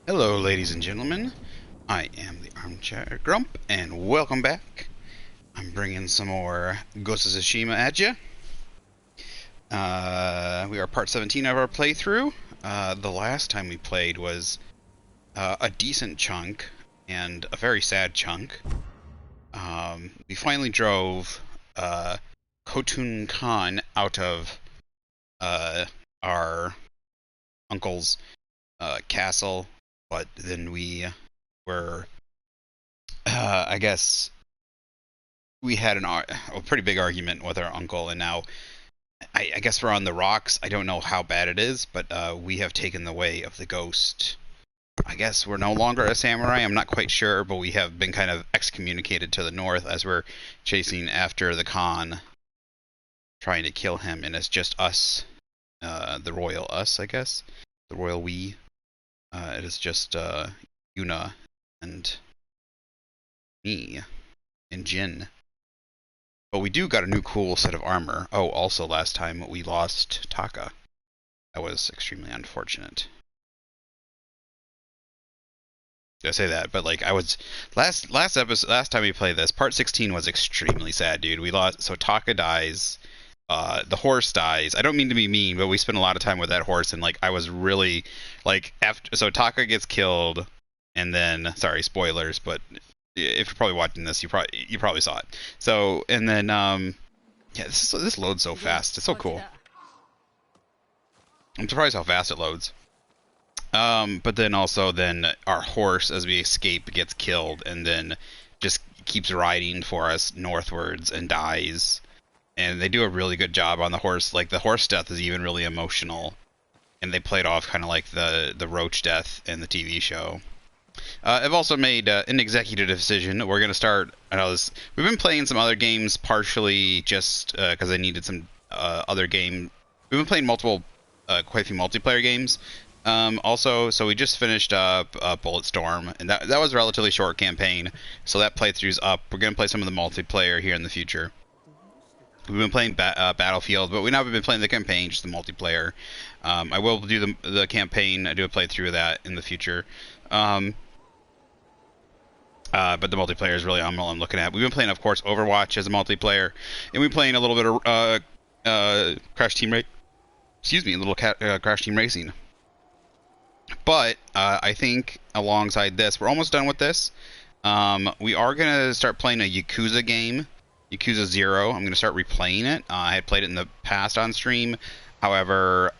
Hello, ladies and gentlemen. I am the Armchair Grump, and welcome back. I'm bringing some more Ghost of Tsushima at you. We are part 17 of our playthrough. The last time we played was a decent chunk, and a very sad chunk. We finally drove Khotun Khan out of our uncle's castle, but then we were, I guess, we had a pretty big argument with our uncle, and now I guess we're on the rocks. I don't know how bad it is, but we have taken the way of the ghost. I guess we're no longer a samurai. I'm not quite sure, but we have been kind of excommunicated to the north as we're chasing after the Khan, trying to kill him, and it's just us, the royal us, I guess, the royal we. It is just Yuna and me and Jin. But we do got a new cool set of armor. Oh, also last time we lost Taka. That was extremely unfortunate. I say that, but like I was last time we played this, part 16 was extremely sad, dude. We lost, so Taka dies, the horse dies. I don't mean to be mean, but we spent a lot of time with that horse, and like I was really like after, so Taka gets killed, and then sorry, spoilers, but if you're probably watching this, you probably saw it. So and then yeah, this loads so fast. It's so cool. I'm surprised how fast it loads. But then also then our horse, as we escape, gets killed, and then just keeps riding for us northwards and dies. And they do a really good job on the horse. Like the horse death is even really emotional, and they played off kind of like the roach death in the TV show. I've also made an executive decision. We're gonna start. We've been playing some other games partially just because I needed some other game. We've been playing quite a few multiplayer games. Also, so we just finished up Bulletstorm, and that was a relatively short campaign, so that playthrough's up. We're going to play some of the multiplayer here in the future. We've been playing Battlefield, but we haven't been playing the campaign, just the multiplayer. I will do the campaign, do a playthrough of that in the future. But the multiplayer is really all I'm looking at. We've been playing, of course, Overwatch as a multiplayer, and we've been playing a little bit of Crash Team Racing. But I think alongside this, we're almost done with this. We are going to start playing a Yakuza game, Yakuza 0. I'm going to start replaying it. I had played it in the past on stream. However,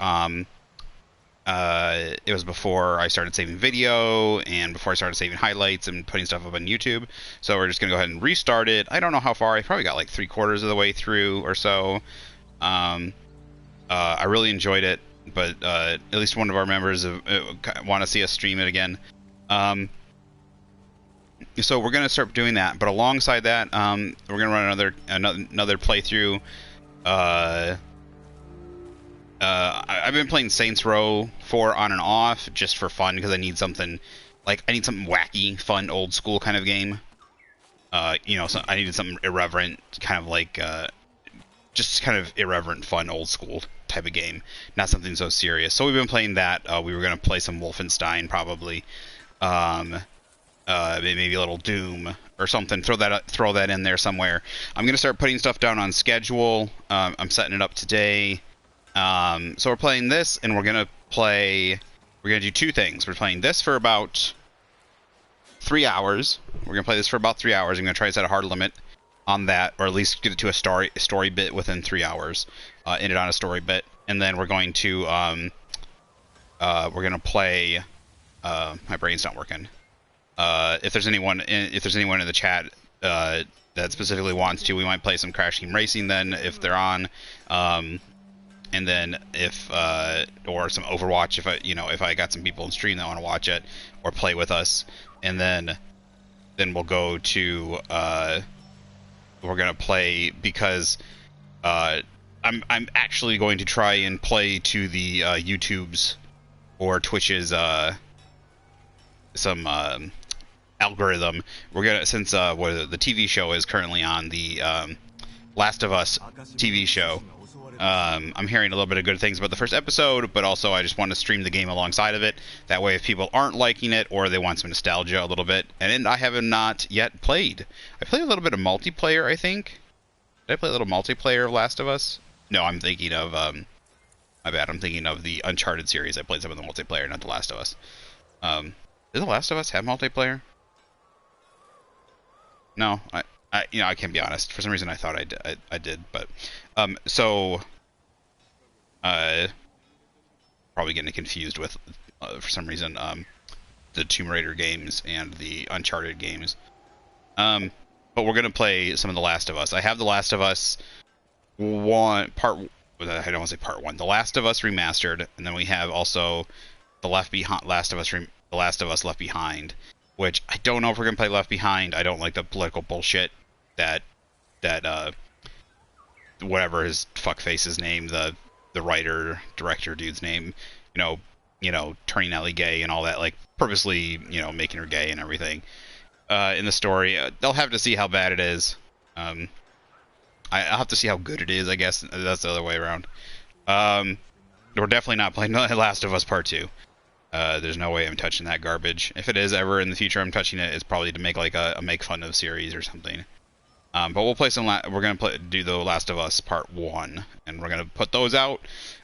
it was before I started saving video and before I started saving highlights and putting stuff up on YouTube. So we're just going to go ahead and restart it. I don't know how far. I probably got like 3/4 of the way through or so. I really enjoyed it. But at least one of our members want to see us stream it again. So we're going to start doing that. But alongside that, we're going to run another playthrough. I've been playing Saints Row 4 on and off just for fun because I need something wacky, fun, old school kind of game. So I needed something irreverent, kind of like just kind of irreverent, fun, old school type of game, not something so serious. So we've been playing that. We were going to play some Wolfenstein probably, maybe a little Doom or something. Throw that in there somewhere. I'm going to start putting stuff down on schedule. I'm setting it up today. So we're playing this, and we're going to do two things. We're playing this for about 3 hours. We're going to play this for about 3 hours. I'm going to try to set a hard limit on that, or at least get it to a story bit within 3 hours. End it on a story bit, and then we're going to play. My brain's not working. If there's anyone in the chat that specifically wants to, we might play some Crash Team Racing then if they're on. And then or some Overwatch if I got some people in stream that want to watch it or play with us, and then we'll go to we're gonna play because I'm actually going to try and play to the YouTube's or Twitch's some algorithm. We're gonna, since the TV show is currently on the Last of Us TV show. I'm hearing a little bit of good things about the first episode, but also I just want to stream the game alongside of it. That way, if people aren't liking it or they want some nostalgia a little bit, and I have not yet played. I played a little bit of multiplayer, I think. Did I play a little multiplayer of Last of Us? No, I'm thinking of my bad. I'm thinking of the Uncharted series. I played some of the multiplayer, not the Last of Us. Did the Last of Us have multiplayer? No, I can't be honest. For some reason, I thought I did, but so probably getting confused with for some reason the Tomb Raider games and the Uncharted games. But we're gonna play some of the Last of Us. I have the Last of Us one part. I don't want to say part one. The Last of Us remastered, and then we have also the Last of Us Left Behind, which I don't know if we're gonna play Left Behind. I don't like the political bullshit that whatever his fuckface's name, the writer director dude's name, turning Ellie gay and all that, like purposely, making her gay and everything in the story. They'll have to see how bad it is. I'll have to see how good it is. I guess that's the other way around. We're definitely not playing Last of Us Part 2. There's no way I'm touching that garbage. If it is ever in the future I'm touching it, it's probably to make like a make fun of series or something. But we'll play some. We're gonna do the Last of Us Part 1, and we're gonna put those out.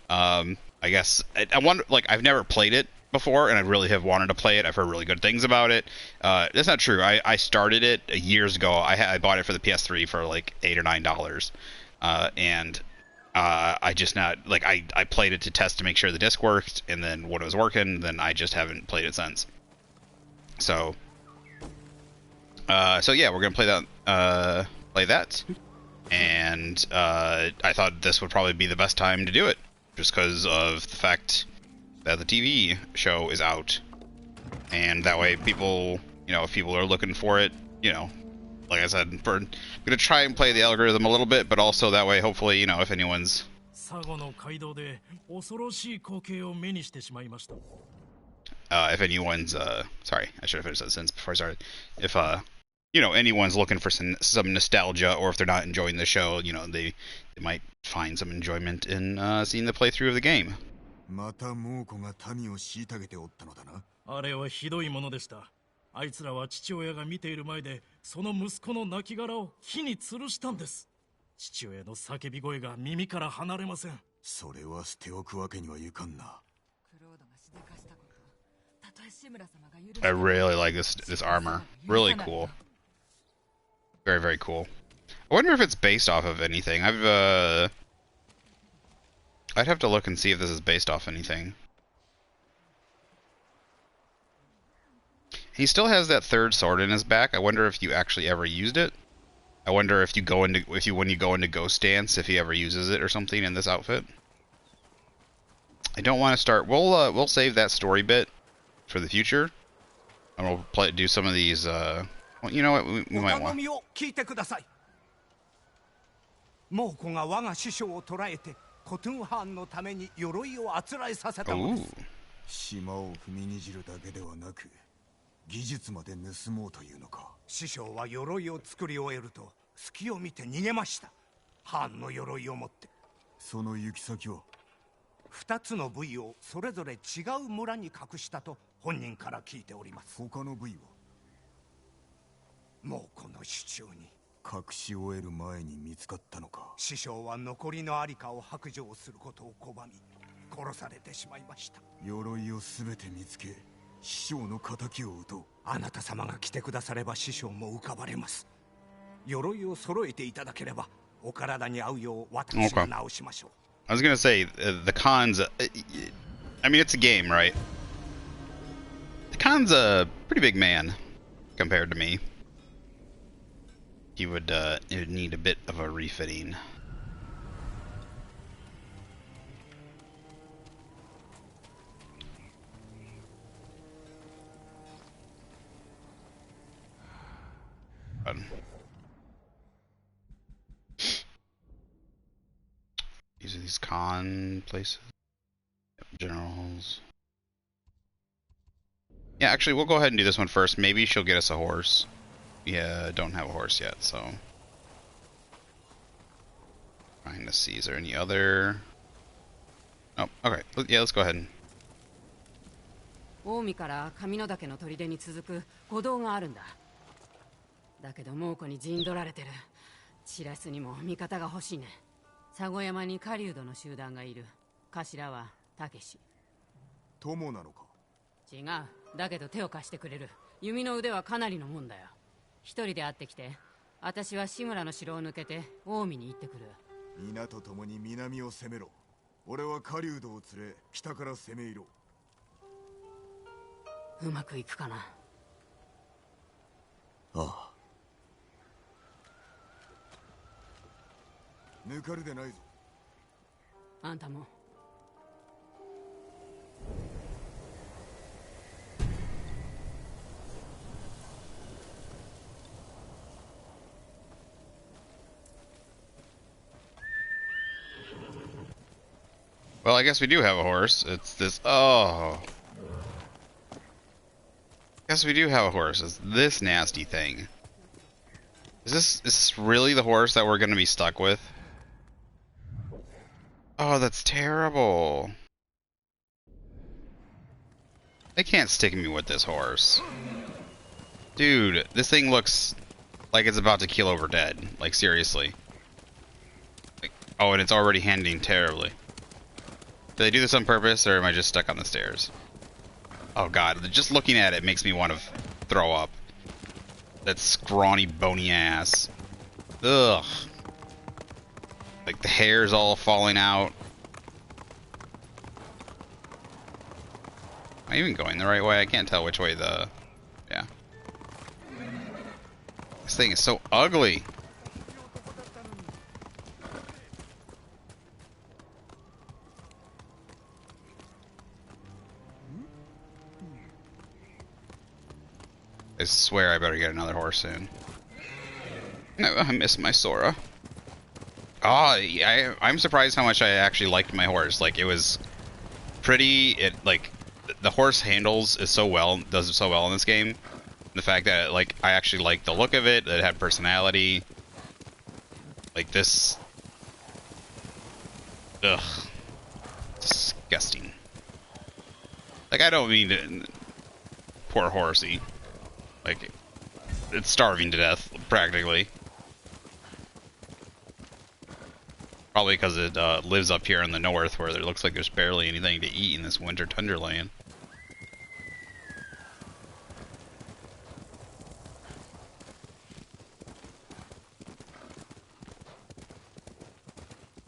I guess I wonder. Like, I've never played it before, and I really have wanted to play it. I've heard really good things about it. That's not true. I started it years ago. I bought it for the PS3 for like $8 or $9, and I just not like I played it to test to make sure the disc worked, and then when it was working, then I just haven't played it since. So yeah, we're gonna play that, and I thought this would probably be the best time to do it, just because of the fact that the TV show is out, and that way people, if people are looking for it, like I said, I'm gonna try and play the algorithm a little bit, but also that way, hopefully, if anyone's sorry, I should have finished that sentence before I started. If anyone's looking for some nostalgia, or if they're not enjoying the show, they might find some enjoyment in seeing the playthrough of the game. また猛虎が民を虐げておったのだな。あれはひどいものでした。あいつらは父親が見ている前でその息子の亡骸を火に吊るしたんです。父親の叫び声が耳から離れません。それは捨ておくわけにはいかんな。 I really like this armor. Really cool. Very, very cool. I wonder if it's based off of anything. I'd have to look and see if this is based off anything. He still has that third sword in his back. I wonder if you actually ever used it. I wonder if when you go into Ghost Dance, if he ever uses it or something in this outfit. I don't want to start. We'll save that story bit for the future, and we'll do some of these. Well, you know what? We might want. 猛虎が我が師匠を捕らえてコトゥンハーンのために鎧をあつらえさせたのです。島を踏みにじるだけではなく、技術まで盗もうというのか。師匠は鎧を作り終えると隙を見て逃げました。ハーンの鎧を持って。その行き先は2つの部位をそれぞれ違う村に隠したと本人から聞いております。他の部位はもうこの手中に隠し終える前に見つかったのか。師匠は残りのありかを白状することを拒み殺されてしまいました。鎧をすべて見つけ師匠の仇を討とう。あなた様が来てくだされば師匠も浮かばれます。鎧を揃えていただければお体に合うよう私が直しましょう。I was gonna say the Khan's. I mean, it's a game, right? The Khan's a pretty big man compared to me. He would need a bit of a refitting. These are these Khan places. Generals. Yeah, actually, we'll go ahead and do this one first. Maybe she'll get us a horse. Yeah, don't have a horse yet, so. Trying to see, is there any other... Oh, okay. Yeah, let's go ahead. 近江から上野岳の砦に続く古道があるんだ。だけど猛虎に陣取られてる。白洲にも味方が欲しいね。佐護山に狩人の集団がいる。頭はたけし。友なのか？違う。だけど手を貸してくれる。弓の腕はかなりのもんだよ。一人で会ってきて。私は志村の城を抜けて近江に行ってくる。皆と共に南を攻めろ。俺は狩人を連れ北から攻め入ろう。うまくいくかな。ああ。抜かるでないぞ。あんたも。Well, I guess we do have a horse. It's this... Oh. Guess we do have a horse. It's this nasty thing. Is this really the horse that we're going to be stuck with? Oh, that's terrible. They can't stick me with this horse. Dude, this thing looks like it's about to keel over dead. Like, seriously. Like, oh, and it's already handling terribly. Did they do this on purpose, or am I just stuck on the stairs? Oh god, just looking at it makes me want to throw up. That scrawny, bony ass. Ugh. Like the hair's all falling out. Am I even going the right way? I can't tell which way the... Yeah. This thing is so ugly. I swear I better get another horse soon. No, I miss my Sora. Oh, I'm surprised how much I actually liked my horse. Like, it was pretty. Like, the horse handles is so well, does it so well in this game. The fact that, like, I actually liked the look of it, that it had personality. Like, this... Ugh. Disgusting. Like, I don't mean to... Poor horsey. Like, it's starving to death, practically. Probably because it lives up here in the north, where there looks like there's barely anything to eat in this winter tundraland.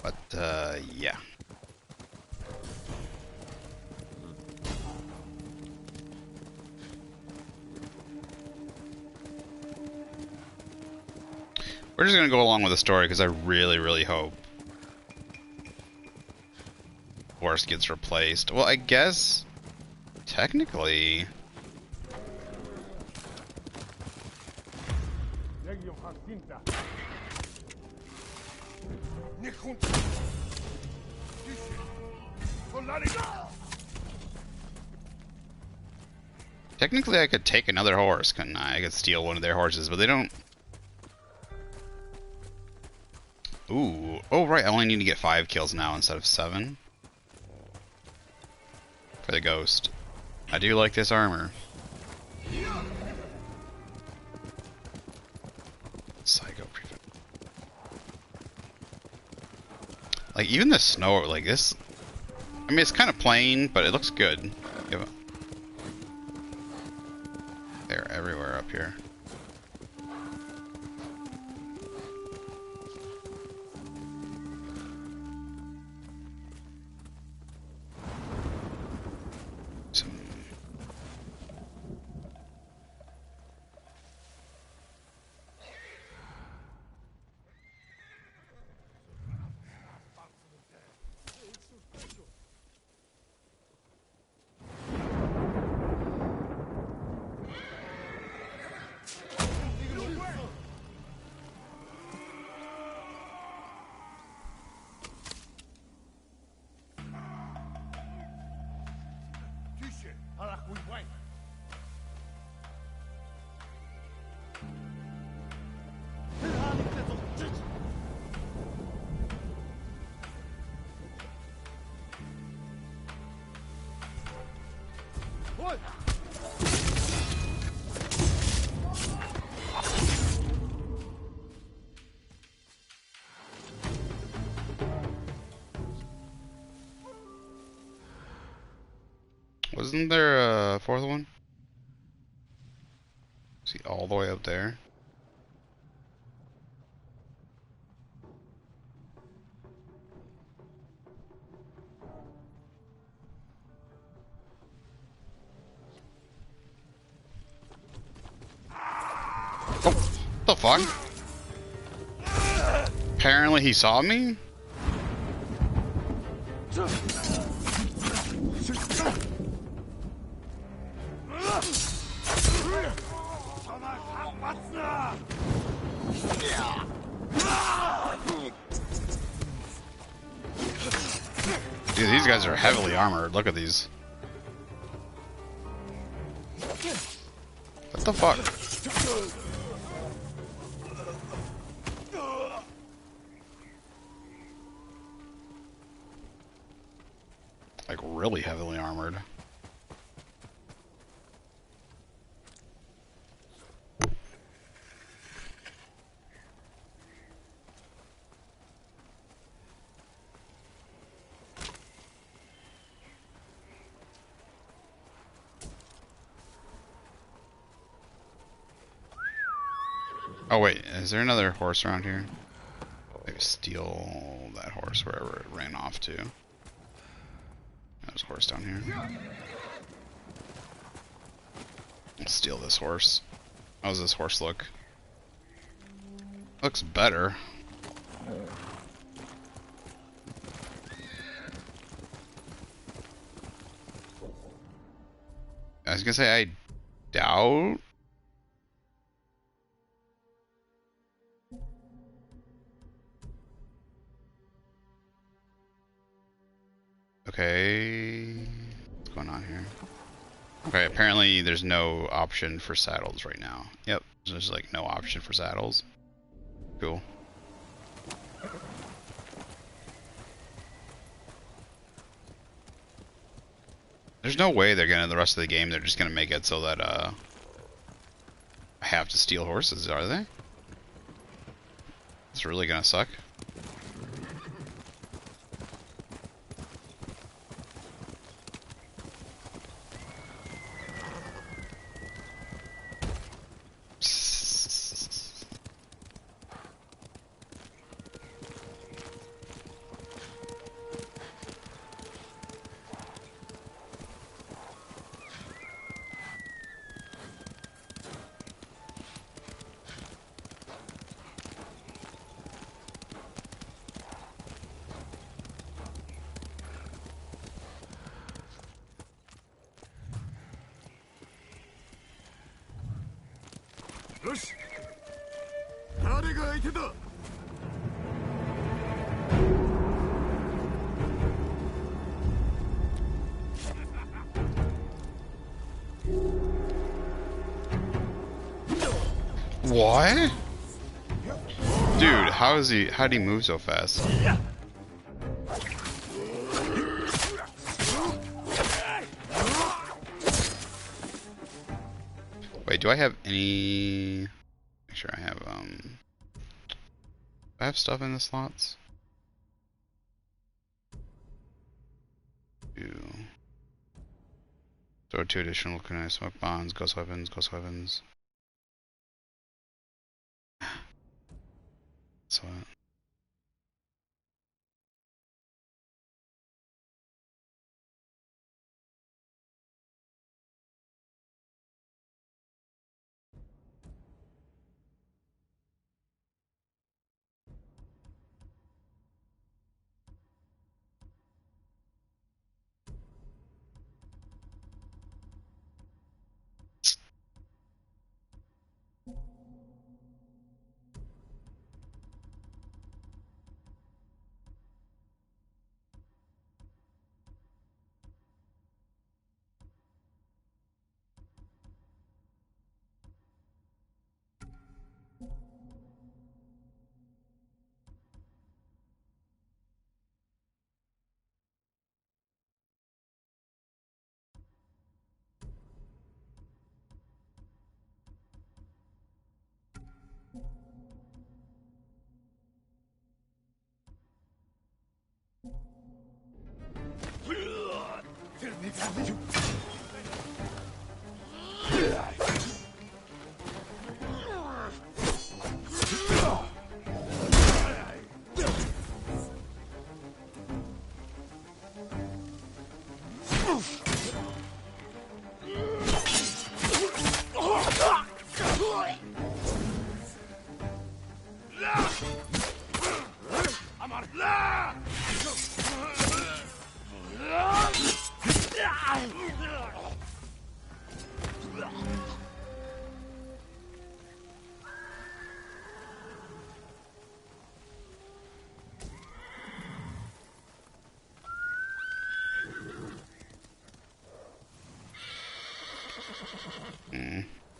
But, yeah. We're just gonna go along with the story because I really, really hope horse gets replaced. Well, I guess technically I could take another horse, couldn't I? I could steal one of their horses, but they don't. Ooh. Oh, right. I only need to get 5 kills now instead of 7. For the ghost. I do like this armor. Psycho prefect. Like, even the snow, like this... I mean, it's kind of plain, but it looks good. They're everywhere up here. Wasn't there a fourth one? Is he all the way up there? Oh, what the fuck? Apparently he saw me? Dude, these guys are heavily armored. Look at these. What the fuck? Like, really heavily armored. Oh wait, is there another horse around here? Maybe steal that horse wherever it ran off to. There's a horse down here. Let's steal this horse. How does this horse look? Looks better. I was gonna say, I doubt. Okay. What's going on here? Okay, apparently there's no option for saddles right now. Yep, there's like no option for saddles. Cool. There's no way they're gonna, the rest of the game, they're just gonna make it so that, I have to steal horses, are they? It's really gonna suck. What? Dude, how'd he move so fast? Wait, do I have any... Make sure I have, do I have stuff in the slots? Throw 2 additional kunai smoke bombs, ghost weapons, ghost weapons. So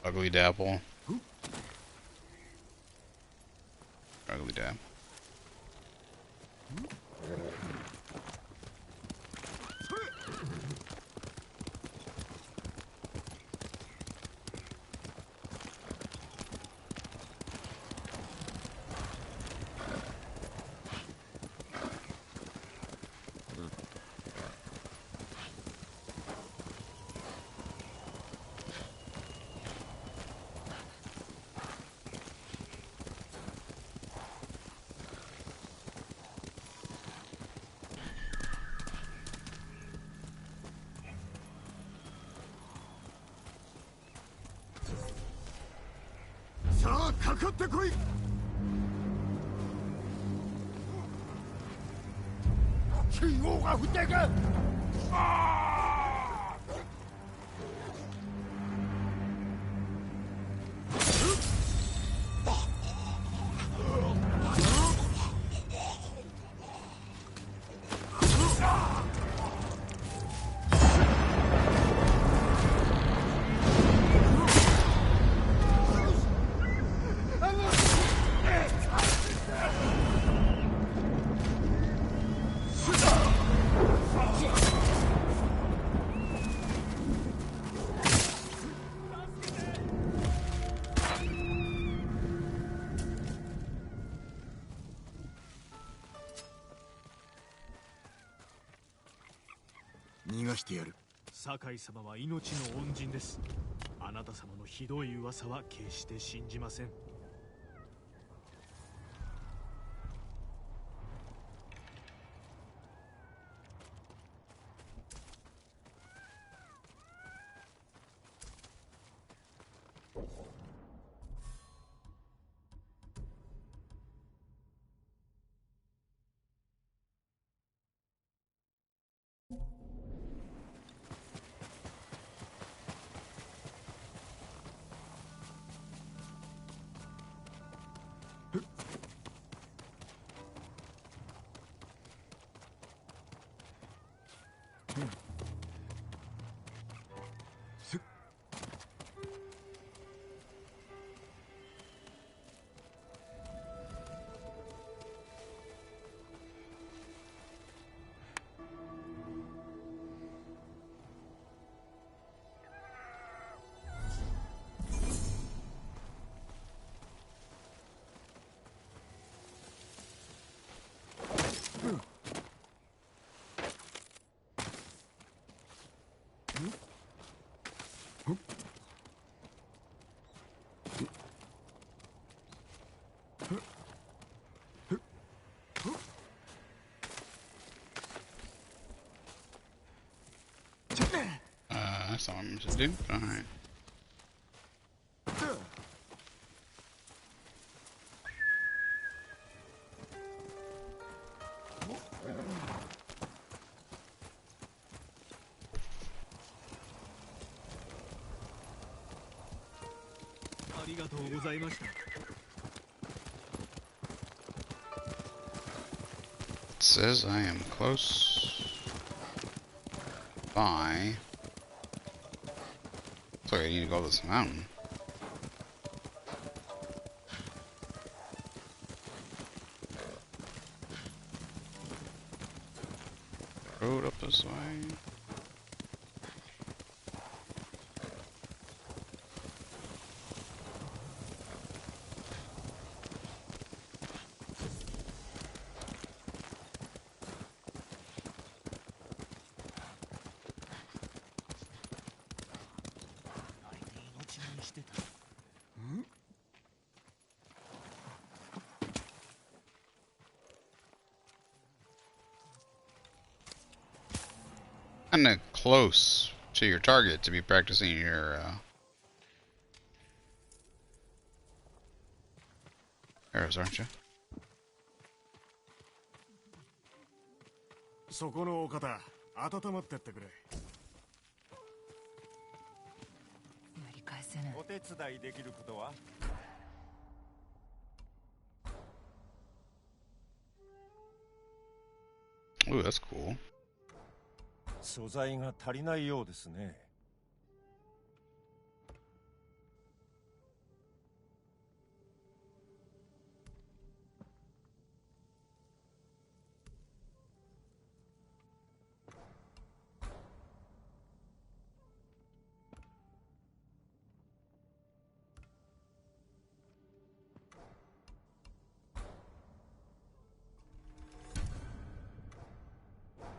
Ugly Dapple. Ugly Dapple.さあかかってこい。金王が降っていく。逃がしてやる。酒井様は命の恩人です。あなた様のひどい噂は決して信じません。That's all I'm supposed to do. Alright. It says I am close by. Looks like I need to go this mountain. Road up this way. Kinda close to your target to be practicing your arrows, aren't you? そこのお方、温まってってくれ。やり返せない。お手伝いできることは？Ooh, that's cool. 素材が足りないようですね。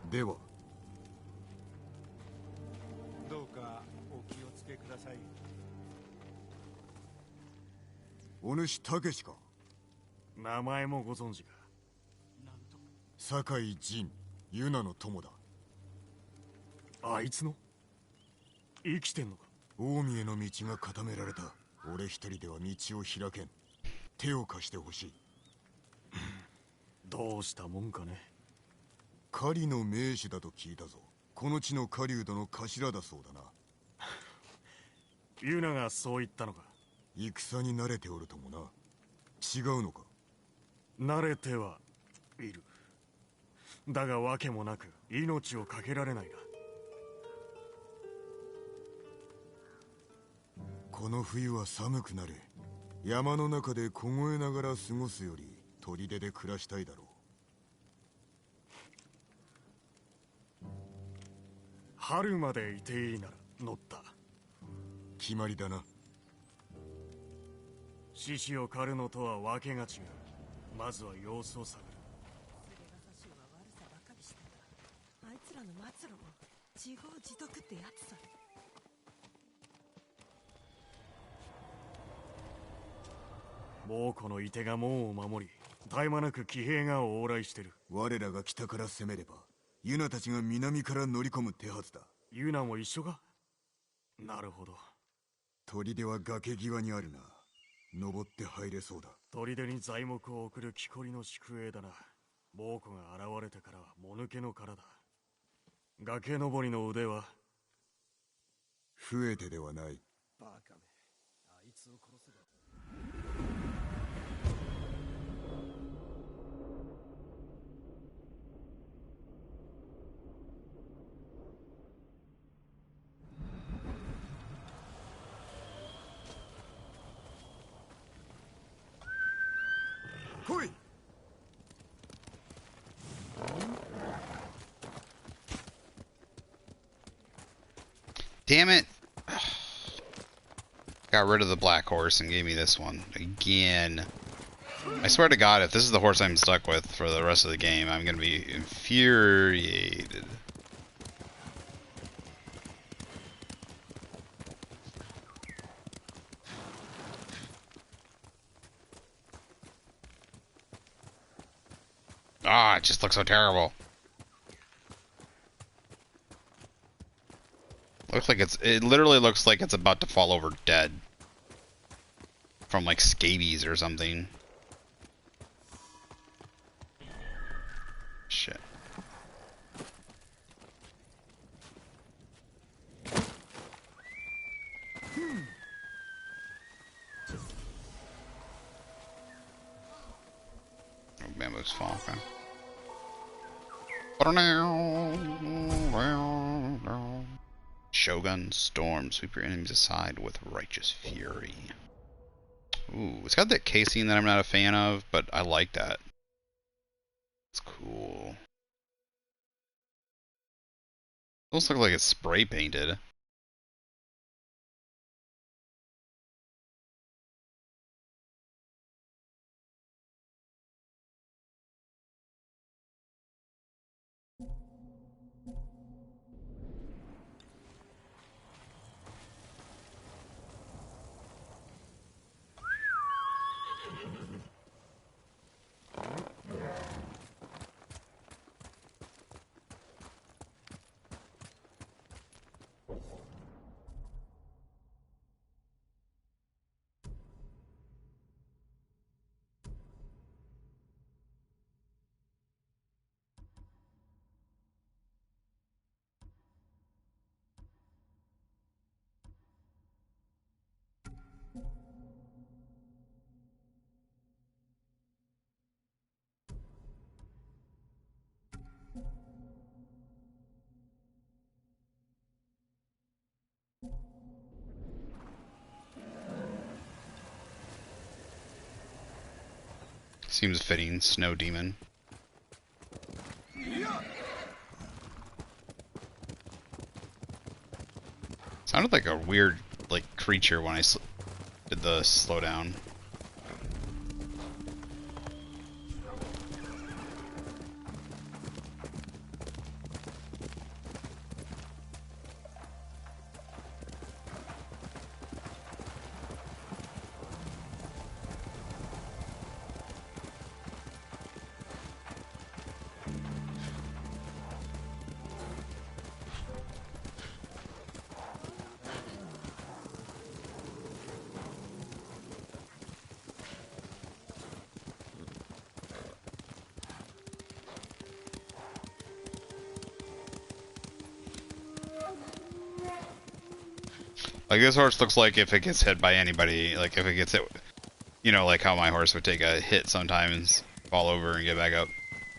ではどうかお気をつけください。お主たけしか。名前もご存知か。酒井仁、ユナの友だ。あいつの生きてんのか。近江への道が固められた。俺一人では道を開けん。手を貸してほしい。どうしたもんかね。狩りの名手だと聞いたぞ。この地の狩人の頭だそうだな。ユナがそう言ったのか。戦に慣れておるともな。違うのか。慣れてはいる。だが訳もなく命を懸けられないな。この冬は寒くなる。山の中で凍えながら過ごすより砦で暮らしたいだろう。春までいていいなら乗った。決まりだな。獅子を狩るのとは訳が違う。まずは様子を探る。あいつらの末路も自業自得ってやつさ。猛虎の射手が門を守り、絶え間なく騎兵が往来してる。我らが北から攻めればユナたちが南から乗り込む手はずだ。ユナも一緒か。なるほど。砦は崖際にあるな。登って入れそうだ。砦に材木を送る木こりの宿営だな。猛虎が現れてからはもぬけの殻だ。崖登りの腕は増えてではない。バカめ。あいつを殺せば。来い。Damn it! Got rid of the black horse and gave me this one again. I swear to God, if this is the horse I'm stuck with for the rest of the game, I'm gonna be infuriated. Ah, it just looks so terrible. It literally looks like it's about to fall over dead. From like scabies or something. Shit. Oh, bamboos fall, okay. Shogun Storm. Sweep your enemies aside with righteous fury. Ooh, it's got that casing that I'm not a fan of, but I like that. It's cool. Almost looks like it's spray painted. Seems fitting, Snow Demon. Sounded like a weird, like, creature when I did the slowdown. Like, this horse looks like if it gets hit by anybody, like if it gets hit, you know, like how my horse would take a hit sometimes, fall over and get back up.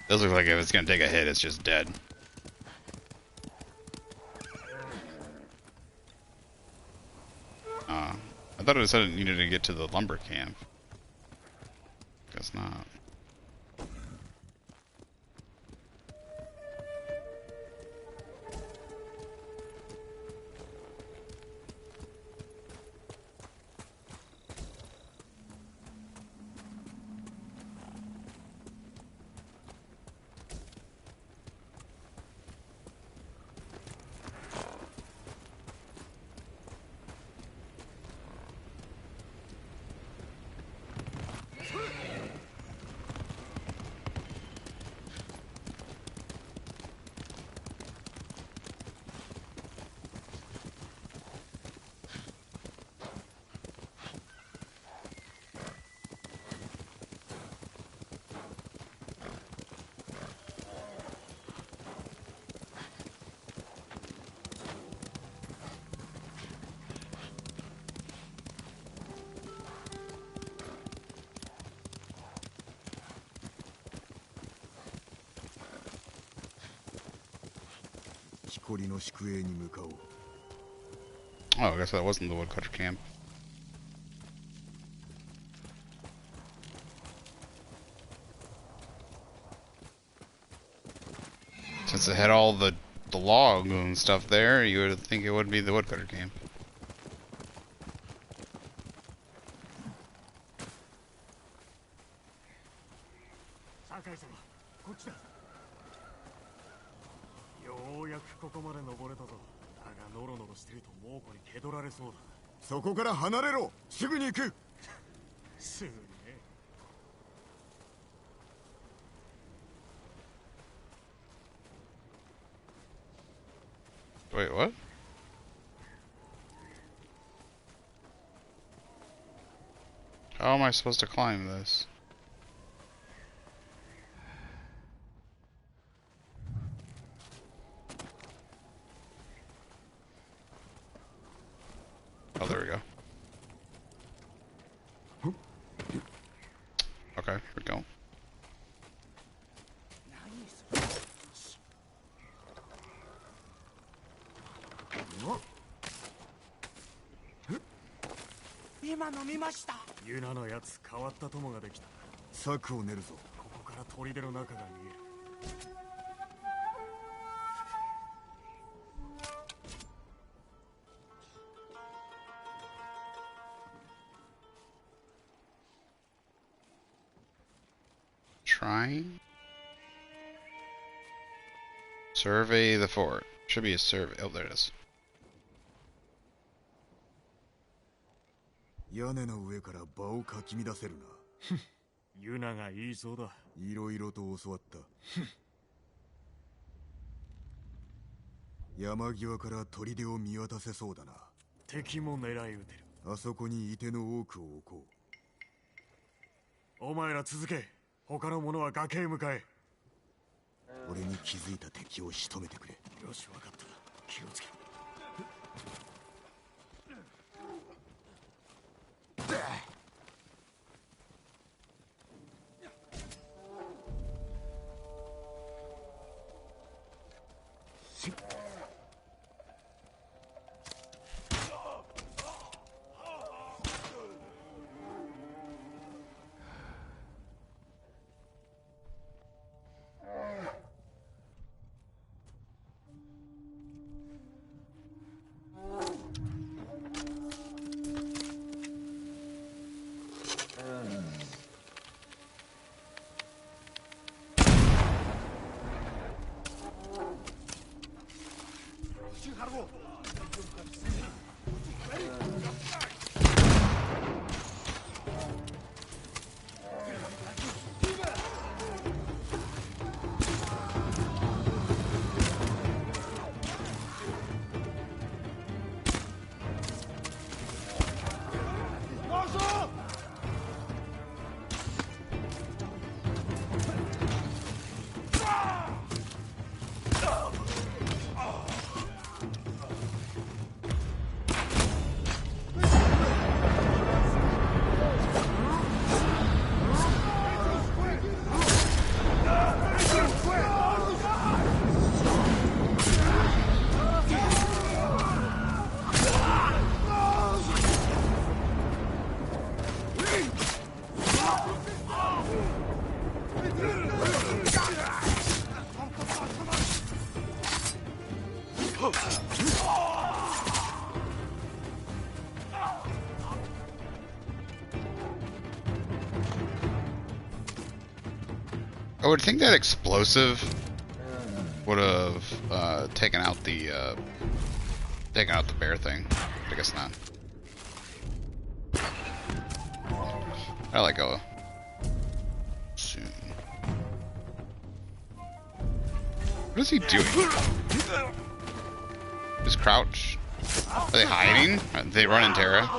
This looks like if it's gonna take a hit, it's just dead. I thought it said it needed to get to the lumber camp. Guess not. Oh, I guess that wasn't the woodcutter camp. Since it had all the logs and stuff there, you would think it would be the woodcutter camp. Wait, what? How am I supposed to climb this? Oh, there we go. Okay, here we go. Shrine? Survey the fort. Should be a survey. Oh, there it is. 屋根の上から場をかき乱せるな。ユナが言いそうだ。いろいろと教わった。山際から砦を見渡せそうだな。敵も狙い撃てる。あそこに射手の多くを置こう。お前ら続け。他の者は崖へ向かえ。俺に気づいた敵を仕留めてくれ。よし、分かった。気をつけろ。would think that explosive would have taken out the bear thing. I guess not. I like go soon. What is he doing? Just crouch. Are they hiding? They run in Terra.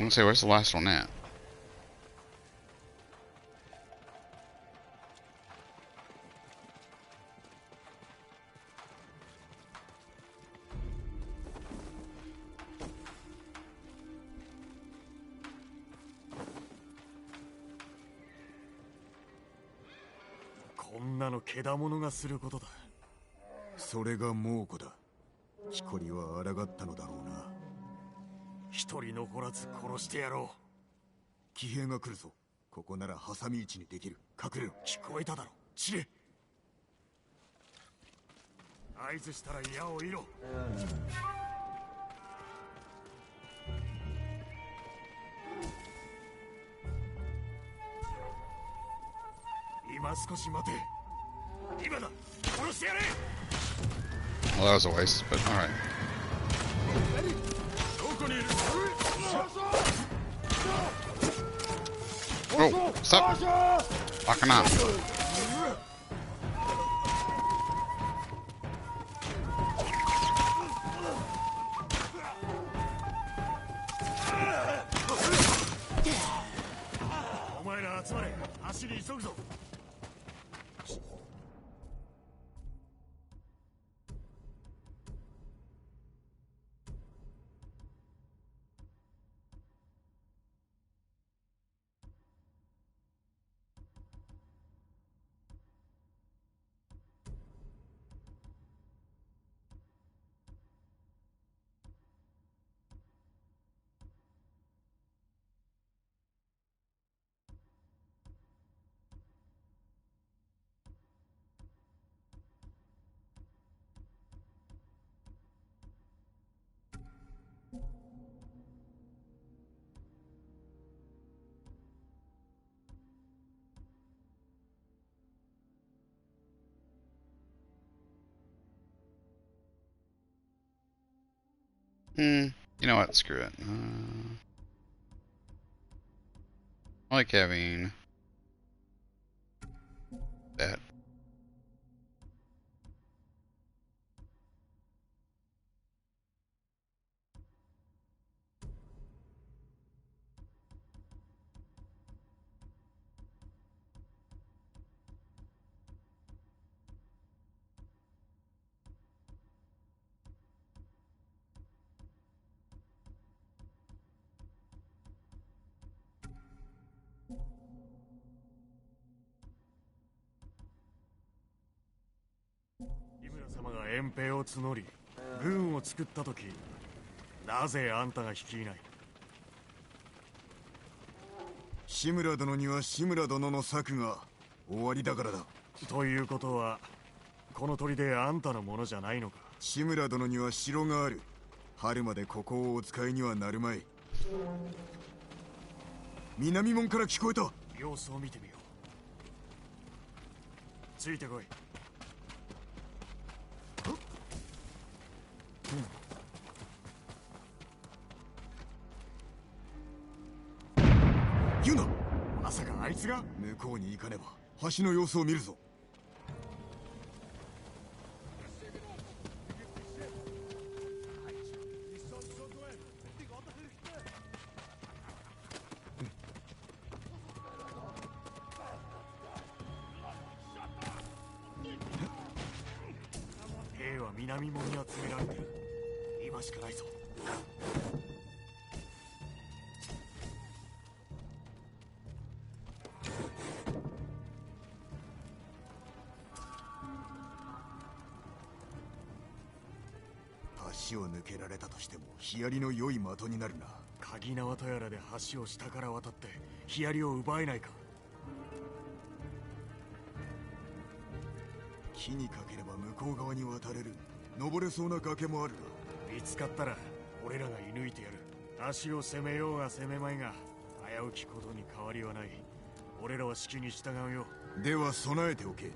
I'm gonna say, where's the last one at?それが猛虎だ。木こりは抗ったのだろうな。一人残らず殺してやろう。騎兵が来るぞ。ここなら挟み撃ちにできる。隠れろ。聞こえただろ。散れ。合図したら矢を射ろ。今少し待て。今だ。殺してやれ。 Well, that was a waste, but alright. Oh, stop! Locking on. You know what? Screw it. I like having that.志村殿には志村殿の策が終わりだからだ。ということはこの砦あんたのものじゃないのか。志村殿には城がある。春までここをお使いにはなるまい。南門から聞こえた。様子を見てみよう。ついてこい。ユナ、まさかあいつが？向こうに行かねば橋の様子を見るぞ。兵は南門に集められてる。今しかないぞ。橋を抜けられたとしてもヒヤリの良い的になるな。鍵縄とやらで橋を下から渡ってヒヤリを奪えないか。木にかければ向こう側に渡れる。登れそうな崖もあるな。見つかったら俺らが射抜いてやる。足を攻めようが攻めまいが危うきことに変わりはない。俺らは指揮に従うよ。では備えておけ。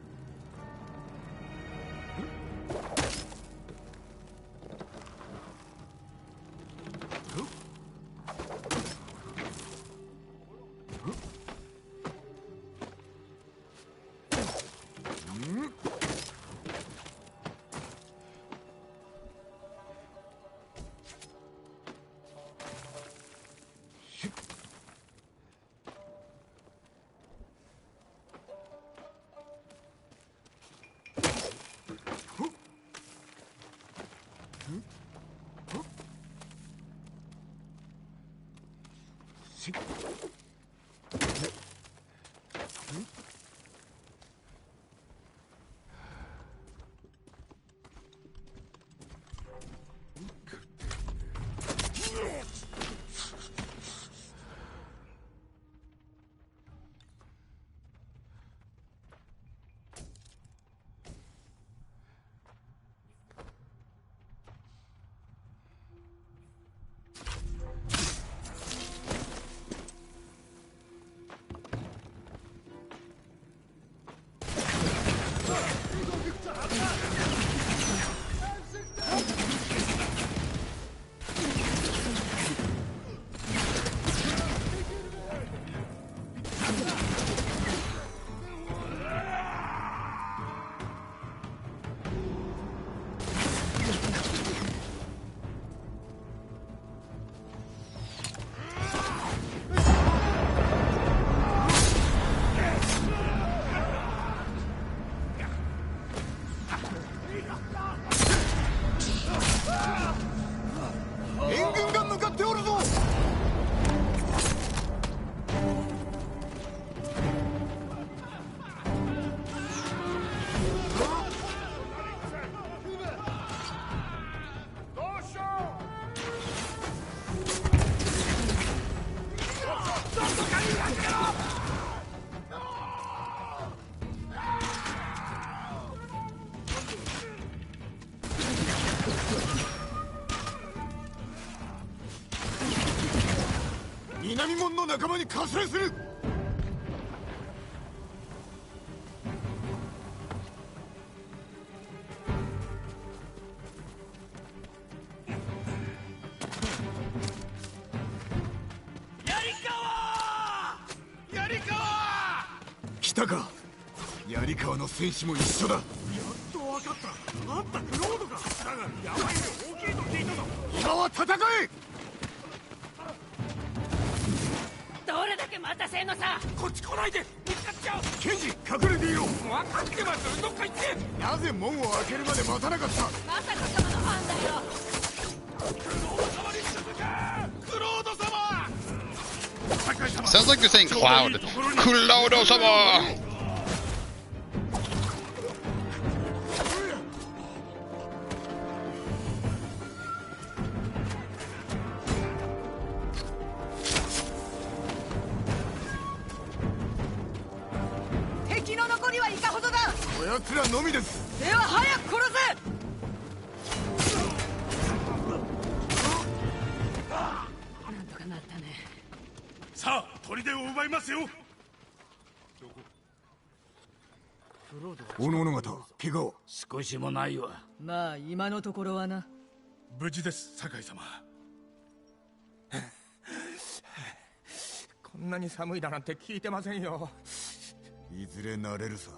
南門の仲間に加勢する。来たか。槍川の戦士も一緒だ。やっと分かった。あんたクロードか。だが山より大きいと聞いたぞ。今は戦え。どれだけ待たせんのさ。こっち来ないで。見つかっちゃう。ケンジ隠れていろ。分かってます。どっか行って。なぜ門を開けるまで待たなかった。まさか様のファンだよ。クロード様に続け。クロード様。 Sounds like they're saying Cloud. Cloud-sama! 敵の残りはいかほどだ。こやつらのみです。では早く殺せ。なんとかなったね。さあ砦を奪いますよ。おのおの方怪我は。少しもないわ。まあ今のところはな。無事です、酒井様。こんなに寒いだなんて聞いてませんよ。いずれ慣れるさ。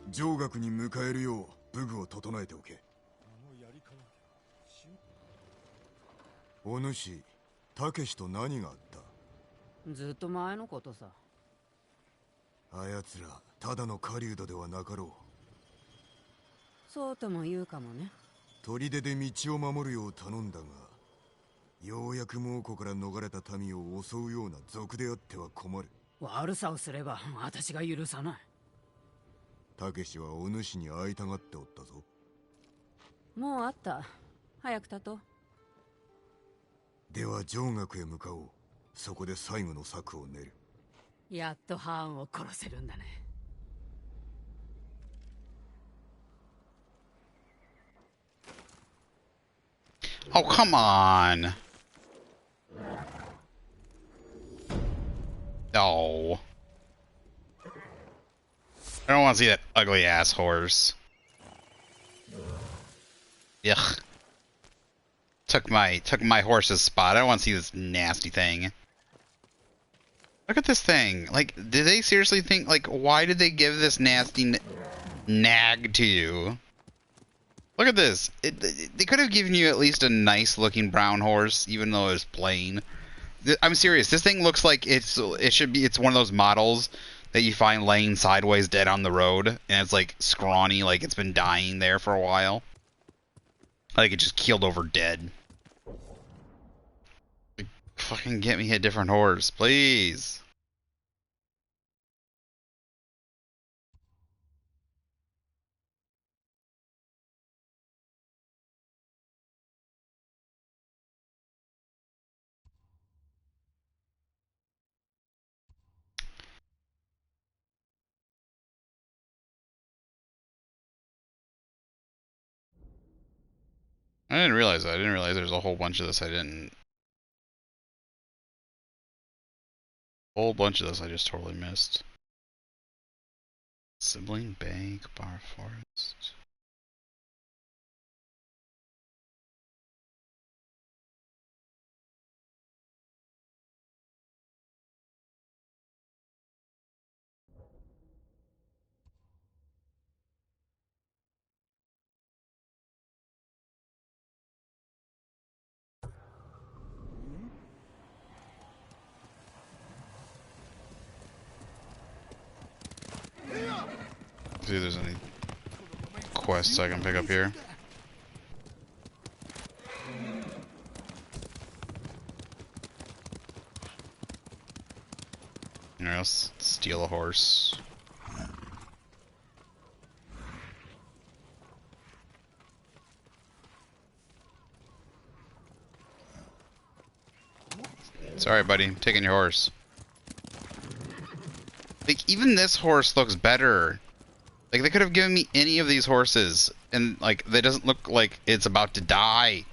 上学に迎えるよう武具を整えておけ。お主たけしと何があった。ずっと前のことさ。あやつらただの狩人ではなかろう。そうとも言うかもね。砦で道を守るよう頼んだがようやく猛虎から逃れた民を襲うような賊であっては困る。悪さをすれば私が許さない。たけしはお主に会いたがっておったぞ。もうあった。早く立とう。では城郭へ向かおう。そこで最後の策を練る。やっとハーンを殺せるんだね。Oh, come on. No. I don't want to see that ugly ass horse. Ugh. Took my horse's spot. I don't want to see this nasty thing. Look at this thing. Like, did they seriously think, like, why did they give this nasty nag to you? Look at this. They could have given you at least a nice looking brown horse, even though it was plain. I'm serious. This thing looks like it's one of those models that you find laying sideways dead on the road, and it's like scrawny, like it's been dying there for a while. Like it just keeled over dead. Like, fucking get me a different horse, please. I didn't realize that. I didn't realize there's a whole bunch of this I didn't. A whole bunch of this I just totally missed. Sibling Bank, Bar Forest. See if there's any quests I can pick up here. Or else steal a horse. Sorry, buddy. I'm taking your horse. Like, even this horse looks better. Like, they could have given me any of these horses, and, like, that doesn't look like it's about to die.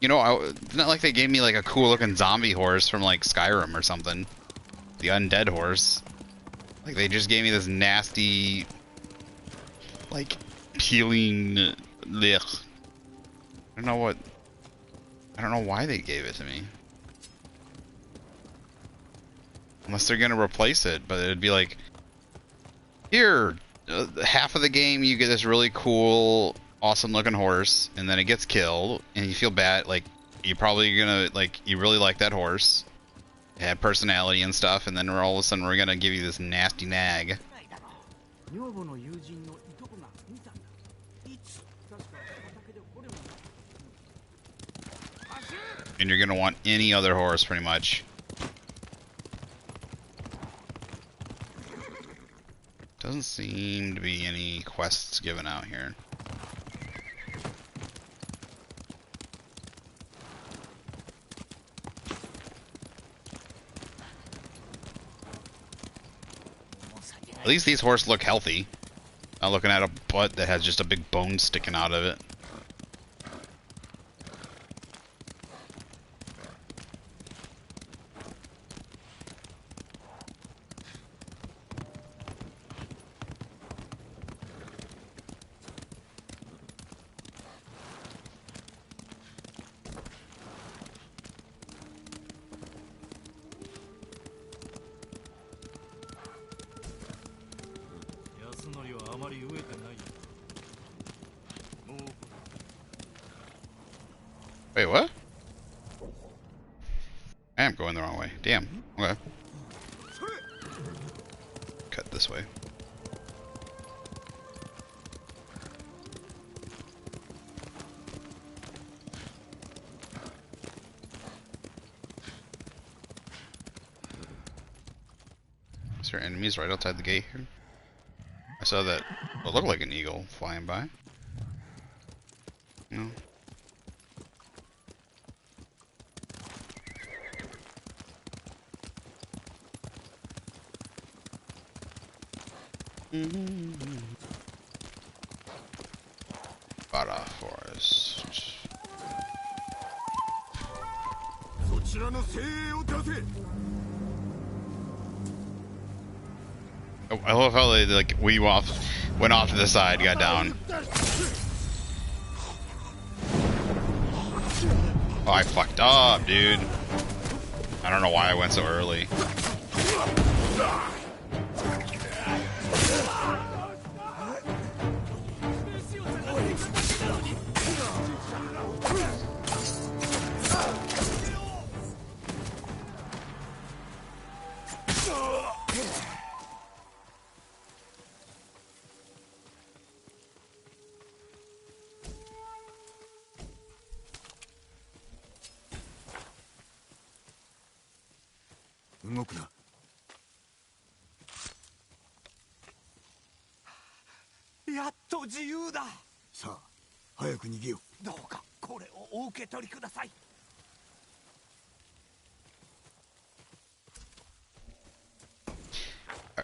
You know, it's not like they gave me, like, a cool-looking zombie horse from, like, Skyrim or something. The undead horse. Like, they just gave me this nasty, like, peeling... Ugh. I don't know why they gave it to me. Unless they're gonna replace it, but it'd be like... Here, half of the game you get this really cool, awesome looking horse, and then it gets killed, and you feel bad, like, you're probably gonna, like, you really like that horse. It had personality and stuff, and then all of a sudden we're gonna give you this nasty nag. And you're gonna want any other horse, pretty much. Doesn't seem to be any quests given out here. At least these horses look healthy. Not looking at a butt that has just a big bone sticking out of it. Wait, what? I am going the wrong way. Damn. Okay. Cut this way. Is there enemies right outside the gate here? I saw that. It looked like an eagle flying by. No. Bara Forest. そちらの精鋭を出せ Oh, I love how they like went off to the side, got down. Oh, I fucked up, dude. I don't know why I went so early.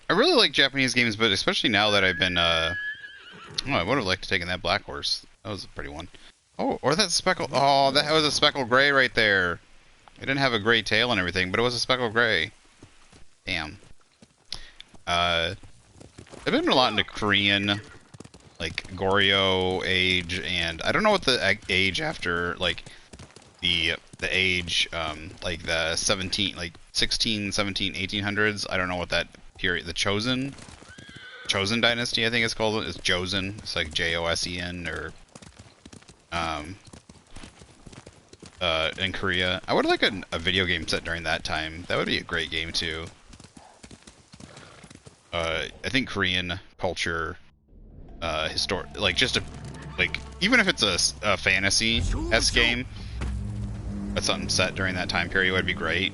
I really like Japanese games, but especially now that I've been, oh, I would have liked to take in that black horse. That was a pretty one. Oh, or that speckled, oh, that was a speckled gray right there. It didn't have a gray tail and everything, but it was a speckled gray. Damn. I've been a lot into Korean, like, Goryeo age, and I don't know what the age after, like, the age, like the 16, 17, 1800s, I don't know what that period, the Chosen Dynasty, I think it's called. It's Joseon. It's like Josen, or in Korea. I would like a video game set during that time. That would be a great game too. I think Korean culture, like just even if it's a fantasy-esque game, that's something set during that time period would be great.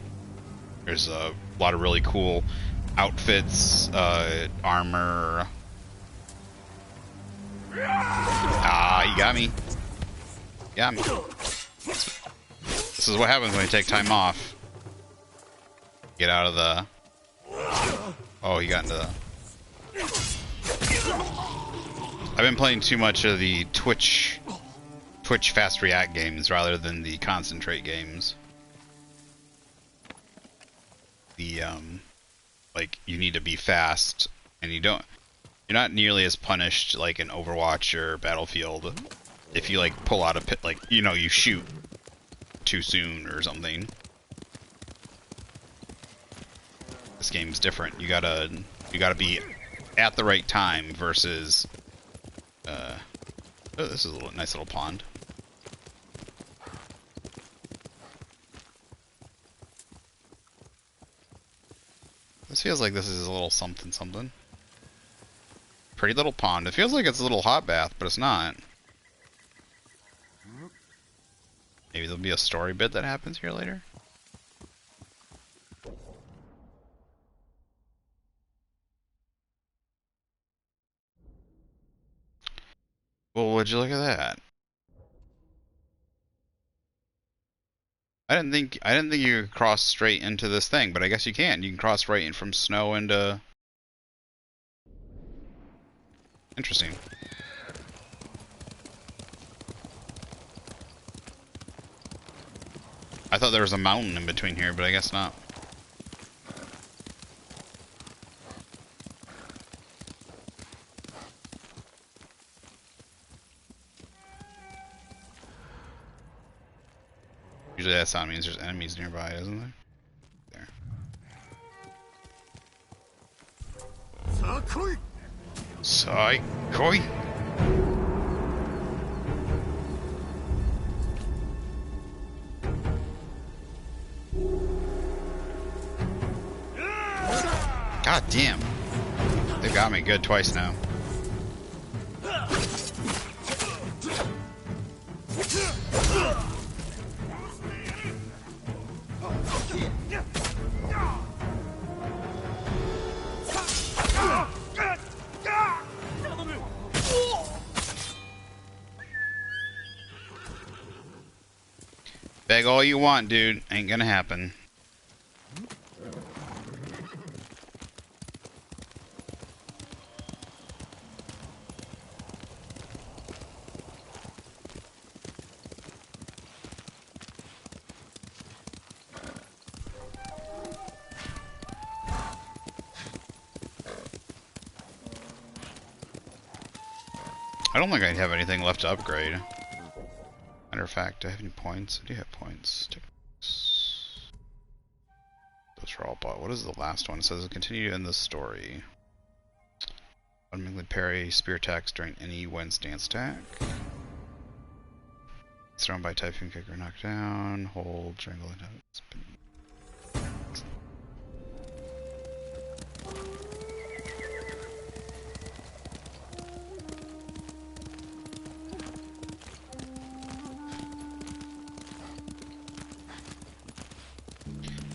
There's a lot of really cool outfits, armor. Ah, you got me. Got me. This is what happens when you take time off. Get out of the... Oh, he got into the... I've been playing too much of the Twitch fast react games rather than the concentrate games. The, like, you need to be fast, and you're not nearly as punished like in Overwatch or Battlefield if you, like, pull out a pit, like, you know, you shoot too soon or something. This game's different. You gotta be at the right time versus, oh, this is a nice little pond. This feels like this is a little something something. Pretty little pond. It feels like it's a little hot bath, but it's not. Maybe there'll be a story bit that happens here later. Well, would you look at that? I didn't think you could cross straight into this thing, but I guess you can. You can cross right in from snow into... Interesting. I thought there was a mountain in between here, but I guess not. Usually that sound means there's enemies nearby, doesn't there? There. Sai Koi! God damn. They got me good twice now. Beg all you want, dude. Ain't gonna happen. I don't think I'd have anything left to upgrade. Matter of fact, do I have any points? I do have points. Those are all bought. What is the last one? It says continue in the story. Automatically parry spear attacks during any when stance attack. Thrown by typhoon kick or knocked down. Hold triangle attacks.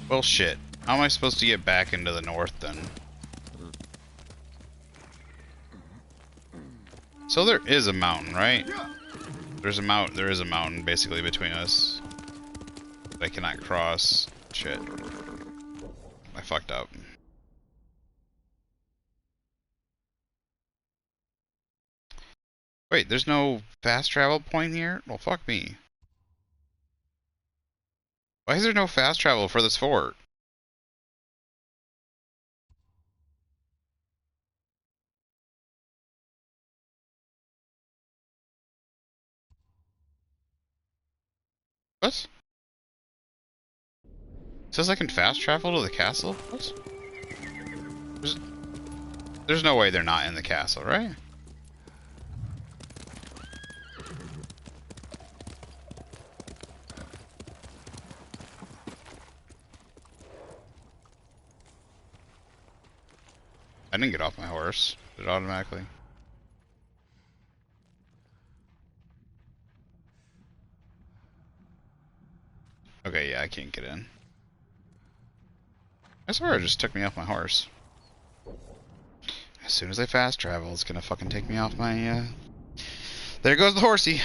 Well, shit. How am I supposed to get back into the north then? So there is a mountain, right? There is a mountain basically between us that I cannot cross. Shit. I fucked up. Wait, there's no fast travel point here? Well, fuck me. Why is there no fast travel for this fort? What? It says I can fast travel to the castle? What? There's no way they're not in the castle, right? I didn't get off my horse. Did it automatically? Okay, yeah, I can't get in. I swear it just took me off my horse. As soon as I fast travel, it's gonna fucking take me off my, There goes the horsey!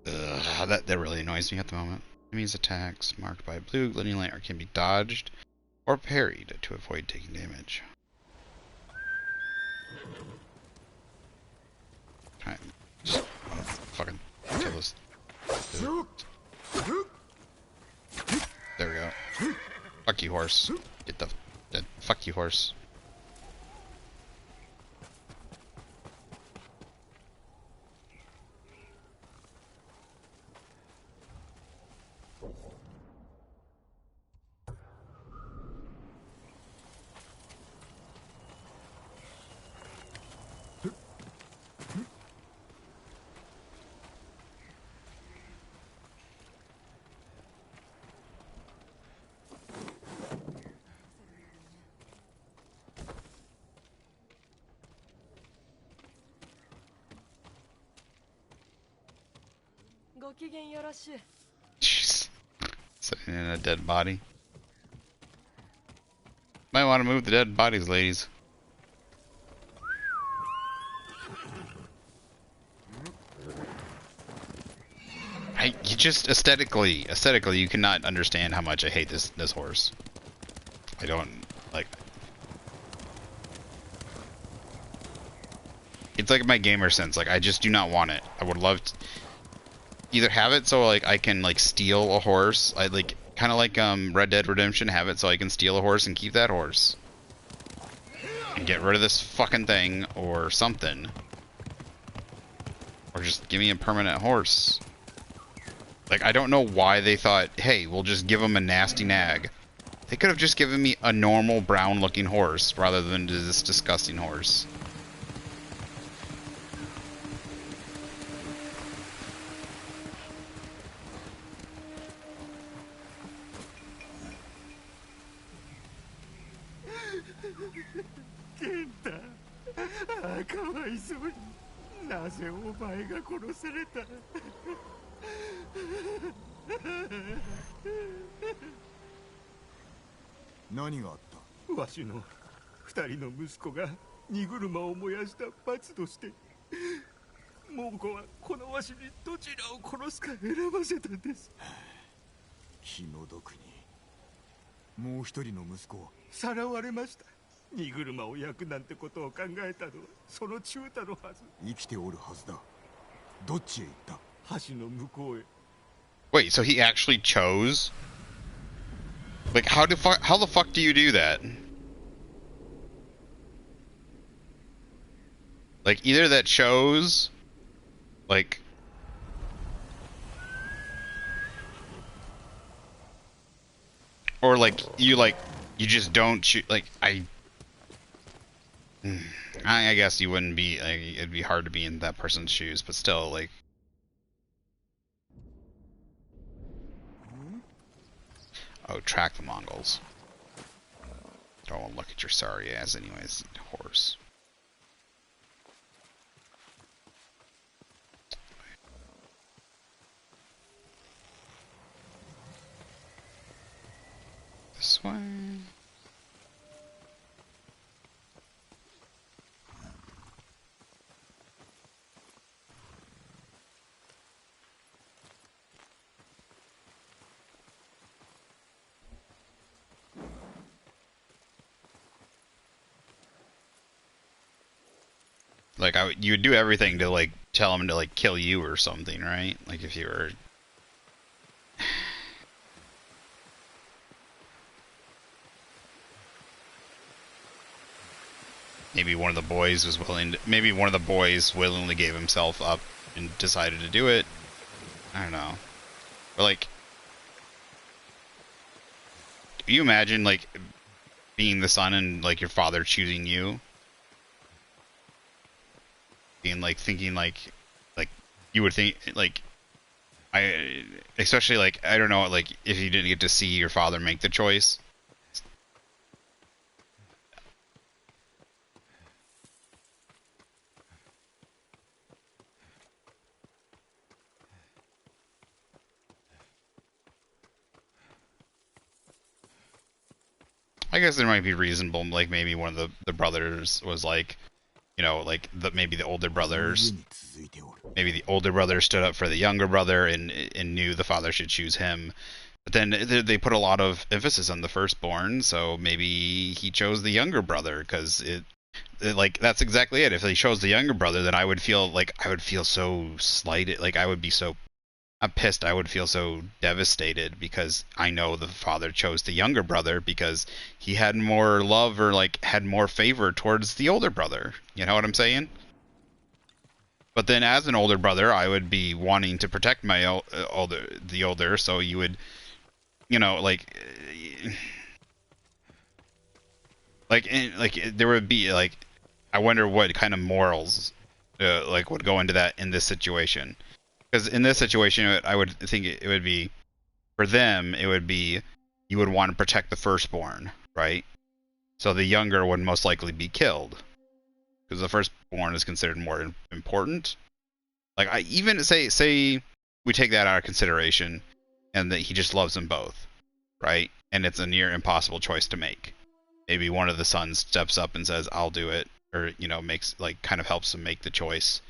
Ugh, that really annoys me at the moment. Enemies attacks marked by a blue gliding light can be dodged or parried to avoid taking damage. Alright, just fucking kill this. There we go. Fuck you, horse. Get the... Fuck you, horse. Jeez. Sitting in a dead body. Might want to move the dead bodies, ladies. You just aesthetically, you cannot understand how much I hate this horse. I don't like. It's like my gamer sense. Like I just do not want it. I would love to either have it so like I can like steal a horse. I like kind of like Red Dead Redemption. Have it so I can steal a horse and keep that horse and get rid of this fucking thing or something, or just give me a permanent horse. Like, I don't know why they thought, hey, we'll just give him a nasty nag. They could have just given me a normal brown-looking horse rather than this disgusting horse. Kenta, かわいそうに。なぜお前が殺された？何があった？わしの二人の息子が荷車を燃やした罰として猛虎はこのわしにどちらを殺すか選ばせたんです。気の毒にもう一人の息子をさらわれました。荷車を焼くなんてことを考えたのはその中太のはず。生きておるはずだ。どっちへ行った？橋の向こうへ。 Wait, so he actually chose? Like, how the fuck do you do that? Like, either that shows, like, or like you just don't choose. Like, I guess you wouldn't be. Like, it'd be hard to be in that person's shoes, but still, like. Oh, track the Mongols. Don't look at your sorry ass, anyways, horse. This way. Like, you would do everything to, like, tell him to, like, kill you or something, right? Like, if you were... Maybe one of the boys was willing to... Maybe one of the boys willingly gave himself up and decided to do it. I don't know. But, like... Do you imagine, like, being the son and, like, your father choosing you? Being, like, thinking, like, you would think, like... Especially, like, I don't know, like, if you didn't get to see your father make the choice. I guess there might be reasonable, like, maybe one of the brothers was, like, you know, like, maybe the older brothers... Maybe the older brother stood up for the younger brother and knew the father should choose him. But then they put a lot of emphasis on the firstborn, so maybe he chose the younger brother, because like, that's exactly it. If he chose the younger brother, then I would feel so slighted, like, I would be so... I'm pissed, I would feel so devastated, because I know the father chose the younger brother because he had more love, or, like, had more favor towards the older brother. You know what I'm saying? But then, as an older brother, I would be wanting to protect my older, so you would, you know, like, there would be, like, I wonder what kind of morals, like, would go into that in this situation. Because in this situation, I would think it would be, for them, it would be, you would want to protect the firstborn, right? So the younger would most likely be killed, because the firstborn is considered more important. Like, I even say we take that out of consideration, and that he just loves them both, right? And it's a near impossible choice to make. Maybe one of the sons steps up and says, "I'll do it," or, you know, makes, like, kind of helps him make the choice.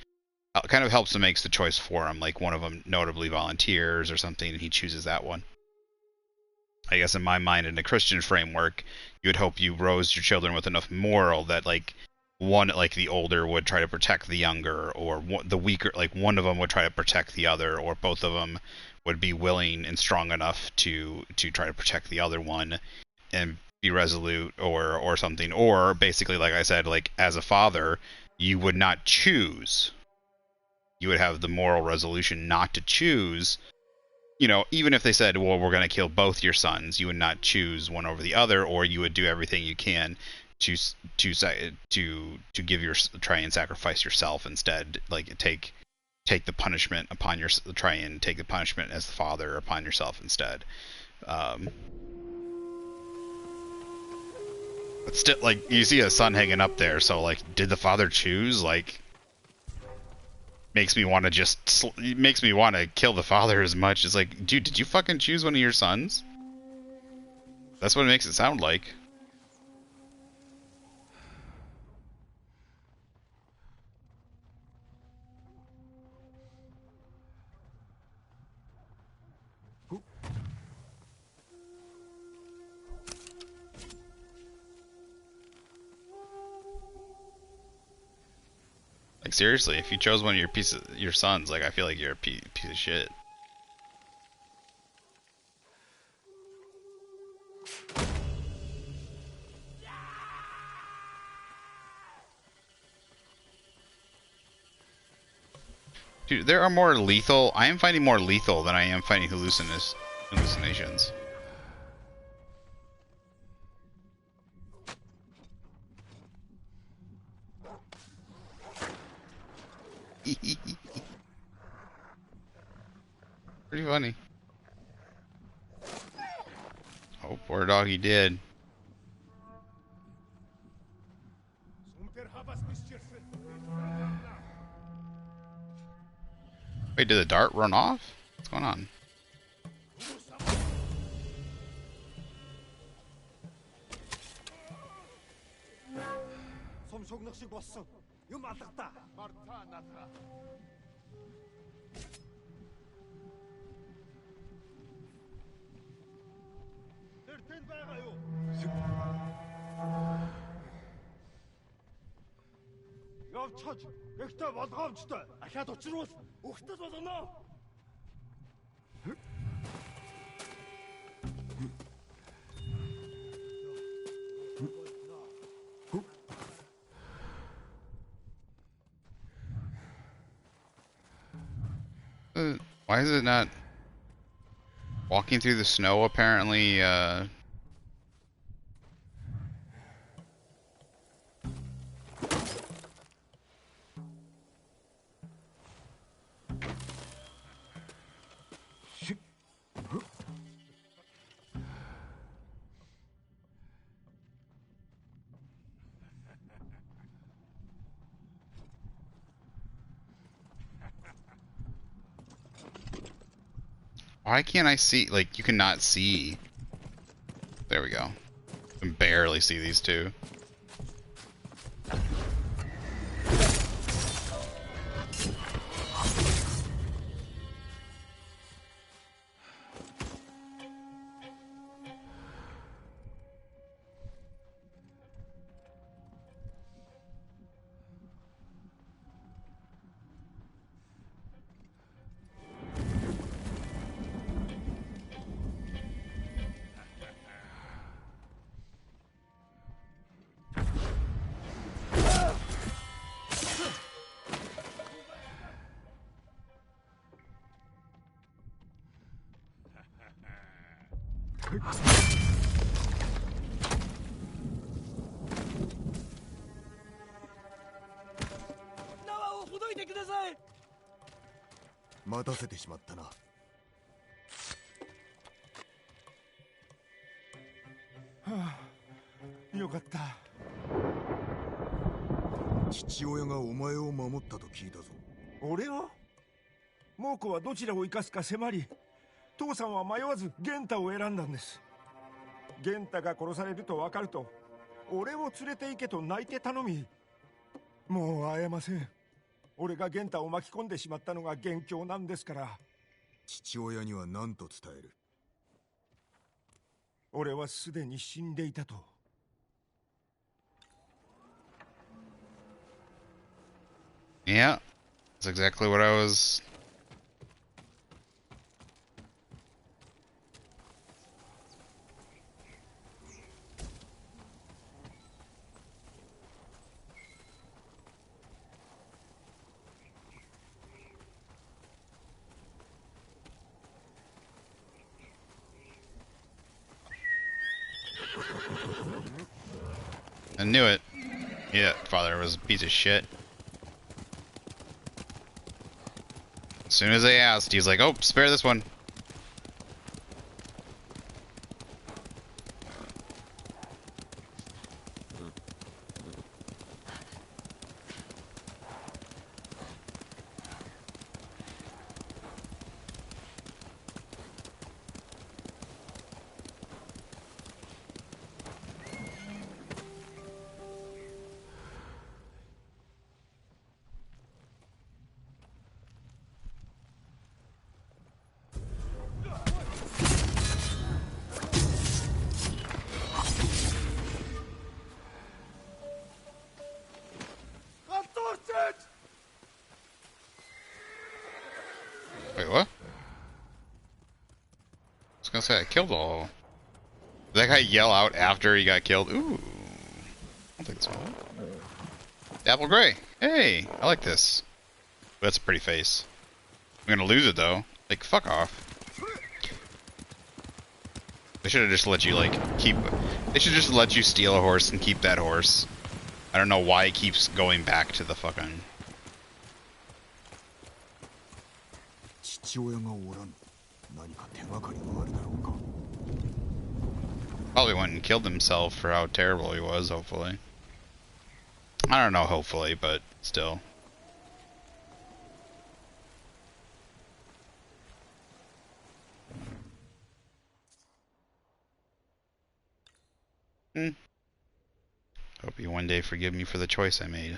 Kind of helps him makes the choice for him. Like, one of them notably volunteers or something, and he chooses that one. I guess in my mind, in a Christian framework, you would hope you rose your children with enough moral that, like, one, like, the older would try to protect the younger, or the weaker, like, one of them would try to protect the other, or both of them would be willing and strong enough to try to protect the other one and be resolute, or something. Or basically, like I said, like, as a father, you would not choose. You would have the moral resolution not to choose. You know, even if they said, well, we're going to kill both your sons, you would not choose one over the other, or you would do everything you can to give try and sacrifice yourself instead. Like, take the punishment upon try and take the punishment as the father upon yourself instead. But still, like, you see a son hanging up there, so, like, did the father choose? Like, makes me want to kill the father as much as, like, dude, did you fucking choose one of your sons? That's what it makes it sound like. Like seriously, if you chose one of your sons, like I feel like you're a piece of shit. Dude, there are more lethal. I am finding more lethal than I am finding hallucinations. Pretty funny. Oh, poor doggy did. Wait, did the dart run off? What's going on? Why is it not walking through the snow? Apparently, why can't I see? Like, you cannot see. There we go. I can barely see these two. Yeah, that's exactly what I was. I knew it. Yeah, father was a piece of shit. As soon as they asked, he's like, "Oh, spare this one." Wait, what? I was gonna say I killed all. Did that guy yell out after he got killed? Ooh. I don't think so. Apple Gray. Hey, I like this. That's a pretty face. I'm gonna lose it though. Like, fuck off. They should have just let you, like, keep... They should just let you steal a horse and keep that horse. I don't know why it keeps going back to the fucking... 父親がおらぬ。何か手がかりがあるだろうか。 Probably went and killed himself for how terrible he was, hopefully. I don't know, hopefully, but still. Hope you one day forgive me for the choice I made.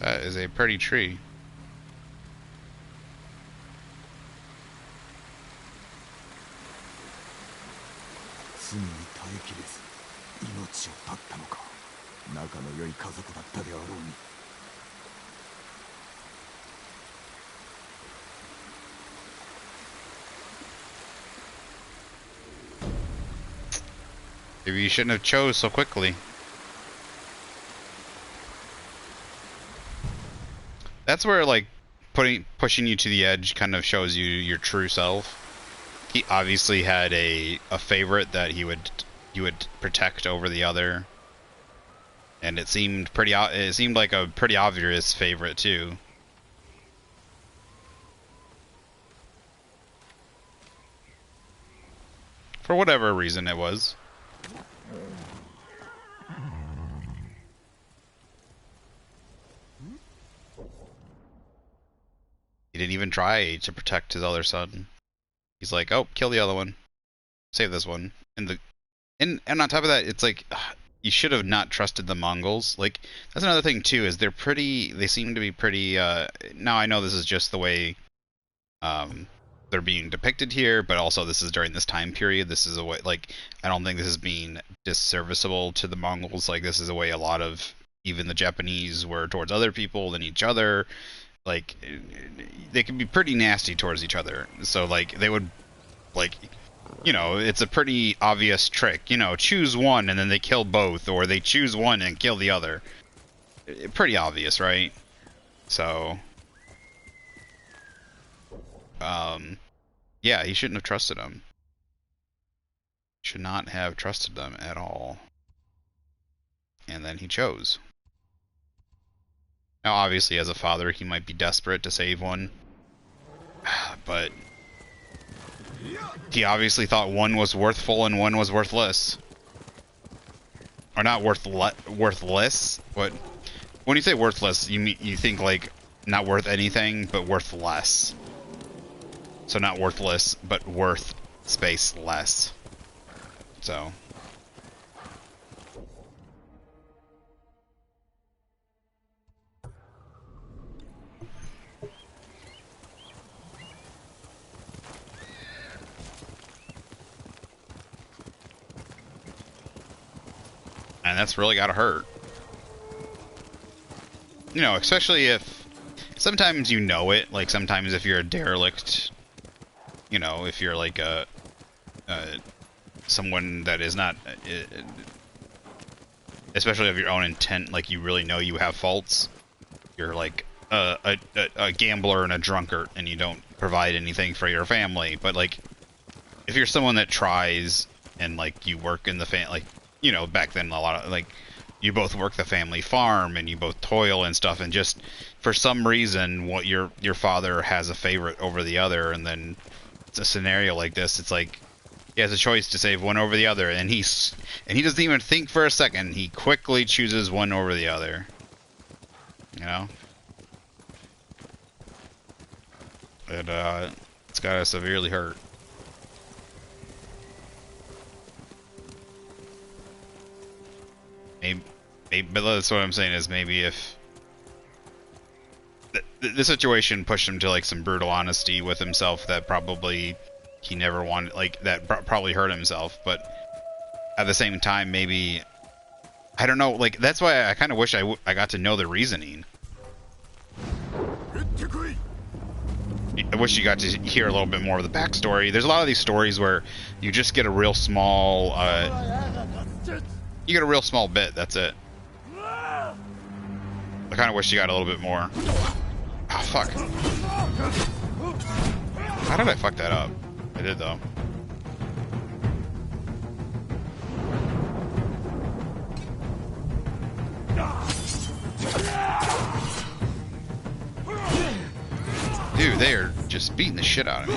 That is a pretty tree. Maybe you shouldn't have chose so quickly. That's where, like, pushing you to the edge kind of shows you your true self. He obviously had a favorite that he would protect over the other, and it seemed like a pretty obvious favorite too. For whatever reason it was. He didn't even try to protect his other son. He's like, oh, kill the other one. Save this one. And on top of that, it's like, you should have not trusted the Mongols. Like, that's another thing too, is they seem to be pretty, now I know this is just the way, they're being depicted here, but also this is during this time period. This is a way, like, I don't think this is being disserviceable to the Mongols. Like, this is a way a lot of, even the Japanese were towards other people than each other. Like, they can be pretty nasty towards each other. So, like, they would, like, you know, it's a pretty obvious trick. You know, choose one and then they kill both, or they choose one and kill the other. Pretty obvious, right? So, yeah, he shouldn't have trusted them. Should not have trusted them at all. And then he chose. Now, obviously, as a father, he might be desperate to save one. But he obviously thought one was worthful and one was worthless. Or not worthless, but when you say worthless, you think like not worth anything, but worth less. So not worthless, but worth space less. So. And that's really gotta hurt. You know, especially if... Sometimes you know it, like sometimes if you're a derelict, you know, if you're like someone that is not... especially of your own intent, like you really know you have faults. You're like a gambler and a drunkard, and you don't provide anything for your family. But like, if you're someone that tries, and like you work in the like, you know, back then a lot of like, you both work the family farm and you both toil and stuff, and just for some reason, what your father has a favorite over the other, and then it's a scenario like this. It's like he has a choice to save one over the other, and he doesn't even think for a second. He quickly chooses one over the other. You know, it's gotta severely hurt. Maybe, but that's what I'm saying is maybe if the situation pushed him to like some brutal honesty with himself that probably he never wanted, like that probably hurt himself. But at the same time, maybe I don't know. Like that's why I kind of wish I got to know the reasoning. I wish you got to hear a little bit more of the backstory. There's a lot of these stories where you just get a real small, you get a real small bit. That's it. I kind of wish you got a little bit more. Oh fuck! How did I fuck that up? I did though. Dude, they are just beating the shit out of me.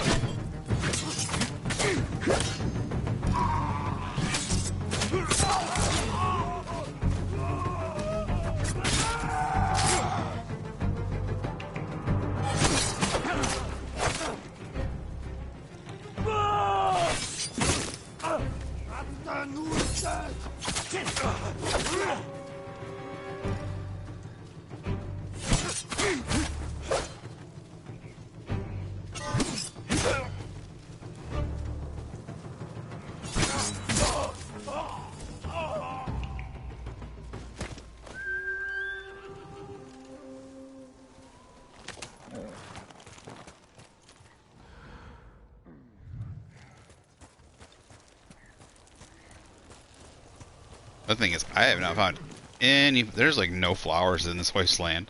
The thing is, I have not found any. There's like no flowers in this wasteland.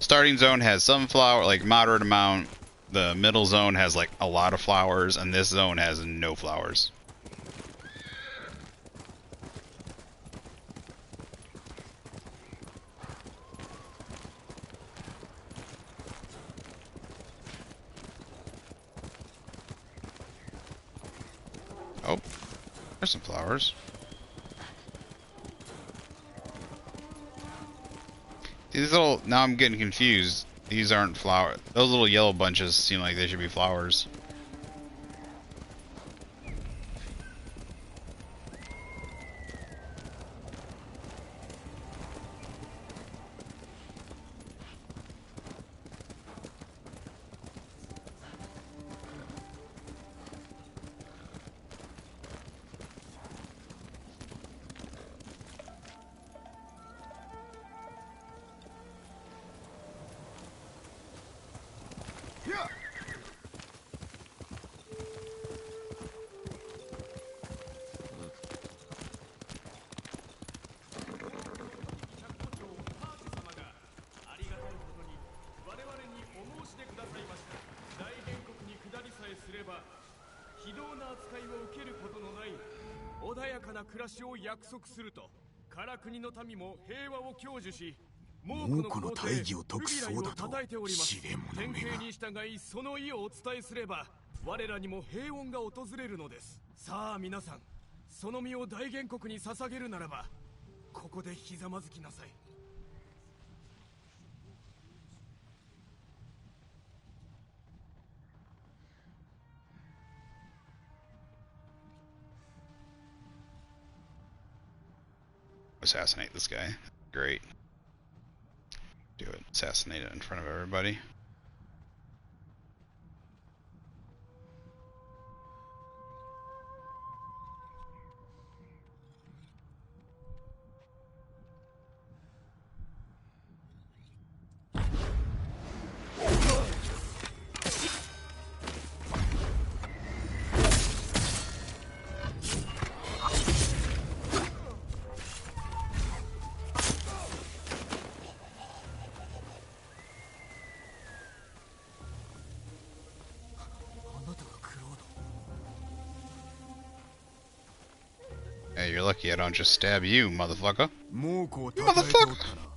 Starting zone has some flower, like moderate amount. The middle zone has like a lot of flowers, and this zone has no flowers. Oh, there's some flowers. These little, now I'm getting confused. These aren't flowers. Those little yellow bunches seem like they should be flowers.猛虎の大義を説くそうだと試練もの目がに従いその意をお伝えすれば我らにも平穏が訪れるのです。さあ皆さん、その身を大原国に捧げるならばここでひざまずきなさい。Assassinate this guy. Great. Do it. Assassinate it in front of everybody. Hey, you're lucky I don't just stab you, motherfucker. Motherfucker!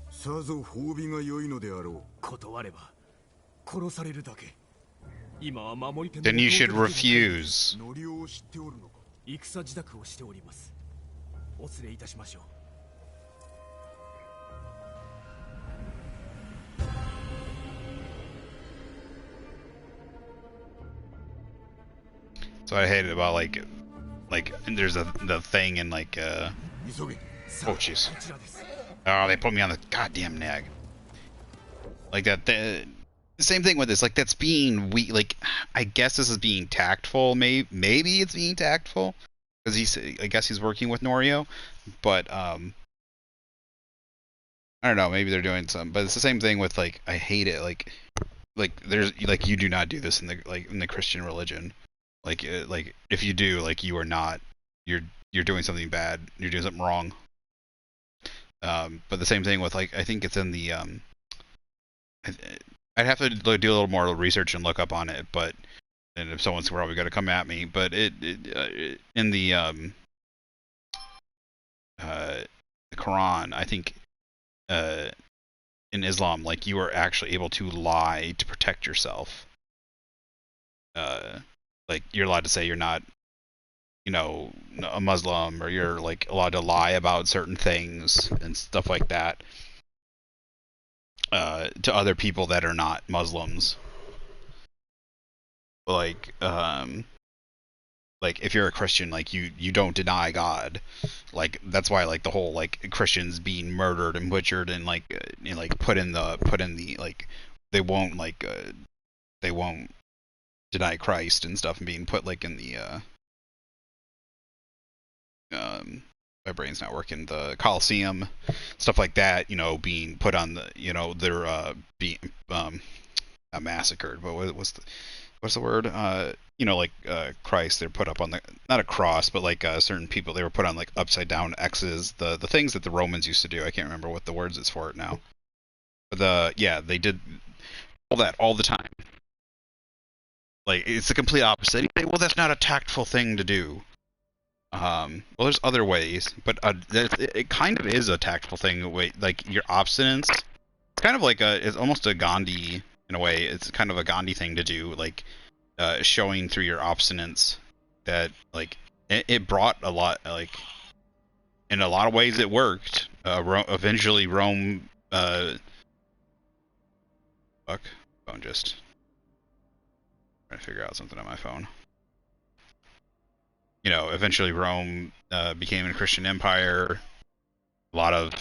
さぞ褒美が良いのであろう。断れば殺されるだけ。今は守り手の Then you should refuse. ノリを知っておるのか。戦自宅をしております。お連れいたしましょう。So I hate it about like there's the thing in like oh jeez. Oh, they put me on the goddamn nag. Like that. The same thing with this. Like that's being like I guess this is being tactful. Maybe it's being tactful because I guess he's working with Norio, but I don't know. Maybe they're doing some. But it's the same thing with like I hate it. Like there's like you do not do this in the Christian religion. Like if you do, like you are not you're doing something bad. You're doing something wrong. But the same thing with like I think it's in the I'd have to do a little more research and look up on it. But and if someone's probably going to come at me, but in the Quran, I think in Islam, like you are actually able to lie to protect yourself. Like you're allowed to say you're not, a Muslim, or you're like allowed to lie about certain things and stuff like that to other people that are not Muslims. Like if you're a Christian, like you don't deny God. Like that's why like the whole like Christians being murdered and butchered and like put in the like they won't deny Christ and stuff and being put like in the my brain's not working, the Colosseum, stuff like that, being put on the they're being not massacred, but what's the word? Christ, they're put up on the not a cross, but like certain people they were put on like upside down X's, the things that the Romans used to do. I can't remember what the words is for it now. But they did all that all the time. Like it's the complete opposite. You say, well, that's not a tactful thing to do. Well, there's other ways, but it kind of is a tactful thing. Like your obstinance, it's kind of like it's almost a Gandhi in a way. It's kind of a Gandhi thing to do, like showing through your obstinance that like it brought a lot. Like in a lot of ways, it worked. Eventually, Rome. Fuck, phone just trying to figure out something on my phone. Eventually Rome became a Christian empire. A lot of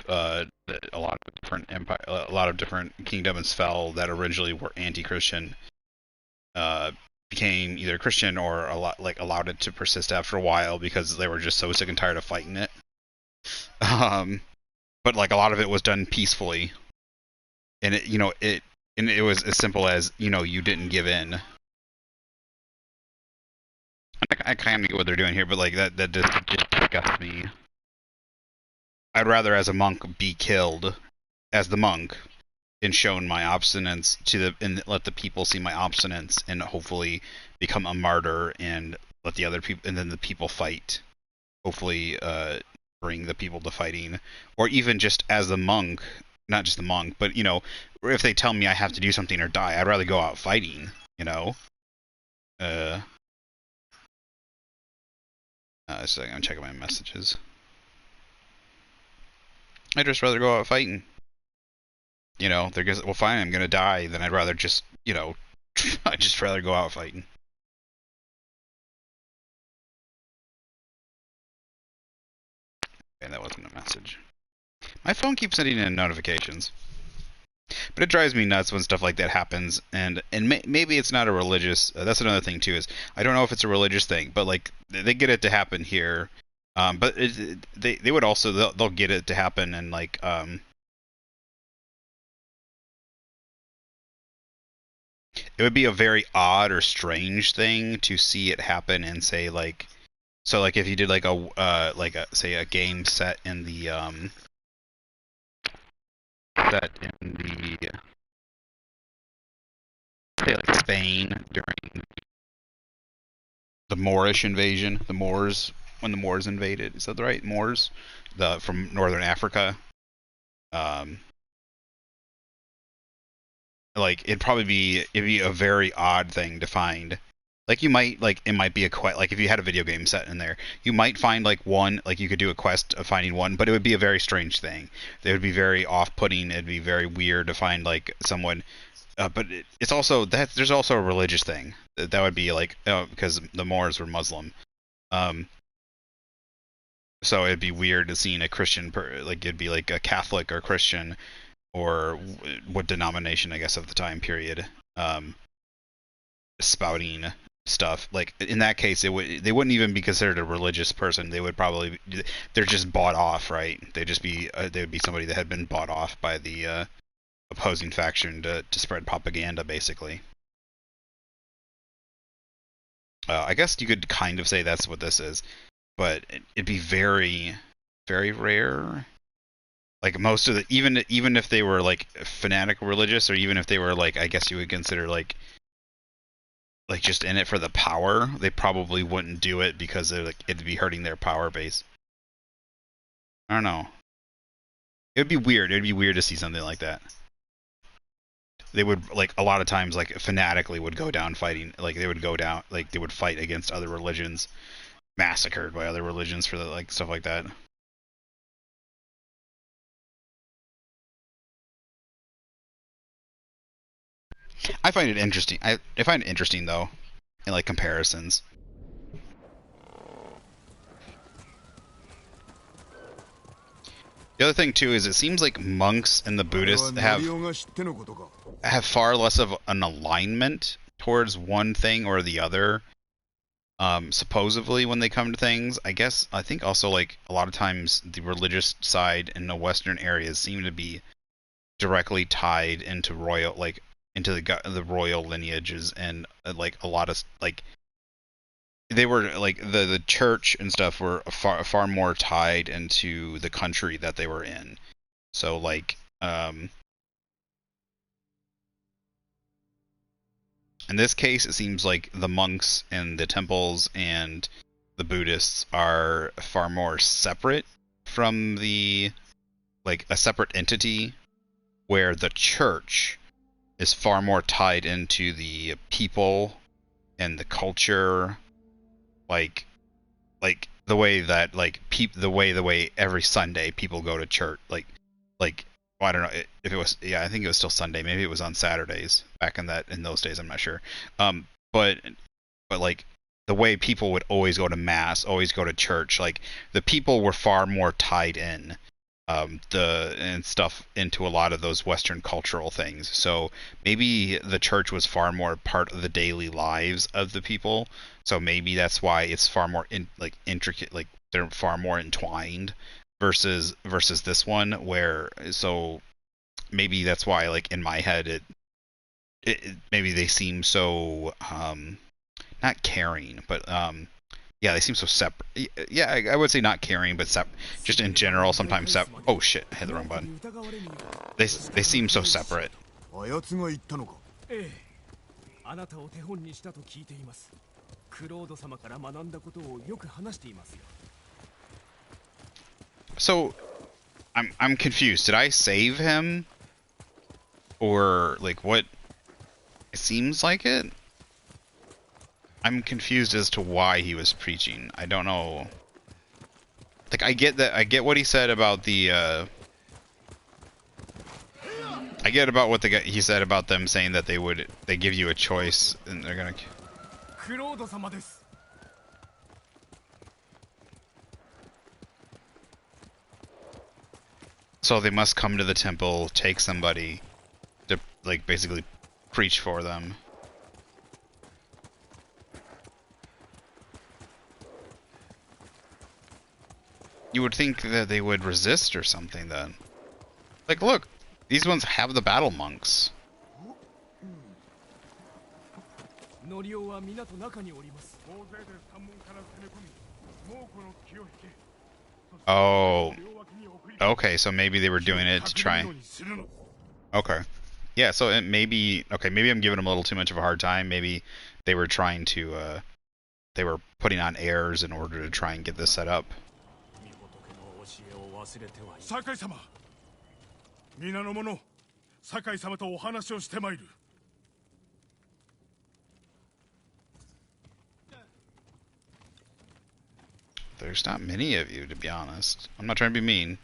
different empire, a lot of different kingdoms fell that originally were anti-Christian. Became either Christian or allowed it to persist after a while because they were just so sick and tired of fighting it. But like a lot of it was done peacefully, and it was as simple as you didn't give in. I kind of get what they're doing here, but like that just disgusts me. I'd rather, as a monk, be killed as the monk and shown my obstinance and let the people see my obstinance and hopefully become a martyr and let the other people and then the people fight. Hopefully, bring the people to fighting, or even just as the monk, not just the monk, but if they tell me I have to do something or die, I'd rather go out fighting. So I'm checking my messages. I'd just rather go out fighting. They're just, well, fine, I'm gonna die. Then I'd rather just, I'd just rather go out fighting. And that wasn't a message. My phone keeps sending in notifications, but it drives me nuts when stuff like that happens. And maybe it's not a religious. That's another thing too. Is I don't know if it's a religious thing, but like they get it to happen here. But they would also they'll get it to happen and like it would be a very odd or strange thing to see it happen and say like, so like if you did like say a game set in the say like Spain during the Moorish invasion, the Moors, when the Moors invaded, is that right? Moors, from northern Africa. Like it'd be a very odd thing to find. Like you might like it might be a quest. Like if you had a video game set in there, you might find like one, like you could do a quest of finding one, but it would be a very strange thing. It would be very off-putting. It'd be very weird to find like someone. But it's also that there's also a religious thing that would be like because the Moors were Muslim. So it'd be weird to see a Christian like it'd be like a Catholic or Christian or what denomination, I guess, of the time period, spouting stuff. Like in that case, they wouldn't even be considered a religious person. They would probably they're just bought off, right? They'd just be they would be somebody that had been bought off by the opposing faction to spread propaganda, basically. I guess you could kind of say that's what this is, but it'd be very, very rare. Like most of the even if they were like fanatic religious, or even if they were like, I guess you would consider like just in it for the power, they probably wouldn't do it because it'd be hurting their power base. I don't know. It would be weird. It'd be weird to see something like that. They would like a lot of times like fanatically would go down fighting. Like they would go down like they would fight against other religions, massacred by other religions for the like stuff like that. I find it interesting. I find it interesting though, in like comparisons. The other thing too is it seems like monks and the Buddhists have far less of an alignment towards one thing or the other. Supposedly when they come to things, I think also like a lot of times the religious side in the Western areas seem to be directly tied into royal, like into the royal lineages, and like a lot of like they were like the church and stuff were far more tied into the country that they were in. So like in this case, it seems like the monks and the temples and the Buddhists are far more separate from the like a separate entity, where the church is far more tied into the people and the culture, like the way that like the way every Sunday people go to church, like well, I don't know if it was, yeah, I think it was still Sunday, maybe it was on Saturdays back in those days, I'm not sure. But like the way people would always go to mass, always go to church, like the people were far more tied in and stuff into a lot of those Western cultural things. So maybe the church was far more part of the daily lives of the people. So maybe that's why it's far more intricate, like they're far more entwined versus this one, where so maybe that's why like in my head it maybe they seem so not caring, but yeah, they seem so separate. Yeah, I would say not caring, but just in general, sometimes oh shit, I hit the wrong button. They seem so separate. So I'm confused. Did I save him, or like what? It seems like it. I'm confused as to why he was preaching. I don't know. Like I get what he said about the I get about what he said about them saying that they give you a choice and they're gonna. So they must come to the temple, take somebody to like basically preach for them. You would think that they would resist or something then. Like, look, these ones have the battle monks. Oh. Okay, so maybe they were doing it to try. Okay. Yeah, so it maybe I'm giving them a little too much of a hard time. Maybe they were trying to they were putting on airs in order to try and get this set up. There's not many of you, to be honest. I'm not trying to be mean.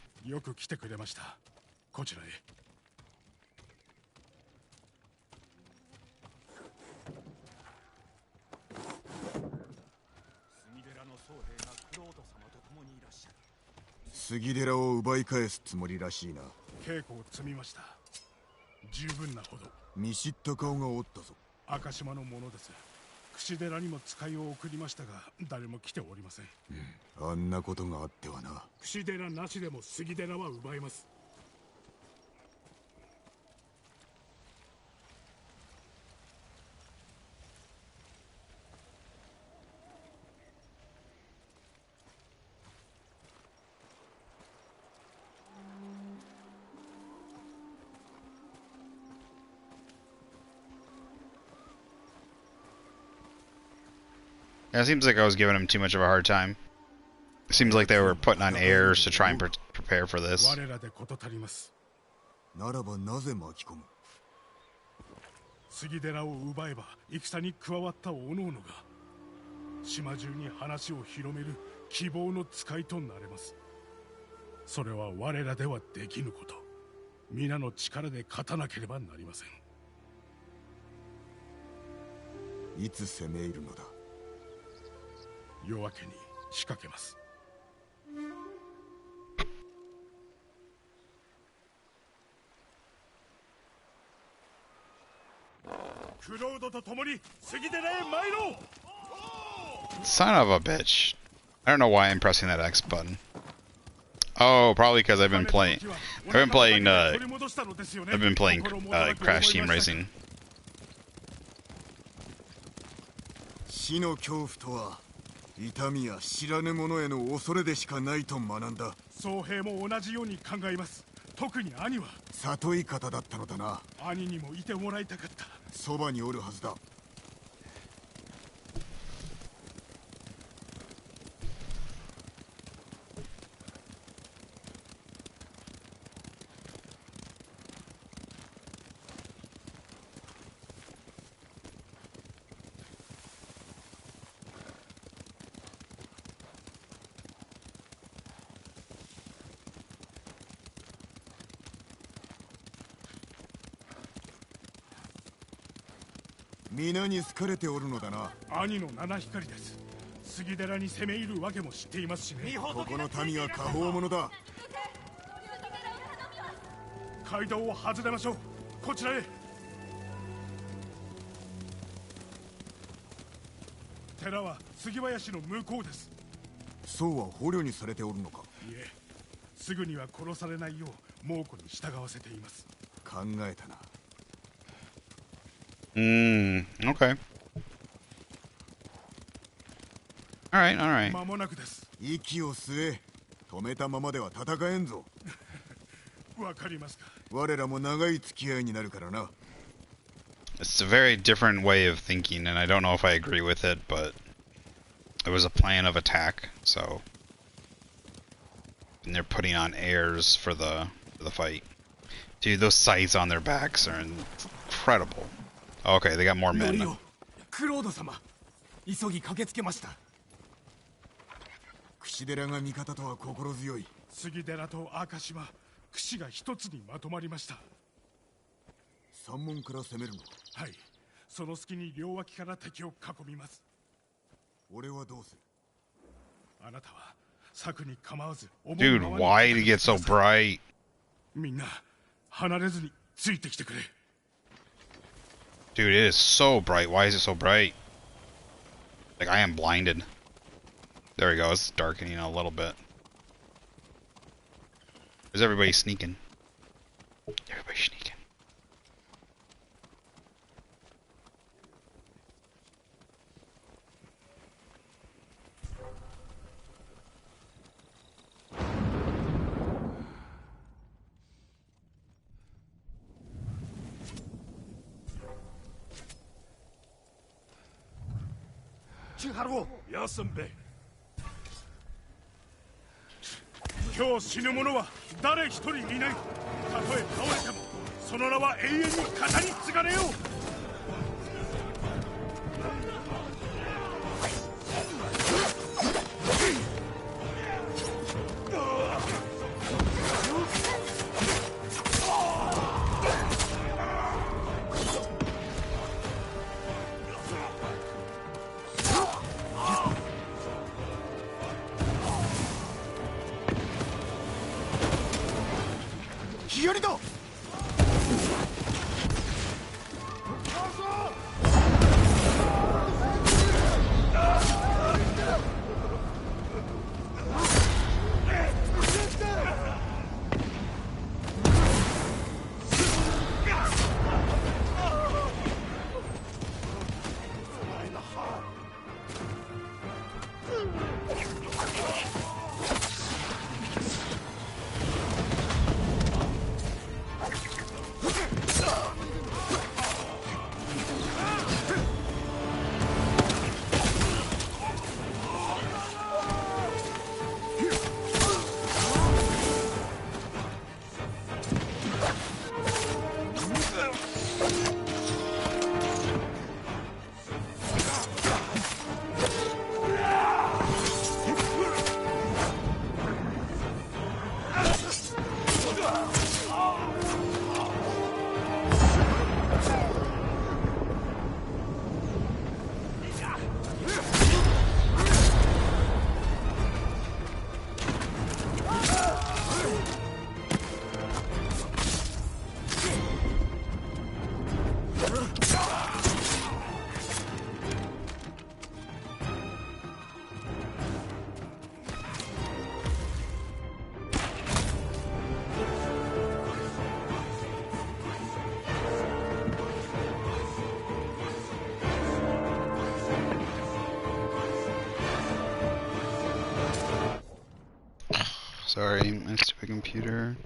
十分なほど。見知った顔がおったぞ。赤島のものです。櫛寺にも使いを送りましたが誰も来ておりません。あんなことがあってはな。櫛寺なしでも杉寺は奪えます。Yeah, it seems like I was giving them too much of a hard time. It seems like they were putting on airs to try and prepare for this. 我らで事足ります。ならばなぜ巻き込む。杉寺を奪えば戦に加わった各々が島中に話を広める希望の使いとなれます。それは我らではできぬこと。皆の力で勝たなければなりません。いつ攻め入るのだ。夜明けに仕掛けます。クロードと共に杉寺へ参ろう。 Son of a bitch. I don't know why I'm pressing that X button. Oh, probably because I've been playing Crash Team Racing. 死の恐怖とは痛みや知らぬ者への恐れでしかないと学んだ。宗平も同じように考えます。特に兄は里い方だったのだな。兄にもいてもらいたかった。そばにおるはずだ。皆に好かれておるのだな。兄の七光です。杉寺に攻め入るわけも知っていますしね。ここの民は下方者だ。街道を外れましょう。こちらへ。寺は杉林の向こうです。そうは捕虜にされておるのか。いえ、すぐには殺されないよう猛虎に従わせています。考えたな。Okay. Alright, alright. 間もなくです。息を吸え。止めたままでは戦えんぞ。わかりますか。我らも長い付き合いになるからな。It's a very different way of thinking, and I don't know if I agree with it, but it was a plan of attack, so... And they're putting on airs for the fight. Dude, those sights on their backs are incredible. Okay, they got more men. クロード様、急ぎ駆けつけました。櫛寺が味方とは心強い。杉寺と赤島、櫛が一つにまとまりました。山門から攻めるのか。はい、その隙に両脇から敵を囲みます。俺はどうする。あなたは策に構わず。 Dude, why did it get so bright? みんな離れずについてきてくれ。 Dude, it is so bright. Why is it so bright? Like, I am blinded. There we go. It's darkening a little bit. Where's everybody sneaking? Everybody sneaking.休んべ。今日死ぬ者は誰一人いない。たとえ倒れてもその名は永遠に語り継がれよう。Sorry, my stupid computer.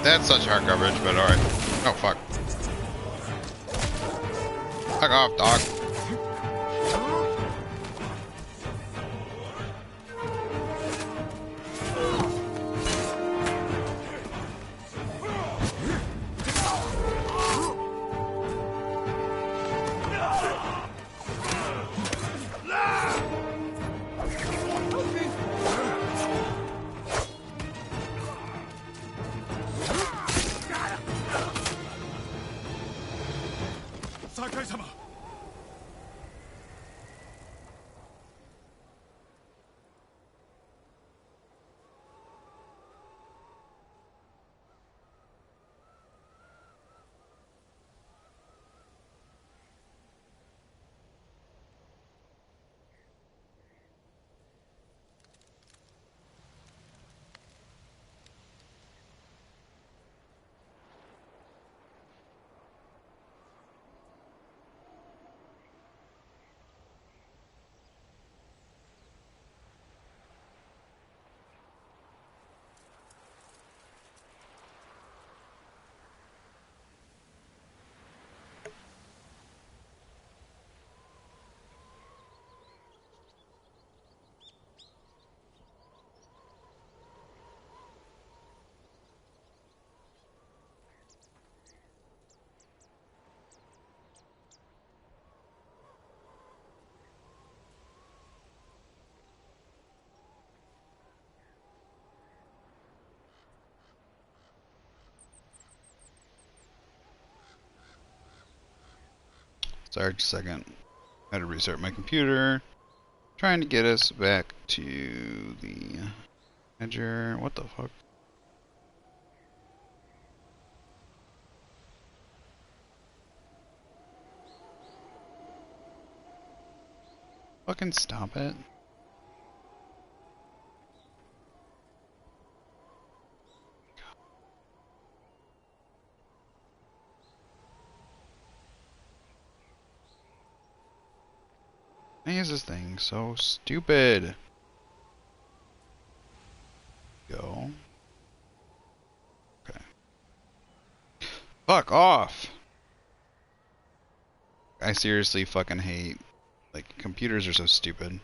That's such hard coverage, but alright. Oh, fuck. Fuck off, dog. Sorry, just a second. I had to restart my computer. Trying to get us back to the edger. What the fuck? Fucking stop it. Why is this thing so stupid? Go. Okay. Fuck off! I seriously fucking hate, like, computers are so stupid.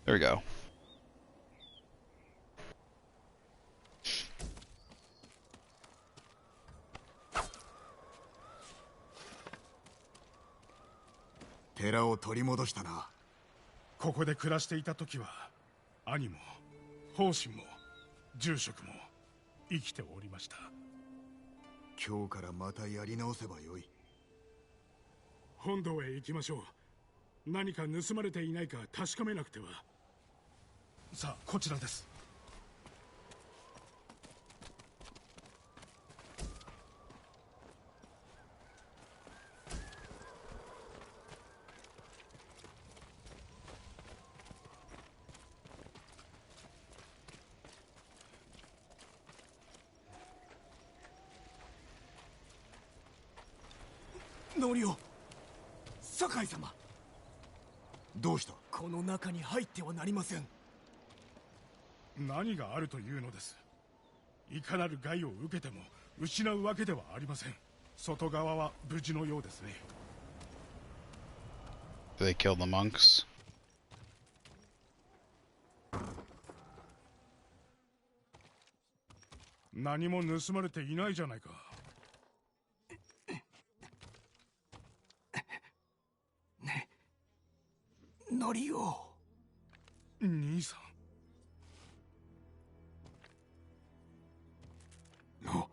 There we go.寺を取り戻したな。ここで暮らしていた時は兄も奉仕も住職も生きておりました。今日からまたやり直せばよい。本堂へ行きましょう。何か盗まれていないか確かめなくては。さあ、こちらです。ノリオ、酒井様。どうした？この中に入ってはなりません。何があるというのです。いかなる害を受けても失うわけではありません。外側は無事のようですね。They killed the monks. 何も盗まれていないじゃないか。ね、ノリオ。兄さん。の。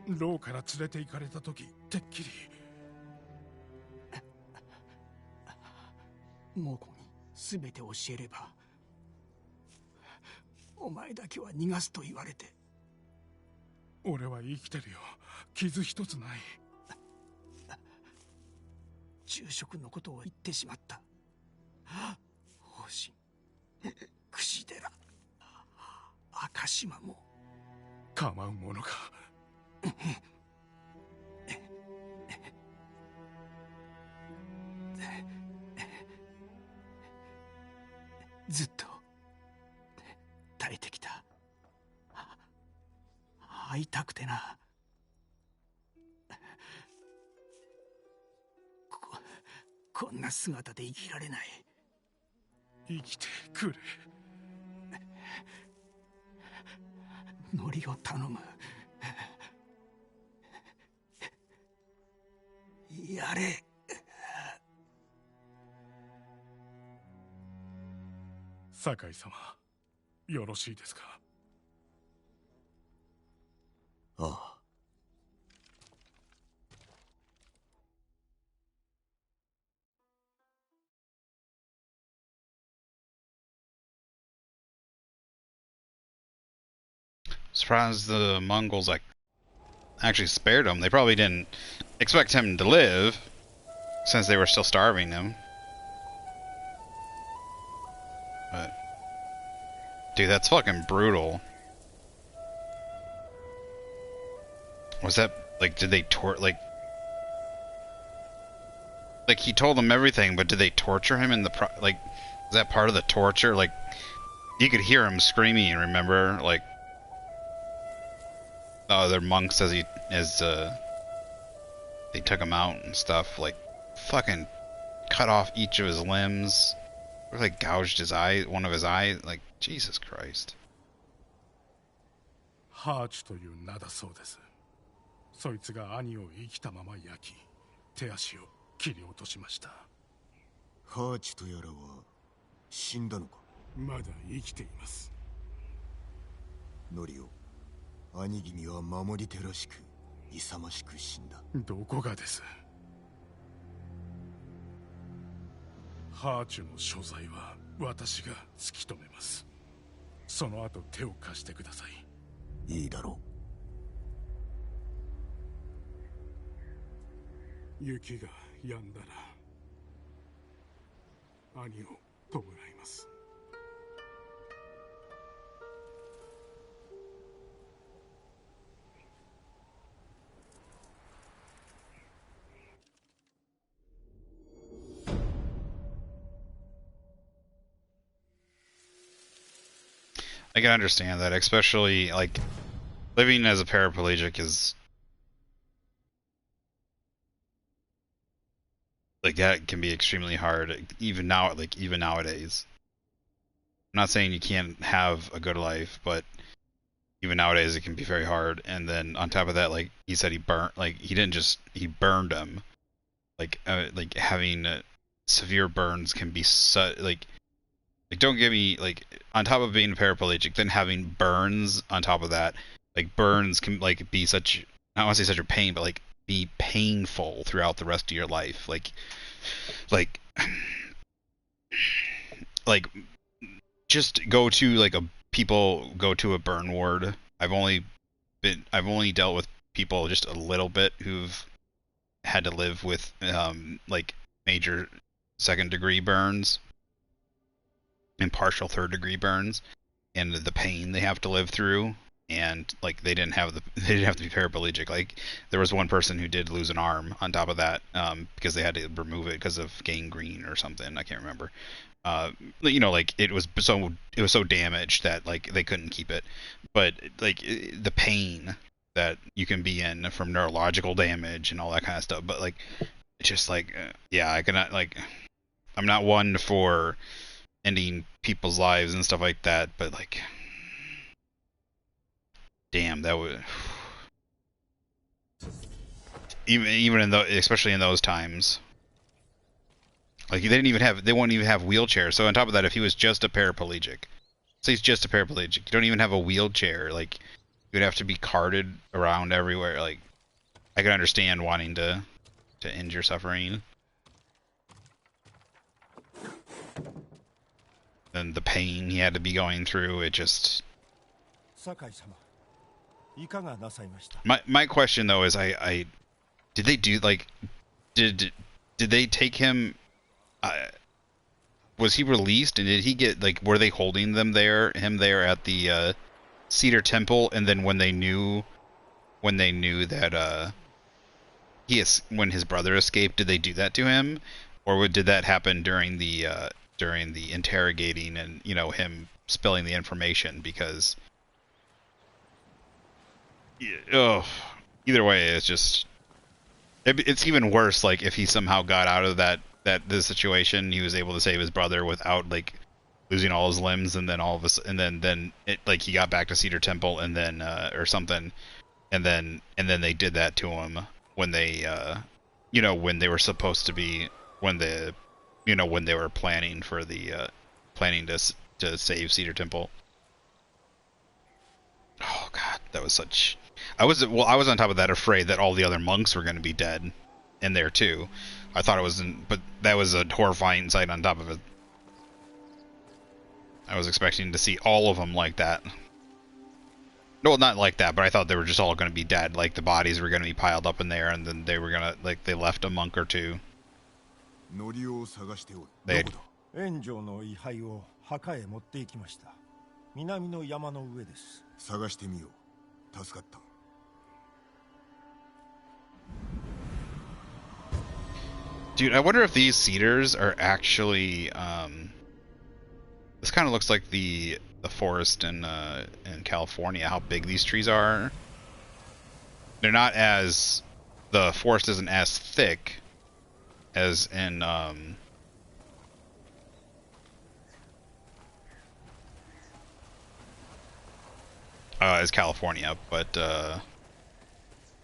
牢から連れて行かれた時、てっきり。猛虎に全て教えれば、お前だけは逃がすと言われて。俺は生きてるよ。傷一つない。住職のことを言ってしまった。方針、櫛寺、赤島も構うものか。ずっと耐えてきた。会いたくてな。こんな姿で生きられない。生きてくれ。ノリを頼む。やれ。酒井様、よろしいですか。ああ。Surprised the Mongols like actually spared him. They probably didn't expect him to live since they were still starving him. But dude, that's fucking brutal. Was that like, did they like he told them everything, but did they torture him in the like, is that part of the torture? Like you could hear him screaming, remember? Like the other monks as they took him out and stuff, like fucking cut off each of his limbs, or like gouged his eye, one of his eyes, like Jesus Christ. ハーチという名だそうです。そいつが兄を生きたまま焼き、手足を切り落としました。ハーチとやらは死んだのか。まだ生きています。ノリオ、兄君は守り手らしく勇ましく死んだ。どこがです。ハーチュの所在は私が突き止めます。その後手を貸してください。いいだろう。雪が止んだら兄を弔います。I can understand that, especially like living as a paraplegic is like that can be extremely hard even now, like even nowadays. I'm not saying you can't have a good life, but even nowadays it can be very hard. And then on top of that, like he said, he burnt, like he didn't just, he burned him. Like having severe burns can be like don't get me, like on top of being paraplegic, then having burns on top of that, like burns can like be such, I don't want to say such a pain, but like be painful throughout the rest of your life. Like just go to like people go to a burn ward. I've only dealt with people just a little bit who've had to live with like major second degree burns and partial third degree burns and the pain they have to live through and like they didn't have they didn't have to be paraplegic. Like there was one person who did lose an arm on top of that, because they had to remove it because of gangrene or something. I can't remember. Like it was so damaged that like they couldn't keep it. But like the pain that you can be in from neurological damage and all that kind of stuff. But like it's just like yeah, I cannot like I'm not one for ending people's lives and stuff like that, but like damn, that would even in the especially in those times. Like they won't even have wheelchairs. So on top of that, if he was just a paraplegic, say he's just a paraplegic, you don't even have a wheelchair. Like you'd have to be carted around everywhere. Like I can understand wanting to end your suffering. And the pain he had to be going through, it just. My question though is I did they do like did they take him? Was he released and did he get like were they holding him there at the Cedar Temple, and then when they knew that when his brother escaped, did they do that to him, or did that happen during the interrogating and him spilling the information? Because either way, it's just it's even worse. Like if he somehow got out of the situation, he was able to save his brother without like losing all his limbs, and then then it like he got back to Cedar Temple and then or something, and then they did that to him when they when they were supposed to be when they were planning for the planning to save Cedar Temple. Oh god, that was such. I was on top of that afraid that all the other monks were going to be dead in there too. I thought it was, but that was a horrifying sight on top of it. I was expecting to see all of them like that. No, not like that, but I thought they were just all going to be dead. Like the bodies were going to be piled up in there, and then they were gonna like they left a monk or two. They had... Dude, I wonder if these cedars are actually this kind of looks like the forest in California, how big these trees are. They're not as the forest isn't as thick as in as California, but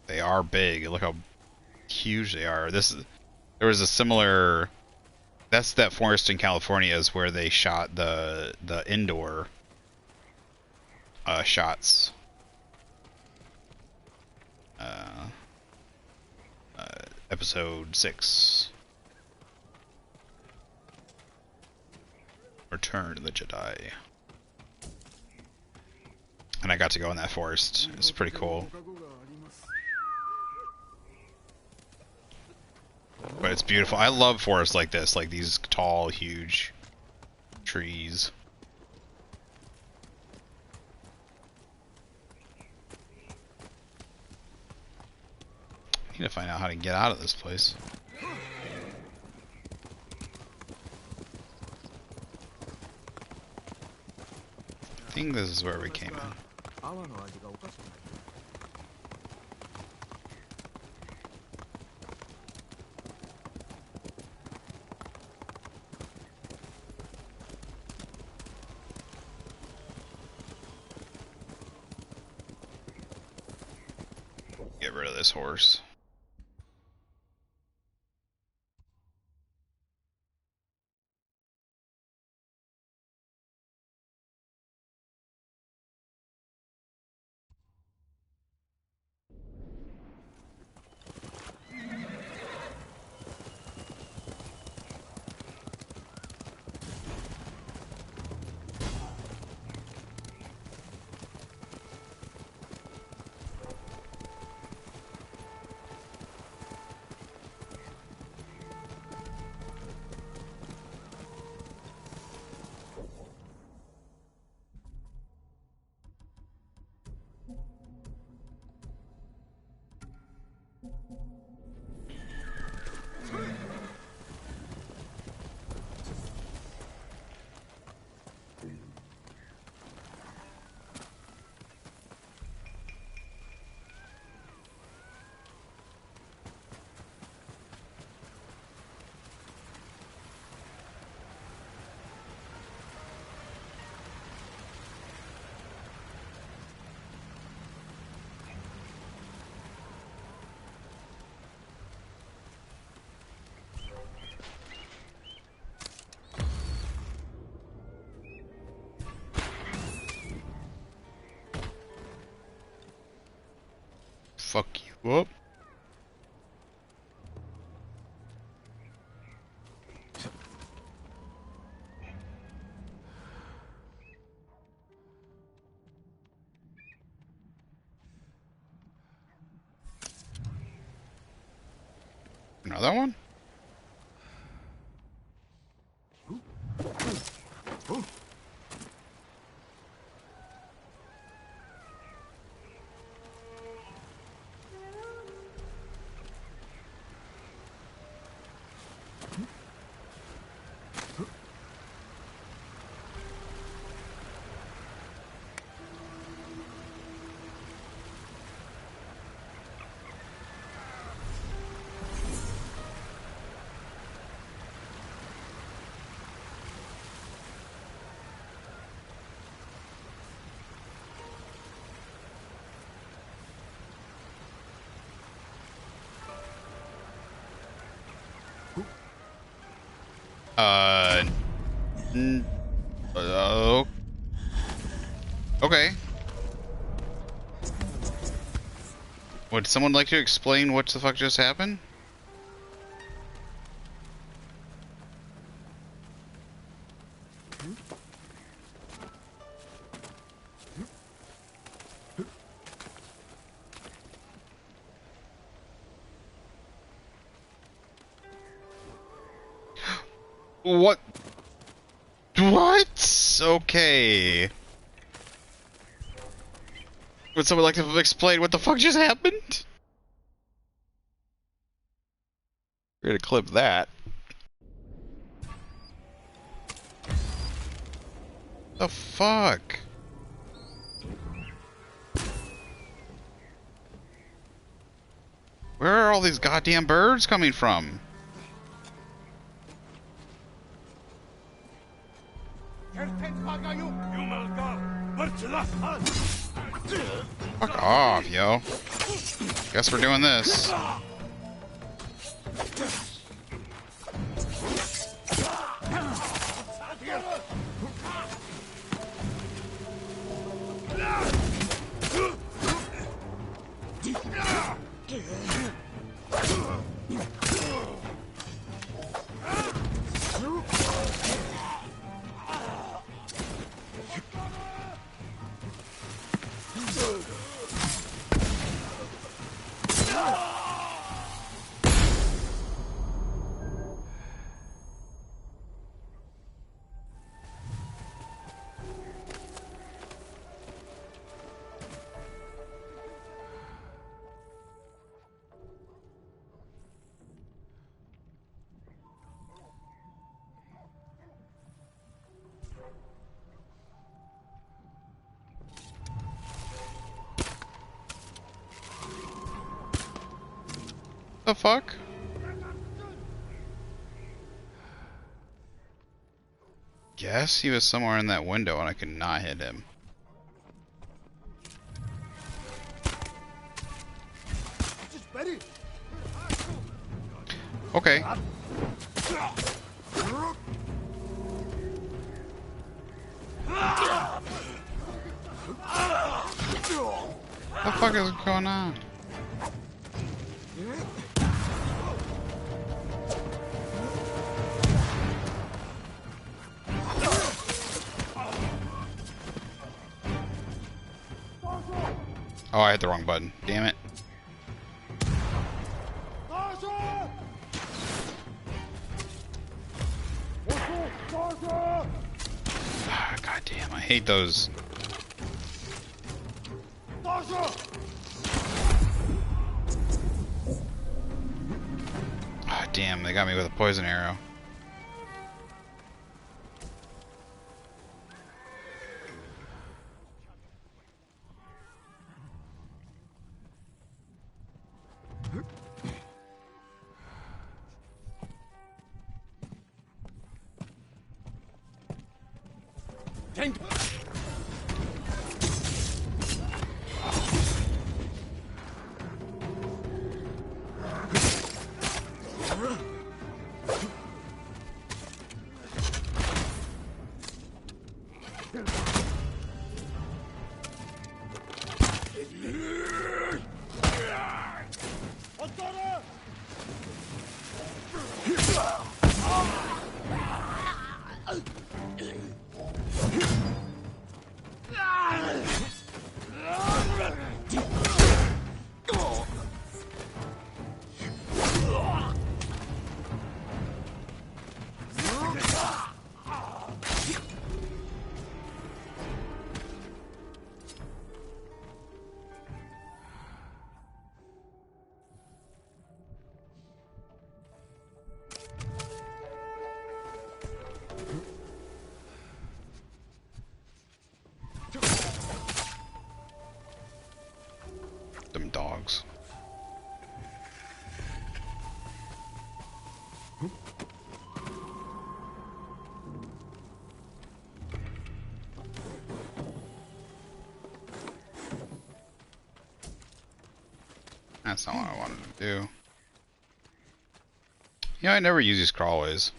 they are big. Look how huge they are. There was a similar. That's that forest in California is where they shot the indoor shots. Episode 6. Return to the Jedi. And I got to go in that forest. It's pretty cool. But it's beautiful. I love forests like this, like these tall, huge trees. I need to find out how to get out of this place. I think this is where we came in. Get rid of this horse. fuck you up. Another one? Okay. Would someone like to explain what the fuck just happened? What? What? Okay. Would someone like to explain what the fuck just happened? We're gonna clip that. The fuck? Where are all these goddamn birds coming from? Fuck off, yo. Guess we're doing this. The fuck? Guess he was somewhere in that window and I could not hit him. Okay. What the fuck is going on? Oh, I hit the wrong button. Damn it. God damn, I hate those. Ah, damn, they got me with a poison arrow. dogs. That's not what I wanted to do. Yeah, I never use these crawlways.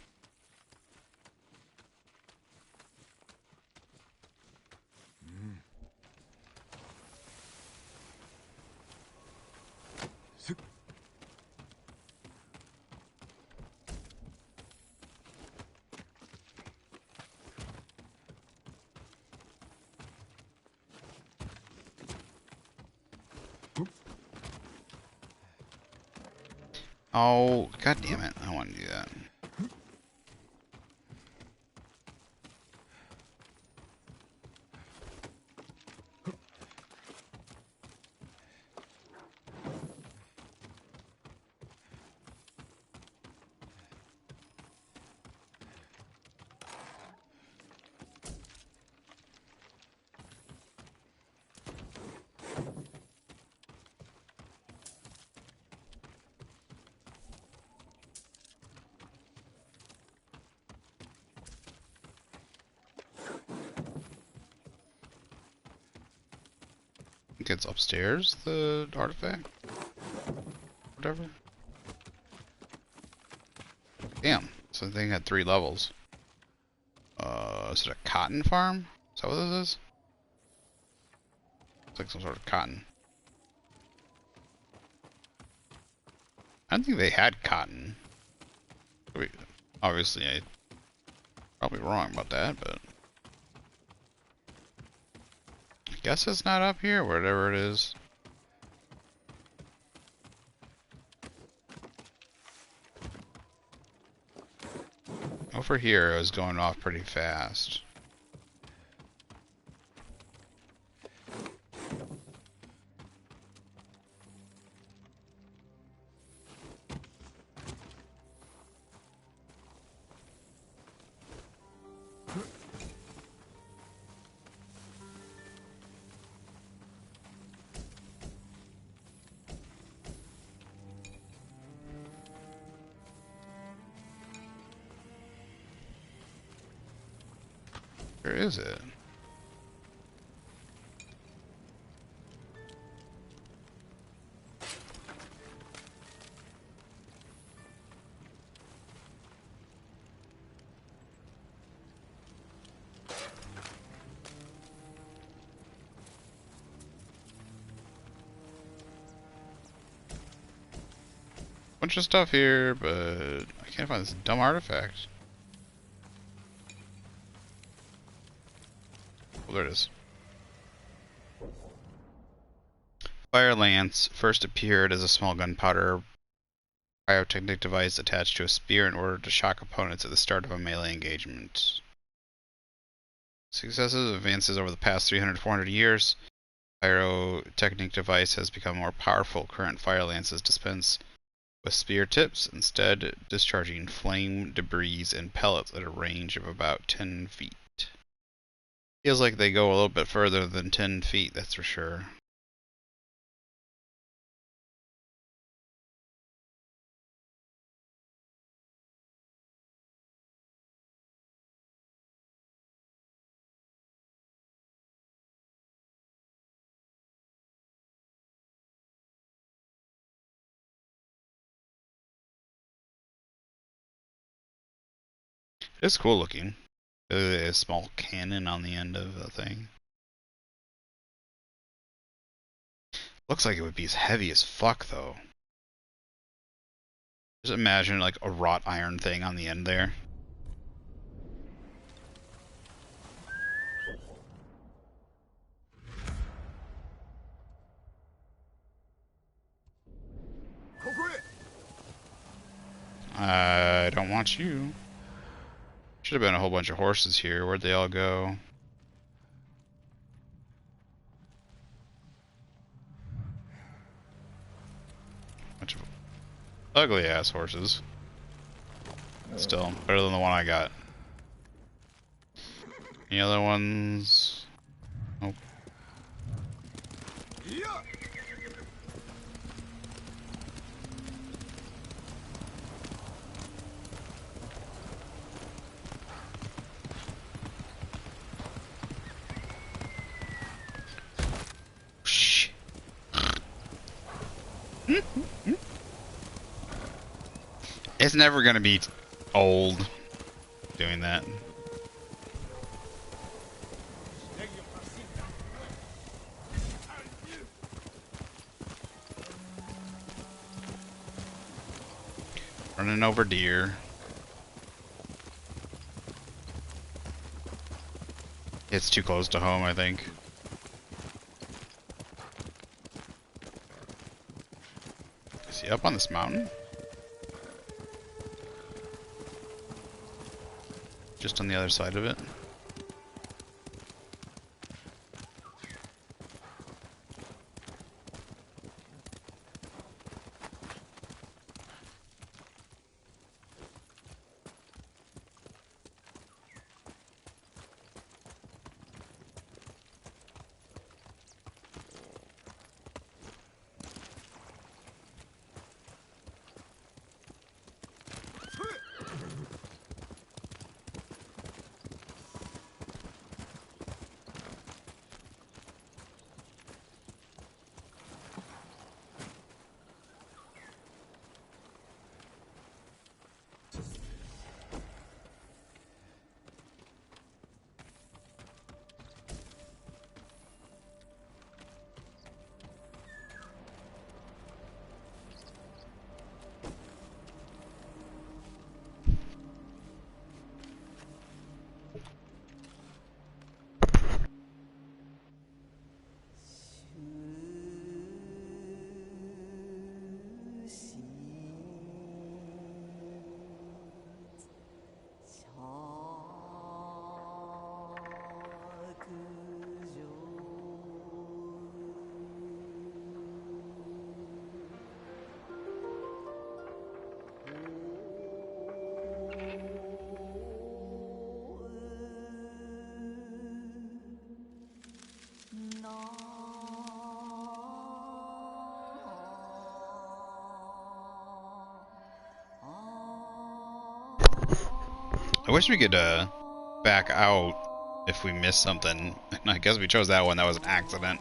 Oh, god damn it. I don't want to do that. I think it's upstairs, the artifact? Whatever. Damn, so the thing had 3 levels. Is it a cotton farm? Is that what this is? It's like some sort of cotton. I don't think they had cotton. Obviously, I'm probably wrong about that, but I guess it's not up here, whatever it is. Over here, it was going off pretty fast. Where is it? Bunch of stuff here, but I can't find this dumb artifact. Oh, there it is. Fire lance first appeared as a small gunpowder pyrotechnic device attached to a spear in order to shock opponents at the start of a melee engagement. Successive advances over the past 300-400 years, pyrotechnic device has become more powerful. Current fire lances dispense with spear tips, instead discharging flame, debris, and pellets at a range of about 10 feet. Feels like they go a little bit further than 10 feet, that's for sure. It's cool looking. A small cannon on the end of the thing. Looks like it would be as heavy as fuck, though. Just imagine like a wrought iron thing on the end there. I don't want you. Should have been a whole bunch of horses here. Where'd they all go? Bunch of ugly ass horses. Still better than the one I got. Any other ones? Nope. It's never gonna be old doing that. Running over deer. It's too close to home, I think. Is he up on this mountain? Just on the other side of it. I wish we could back out if we missed something. I guess we chose that one. That was an accident.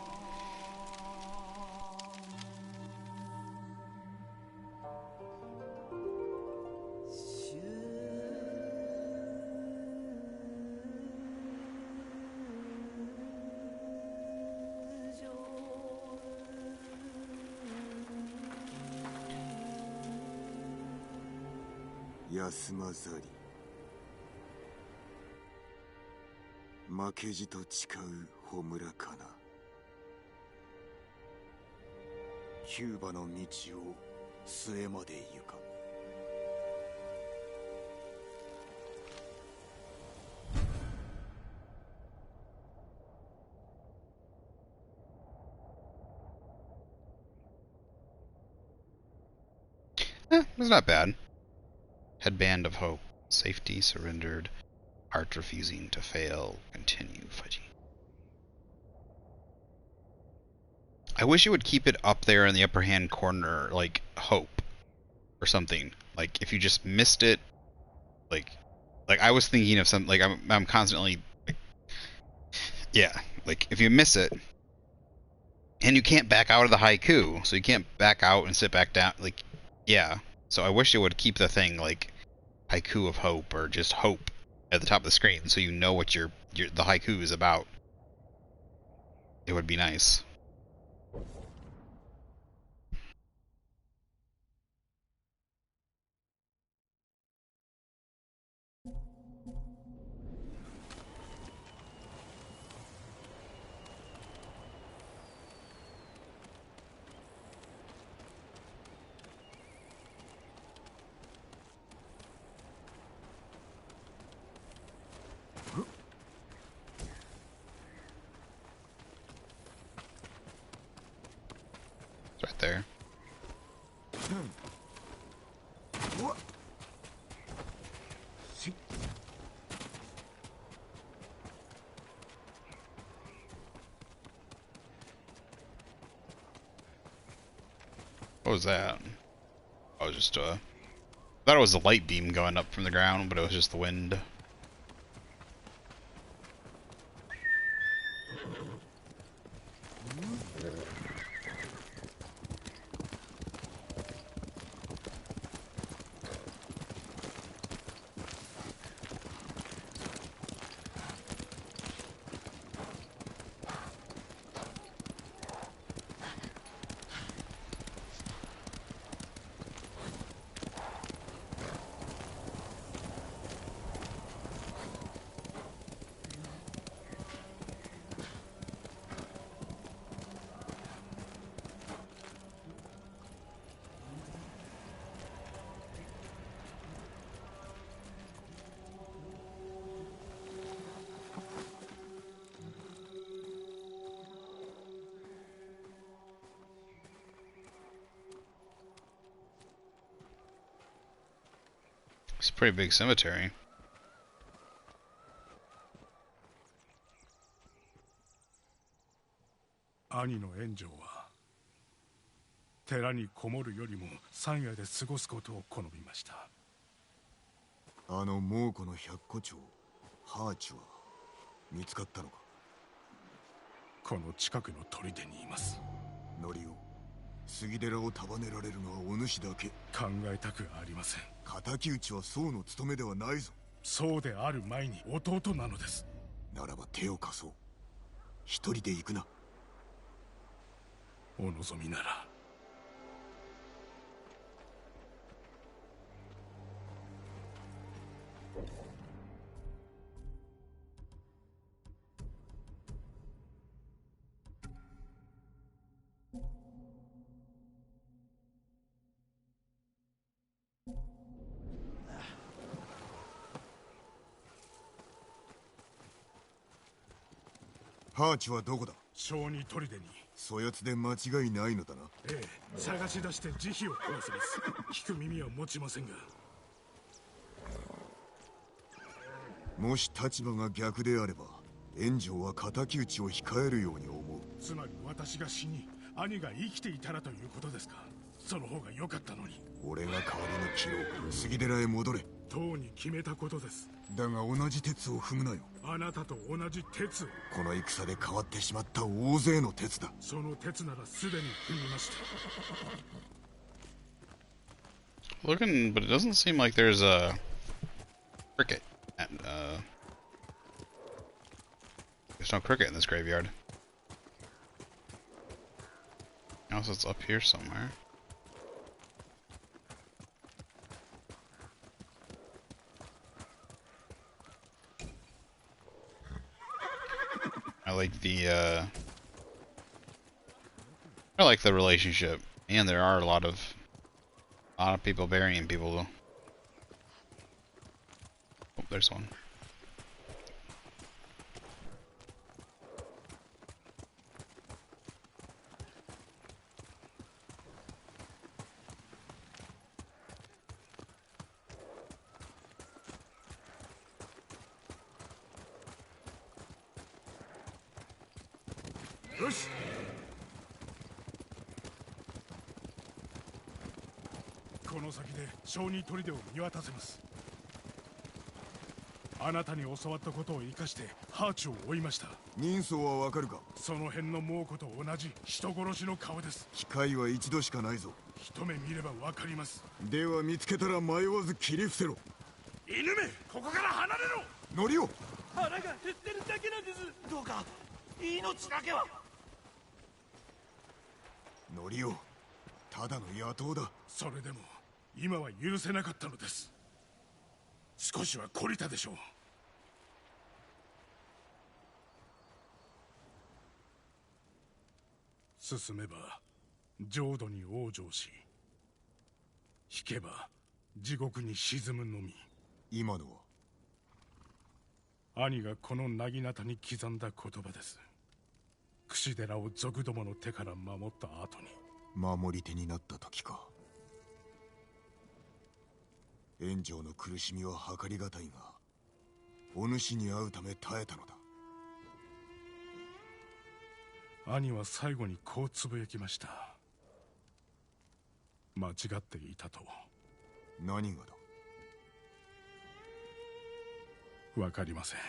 休まざり負けじと誓う穂村かな。キューバの道を末まで行か。It's not bad. Headband of Hope. Safety surrendered. Heart refusing to fail. Continue fighting. I wish you would keep it up there in the upper hand corner, like hope or something. Like if you just missed it, like I was thinking of something. Like I'm constantly, like, yeah. Like if you miss it, and you can't back out of the haiku, so you can't back out and sit back down. Like, yeah. So I wish it would keep the thing like haiku of hope or just hope at the top of the screen, so you know what the haiku is about. It would be nice. It's right there. What was that? Oh, just I thought it was a light beam going up from the ground, but it was just the wind. It's a pretty big cemetery. 兄の援助は寺にこもるよりも山野で過ごすことを好みました。あの猛虎の百虎長ハーチは見つかったのか？この近くの砦にいます。ノリオ、杉寺を束ねられるのはお主だけ。考えたくありません。敵討ちは僧の務めではないぞ。そうである前に弟なのです。ならば手を貸そう。一人で行くな。お望みなら。ハーチはどこだ？小児砦に。そやつで間違いないのだな。ええ、探し出して慈悲を込めせます。聞く耳は持ちませんが。もし立場が逆であれば炎上は敵討ちを控えるように思う。つまり私が死に兄が生きていたらということですか。その方が良かったのに。俺が代わりに切ろう。杉寺へ戻れ。とうに決めたことです。だが同じ鉄を踏むなよ。あなたと同じ鉄を。この戦で変わってしまった大勢の鉄だ。その鉄ならすでに踏みました。 Looking, but it doesn't seem like there's a cricket. There's no cricket in this graveyard. Unless it's up here somewhere. I like the relationship, and there are a lot of people burying people though. Oh, there's one. Yes. この先で小児砦を見渡せます。あなたに教わったことを生かしてハーチを追いました。人相はわかるか？その辺の猛虎と同じ人殺しの顔です。機会は一度しかないぞ。一目見ればわかります。では見つけたら迷わず切り伏せろ。犬め、ここから離れろ。ノリオ、腹が減ってるだけなんです。どうか命だけは。ノリオ、ただの野党だ。それでも今は許せなかったのです。少しは懲りたでしょう。進めば浄土に往生し、引けば地獄に沈むのみ。今のは兄がこの薙刀に刻んだ言葉です。櫛寺を賊どもの手から守った後に。守り手になった時か。炎上の苦しみは計りがたいが、お主に会うため耐えたのだ。兄は最後にこうつぶやきました。間違っていたと。何がだ？わかりません。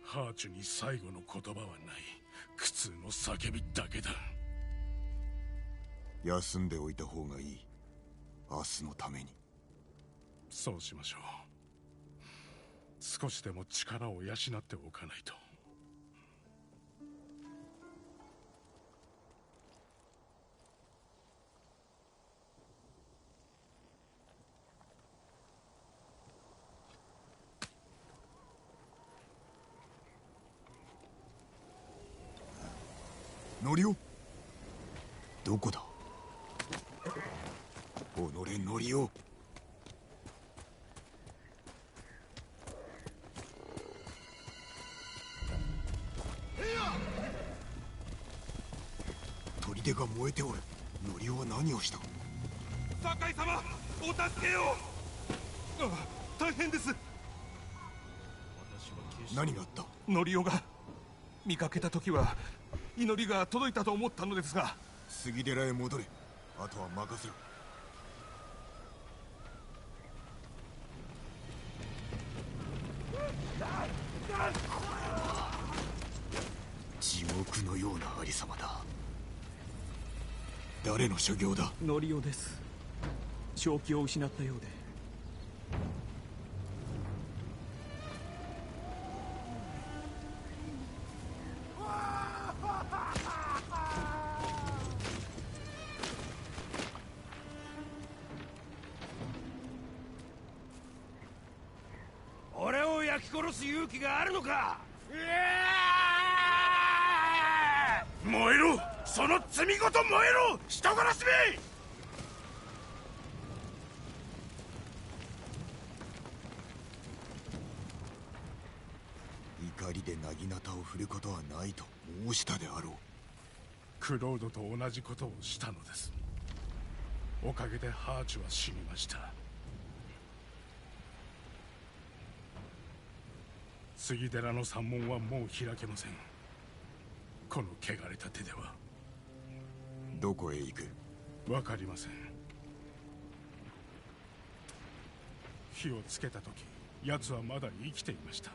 ハーチュに最後の言葉はない。苦痛の叫びだけだ。休んでおいた方がいい。明日のために。そうしましょう。少しでも力を養っておかないと。ノリオ、どこだ？己ノリオ。砦が燃えておる。ノリオは何をした？酒井様、お助けを。大変です。何があった？ノリオが見かけた時は祈りが届いたと思ったのですが。杉寺へ戻れ。あとは任せろ。地獄のようなありさまだ。誰の所業だ？ノリオです。正気を失ったようで。俺を焼き殺す勇気があるのか？燃えろ！その罪ごと燃えろ！人殺しめ！怒りで薙刀を振ることはないと申したであろう。クロードと同じことをしたのです。おかげでハーチは死にました。杉寺の山門はもう開けません。この汚れた手では。どこへ行く？わかりません。火をつけた時、奴はまだ生きていました。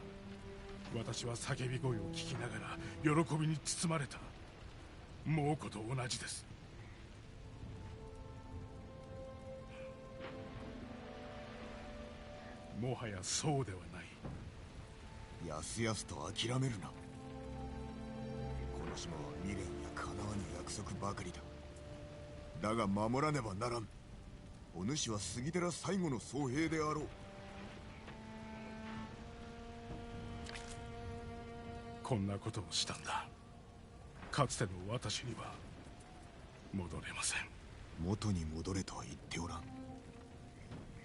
私は叫び声を聞きながら喜びに包まれた。猛虎と同じです。もはやそうではない。やすやすと諦めるな。この島は未練や叶わぬ約束ばかりだ。だが守らねばならん。お主は杉寺最後の僧兵であろう。こんなことをしたんだ。かつての私には戻れません。元に戻れとは言っておらん。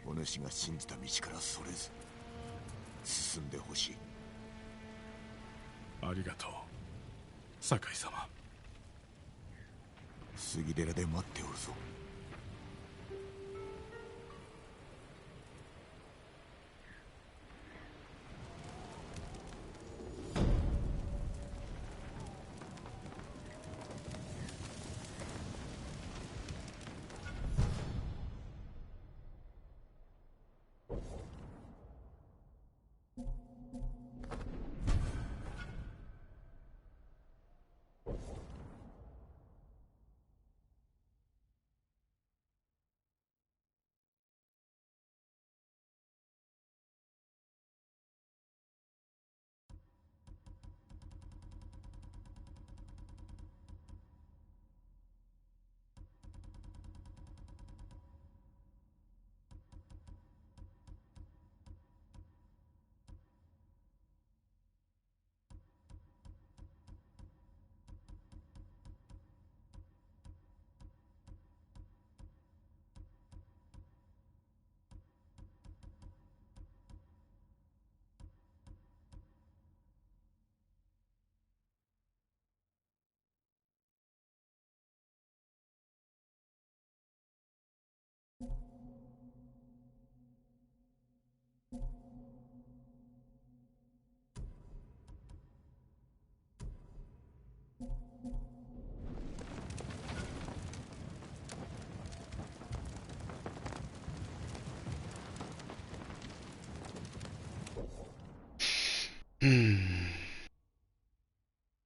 お主が信じた道からそれず進んでほしい。ありがとう、酒井様。杉寺で待っておるぞ。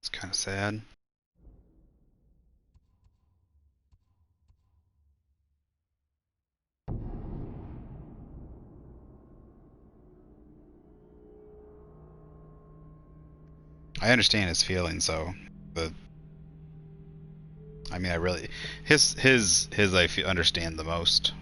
It's kind of sad. I understand his feelings, though. But I mean, I really his understand the most.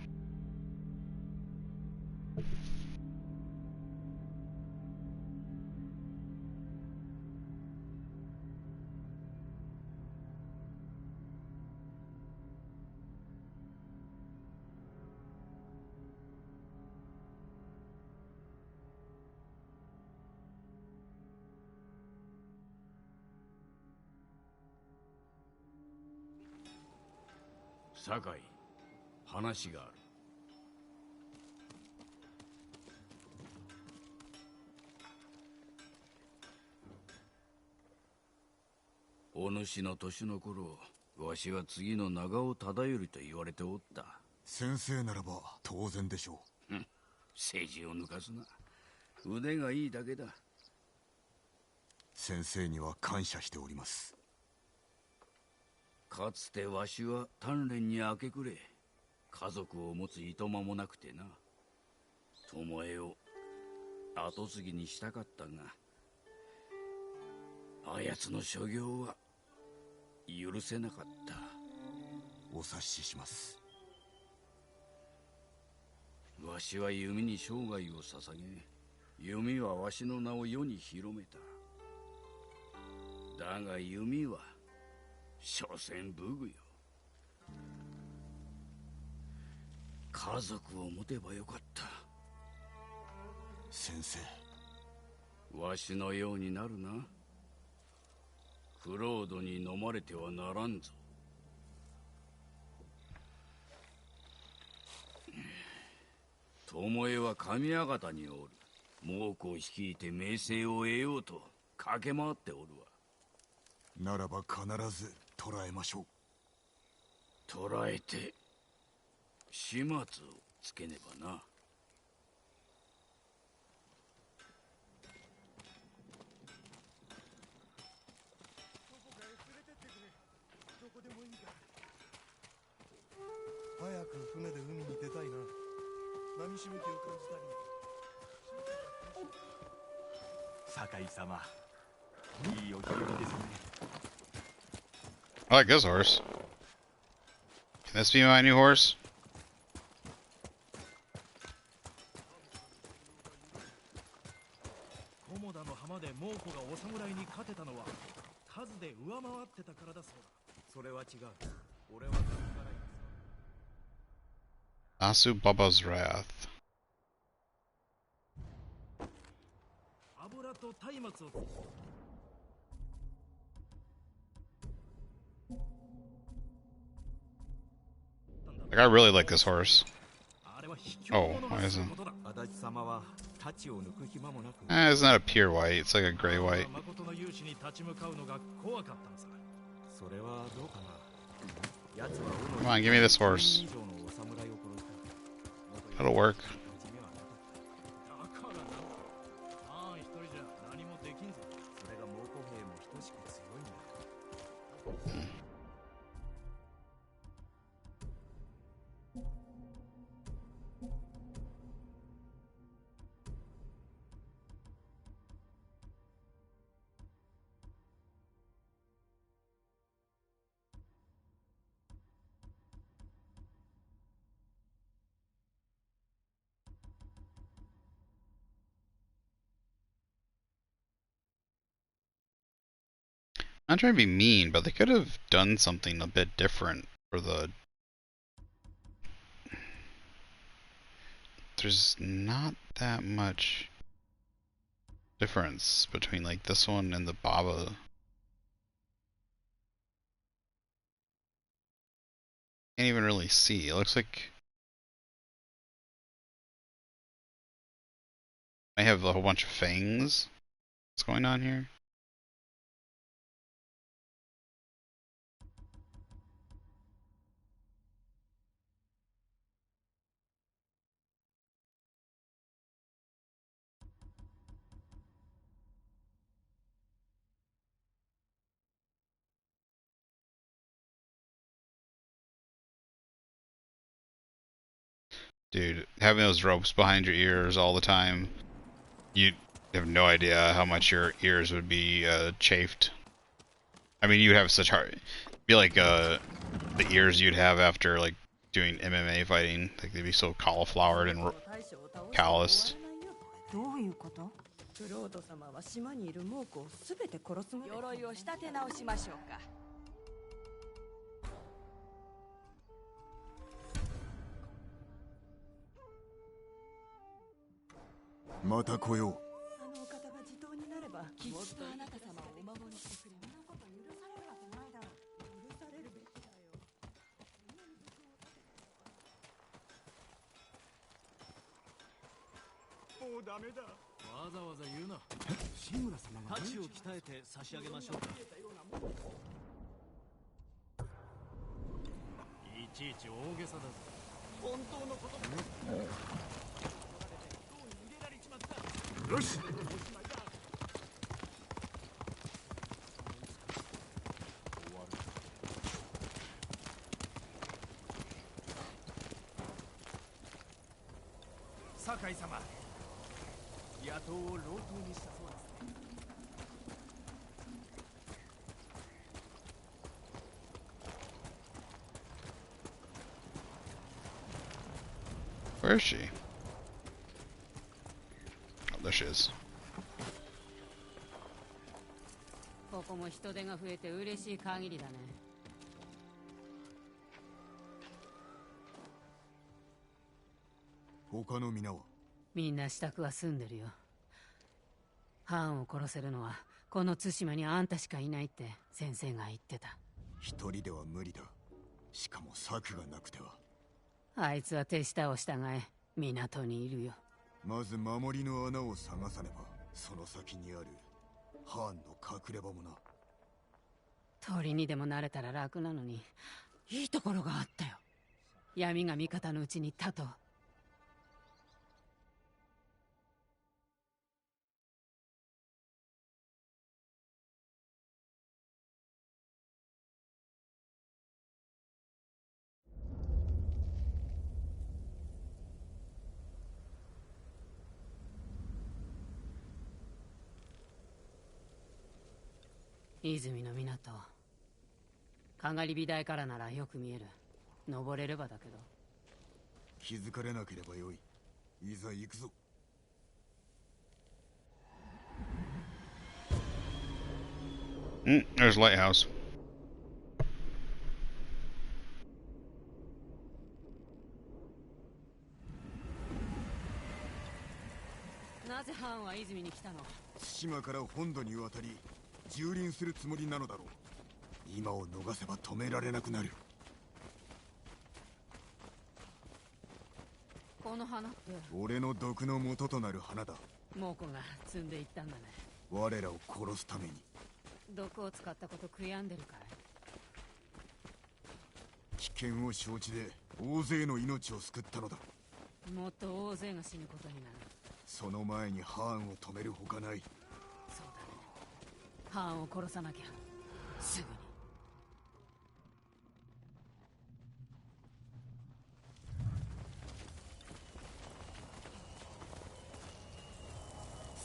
Sakai, 話がある。お主の年の頃、わしは次の長尾忠頼と言われておった。先生ならば当然でしょう。政治を抜かすな。腕がいいだけだ。先生には感謝しております。かつてわしは鍛錬に明け暮れ、家族を持ついとまもなくてな。巴を後継ぎにしたかったが、あやつの所業は許せなかった。お察しします。わしは弓に生涯を捧げ、弓はわしの名を世に広めた。だが弓は所詮武具よ。家族を持てばよかった。先生、わしのようになるな。クロードに飲まれてはならんぞ。巴は神谷方におる。猛虎を率いて名声を得ようと駆け回っておるわ。ならば必ず捕らえましょう。捕らえて始末をつけねばな。早く船で海に出たいな。波しぶきを感じたり。酒井様、いいお日和ですね。I like this horse. Can this be my new horse? 菰田の浜で猛虎がお侍に勝てたのは数で上回ってたからだそうだ。それは違う。俺は続かない。 Asu Baba's Wrath. 油と松明を Like, I really like this horse. Oh, why isn't? 足立様は太刀を抜く暇もなく。It's not a pure white. It's like a gray white. 誠の勇士に立ち向かうのが怖かったのさ。それはどうかな。奴は Come on, give me this horse. That'll work. だからな。ああ、一人じゃ何もできんぞ。それが猛虎兵も等しく強いんだ。Not trying to be mean, but they could have done something a bit different for the... There's not that much difference between like this one and the Baba. Can't even really see. It looks like I have a whole bunch of fangs. What's going on here? Dude, having those ropes behind your ears all the time, you have no idea how much your ears would be chafed. I mean, you'd have such hard... be like the ears you'd have after like doing MMA fighting. Like they'd be so cauliflowered and calloused. どういうこと？クロード様は島にいる猛虎をすべて殺すまで。鎧を仕立て直しましょうか。また来よう。あのお方が地頭になればきっとあなた様をお守りしてくれる。そんなこと許されるわけないだろう。許されるべきだよ。もうダメだ。わざわざ言うな。志村様が太刀を鍛えて差し上げましょうか。いちいち大げさだぞ。本当のことだ。よし。酒井様、野党を老頭にしたそうですね。Where is she? Oh, there she is. ここも人手が増えて嬉しい限りだね。他の皆は？みんな支度は済んでるよ。藩を殺せるのはこの対馬にあんたしかいないって先生が言ってた。一人では無理だ。しかも策がなくては。あいつは手下を従え港にいるよ。まず守りの穴を探さねば、その先にある藩の隠れ場もな。鳥にでもなれたら楽なのに、いいところがあったよ。闇が味方のうちに立とう。泉の港、かがり火台からならよく見える。登れればだけど。気づかれなければよい。いざ行くぞ。There's lighthouse. なぜ藩は泉に来たの？対馬から本土に渡り蹂躙するつもりなのだろう。今を逃せば止められなくなる。この花って俺の毒の元となる花だ。猛虎が積んでいったんだね。我らを殺すために。毒を使ったこと悔やんでるかい？危険を承知で大勢の命を救ったのだ。もっと大勢が死ぬことになる。その前に藩を止めるほかない。そうだね。藩を殺さなきゃすぐに。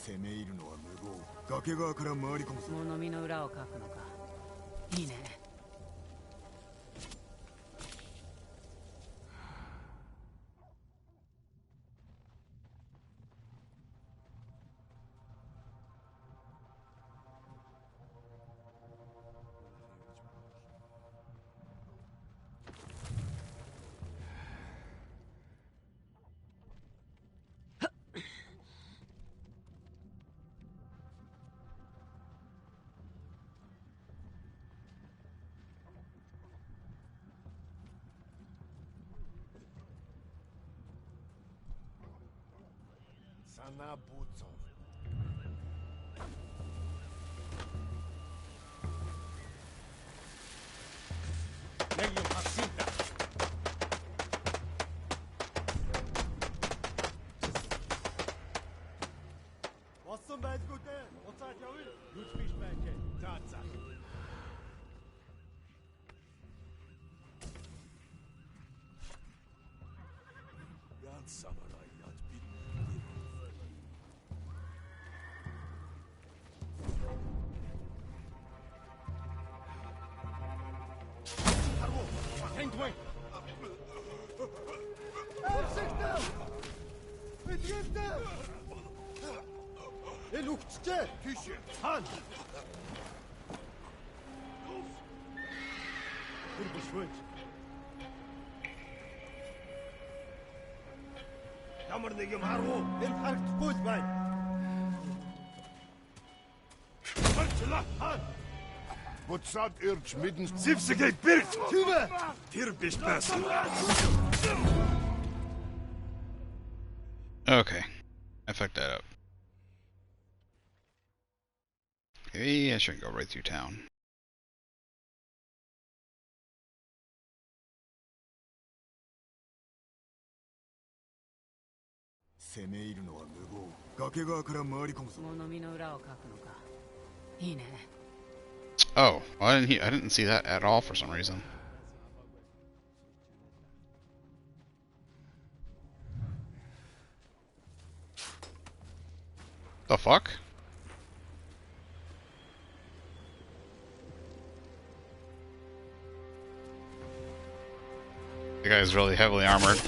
攻め入るのは無謀。崖側から回り込むぞ。物見の裏をかくのか。いいね。Sana budzą. Legion Hasinta. Wasson bezgute. Ocat javil. Ludwig Merkel. Tatsache. Yan samurai yat bir. Hengway! El ukçe! Tüşü! Han! Kurbuschwund! Jammernig om harro! El harkt kuzbijn! Hartjela! Han! Wat zat eerst midden... Zipsige birkt! Tume! Hier bist best! Okay. I fucked that up. Maybe I shouldn't go right through town. Oh, well, I didn't see that at all for some reason. The fuck? The guy's really heavily armored.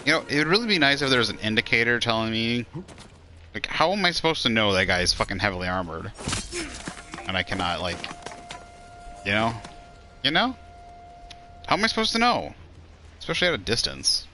You know, it would really be nice if there was an indicator telling me, like, how am I supposed to know that guy's fucking heavily armored? And I cannot, like, you know? You know? How am I supposed to know? Especially at a distance.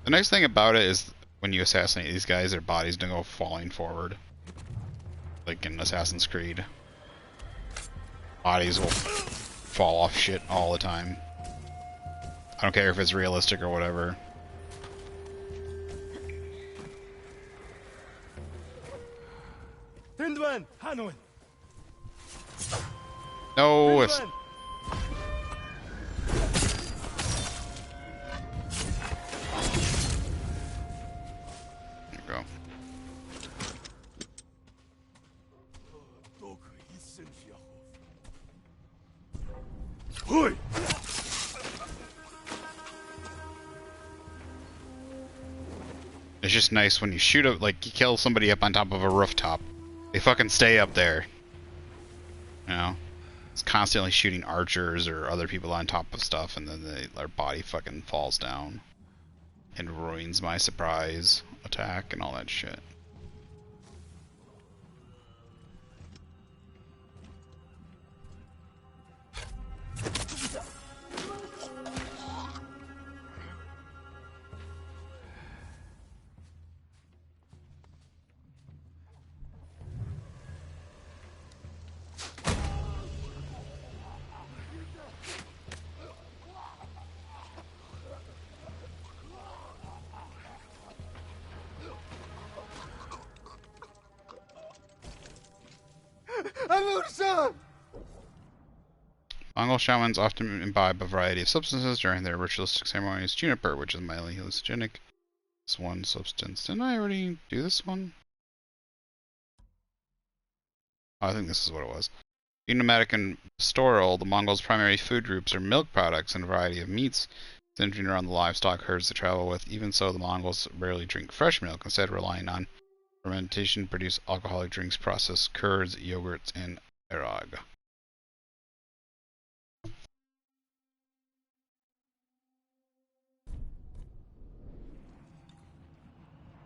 The nice thing about it is when you assassinate these guys, their bodies don't go falling forward. Like in Assassin's Creed. Bodies will fall off shit all the time. I don't care if it's realistic or whatever. No, it's... There you go. It's just nice when you shoot up, like, you kill somebody up on top of a rooftop. They fucking stay up there. You know? It's constantly shooting archers or other people on top of stuff, and then their body fucking falls down. And ruins my surprise attack and all that shit. Mongol shamans often imbibe a variety of substances during their ritualistic ceremonies. Juniper, which is mildly hallucinogenic, is one substance. Didn't I already do this one? Oh, I think this is what it was. Being nomadic and pastoral, the Mongols' primary food groups are milk products and a variety of meats centering around the livestock herds they travel with. Even so, the Mongols rarely drink fresh milk, instead relying on fermentation to produce alcoholic drinks, processed curds, yogurts, and arag.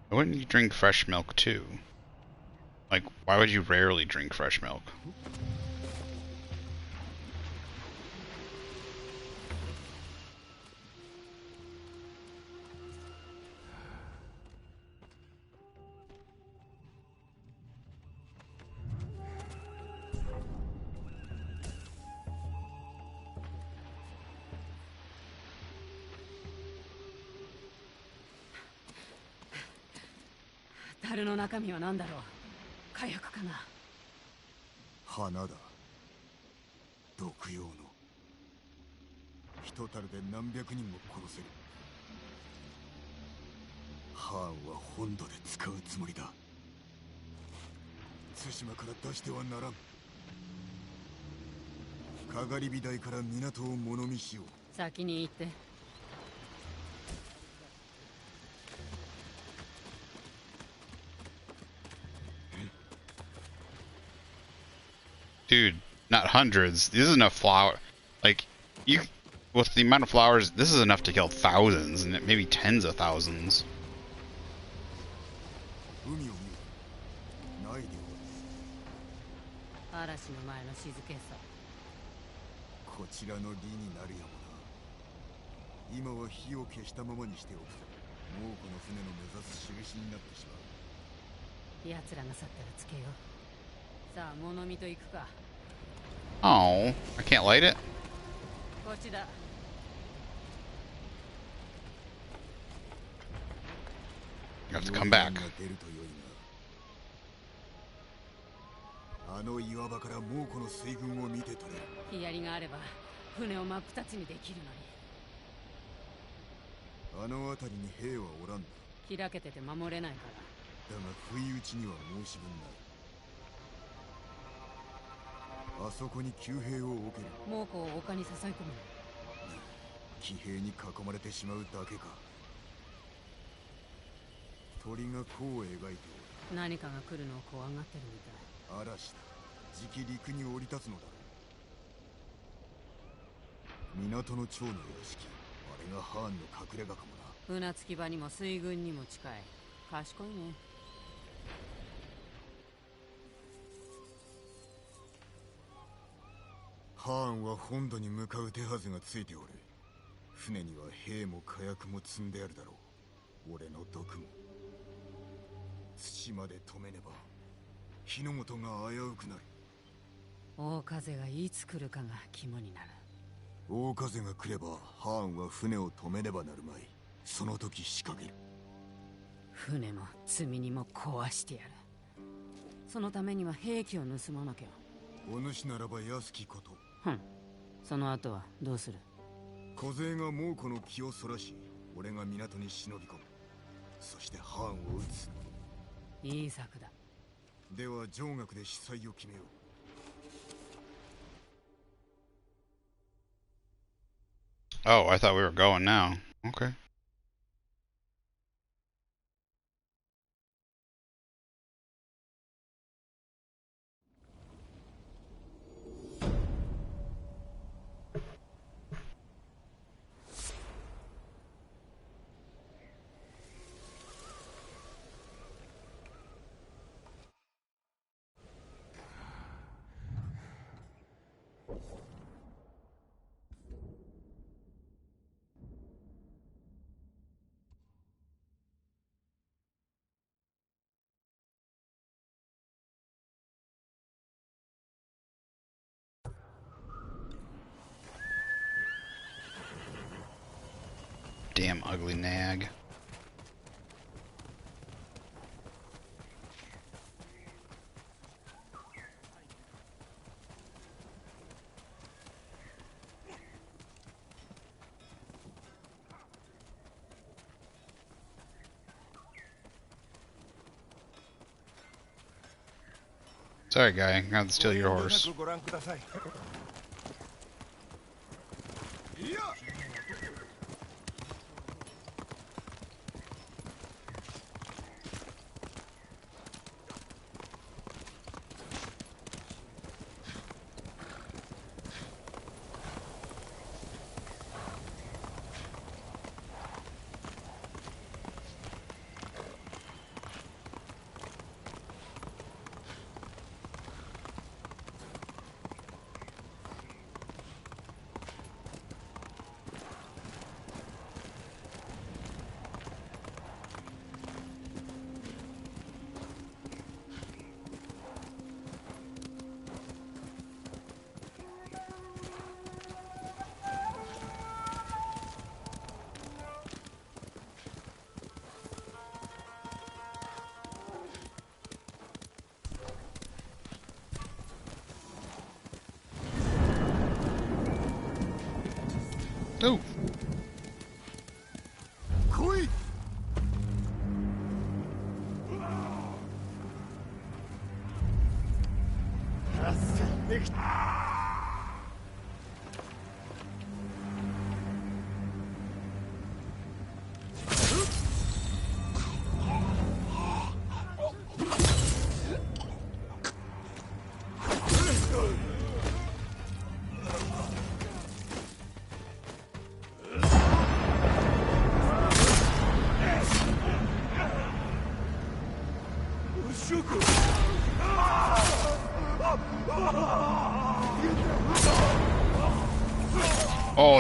Why wouldn't you drink fresh milk too? Like, why would you rarely drink fresh milk? Tsushima から出してはならん。かがり火台から港を物見しよう。先に行って。Dude, not hundreds. This is enough flower. Like, you, with the amount of flowers, this is enough to kill thousands and maybe tens of thousands. 嵐の前の静けさ。こちらの利になるやもな。今は火を消したままにしておく。もうこの船の目指す印になってしまう。奴らが去ったらつけよう。さあ物見と行くか。 Oh, I can't light it? こっちだ。 You have to come back. あの岩場から猛虎の水軍を見て取れる。槍があれば船を真っ二つにできるのに。あの辺りに兵はおらんな。開けてて守れないから。だが不意打ちには申し分ない。あそこに旧兵を置ける。猛虎を丘に誘い込む。騎兵に囲まれてしまうだけか。鳥が弧を描いておる。何かが来るのを怖がってるみたい。嵐だ。じき陸に降り立つのだろう。港の長の屋敷、あれがハーンの隠れ家かもな。船着き場にも水軍にも近い。賢いね。ハーンは本土に向かう手はずがついておる。船には兵も火薬も積んであるだろう。俺の毒も。対馬で止めねば火の元が危うくなる。大風がいつ来るかが肝になる。大風が来ればハーンは船を止めねばなるまい。その時仕掛ける。船も積み荷も壊してやる。そのためには兵器を盗まなきゃ。お主ならば安きこと。その後はどうする？小勢が猛虎の気をそらし、俺が港に忍び込む。そしてハーンを撃つ。いい策だ。では上学で司祭を決めよう。Oh, I thought we were going now. Okay. Damn ugly nag. Sorry, guy. I'm gonna steal your horse. Oh. Quick!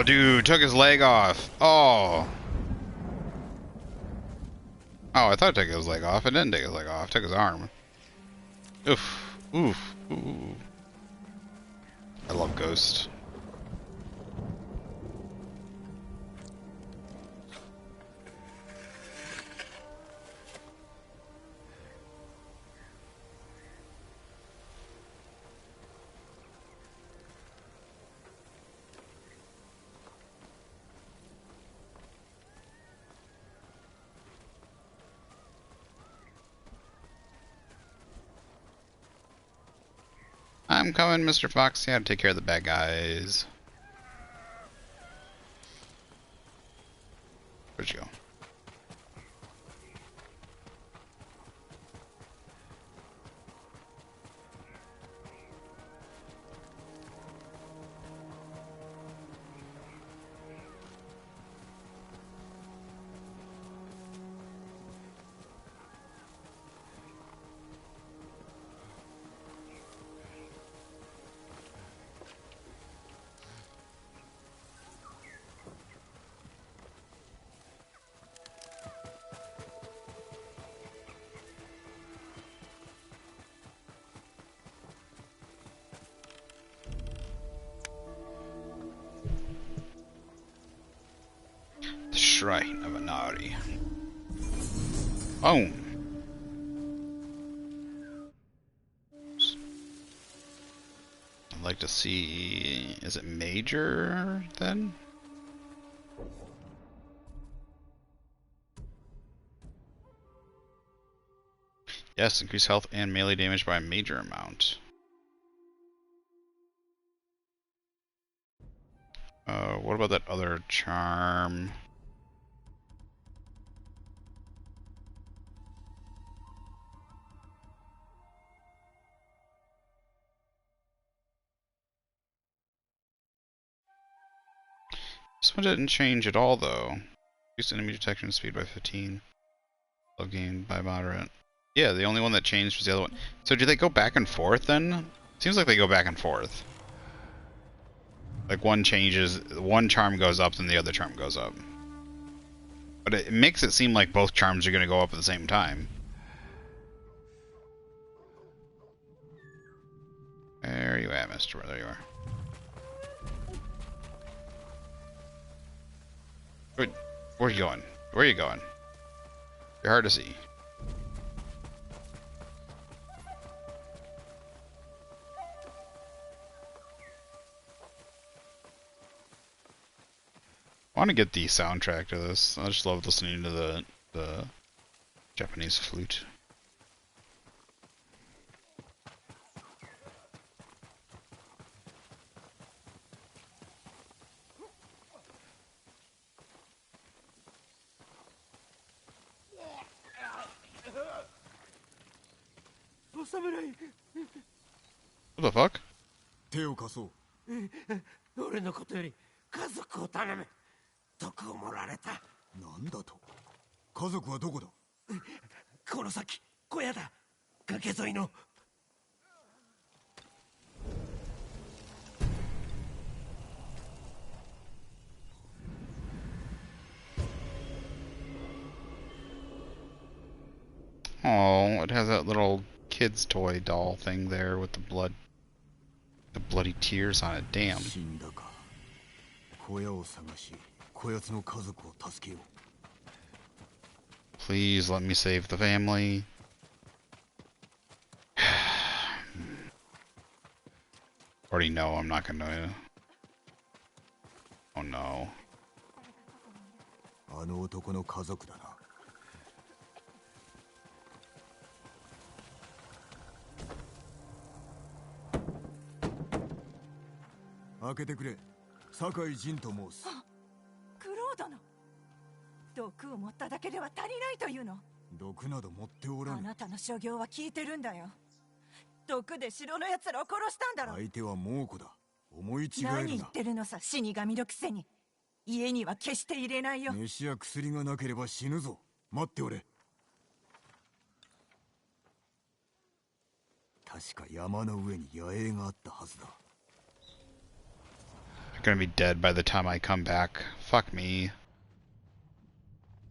Oh, dude, took his leg off. Oh. Oh, I thought it took his leg off. It didn't take his leg off. It took his arm. Oof. Oof. Ooh. I love Ghost. I'm coming, Mr. Fox. You gotta take care of the bad guys. Where'd you go? The Shrine of Anari. Boom. I'd like to see... Is it major, then? Yes, increase health and melee damage by a major amount. What about that other charm? This one didn't change at all, though. Increase enemy detection speed by 15. Low gain by moderate. Yeah, the only one that changed was the other one. So do they go back and forth, then? Seems like they go back and forth. Like one changes, one charm goes up, then the other charm goes up. But it makes it seem like both charms are going to go up at the same time. Where are you at, mister? There you are. Where are you going? Where are you going? You're hard to see. I want to get the soundtrack to this. I just love listening to the Japanese flute. What the fuck? 手を貸そう。俺のことより家族を頼む。毒を盛られた。なんだと。家族はどこだ。この先小屋だ。崖沿いの。Oh, it has that little kid's toy doll thing there with the bloody tears on it. Damn. 死んだか。小屋を探し、こやつの家族を助けよう。Please let me save the family. Already know I'm not gonna. Oh no. あの男の家族だな。開けてくれ。酒井仁と申す。クロードの毒を持っただけでは足りないというの。毒など持っておらぬ。あなたの所業は聞いてるんだよ。毒で城の奴らを殺したんだろ。相手は猛虎だ。思い違えるな。何言ってるのさ、死神のくせに。家には決して入れないよ。飯や薬がなければ死ぬぞ。待っておれ。確か山の上に野営があったはずだ。gonna be dead by the time I come back. Fuck me.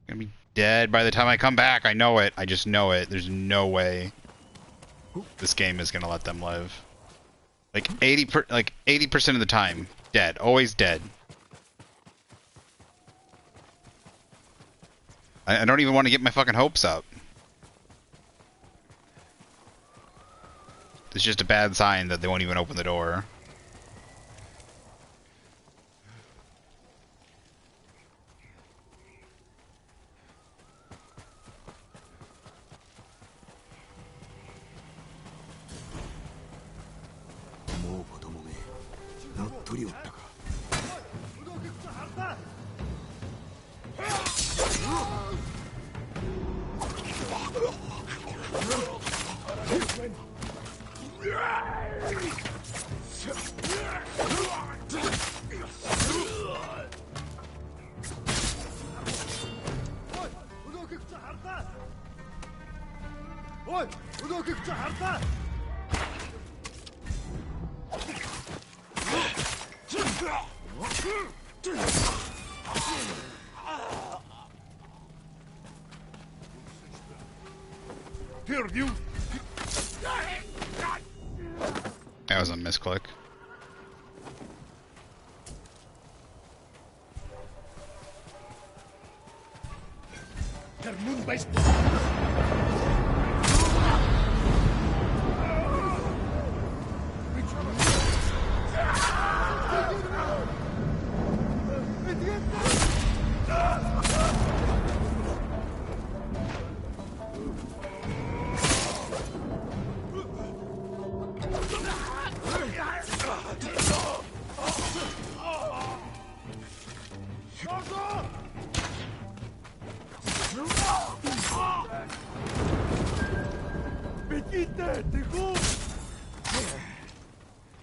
I'm gonna be dead by the time I come back. I know it. I just know it. There's no way this game is gonna let them live. Like 80% of the time, dead. Always dead. I don't even want to get my fucking hopes up. It's just a bad sign that they won't even open the door. That was a misclick.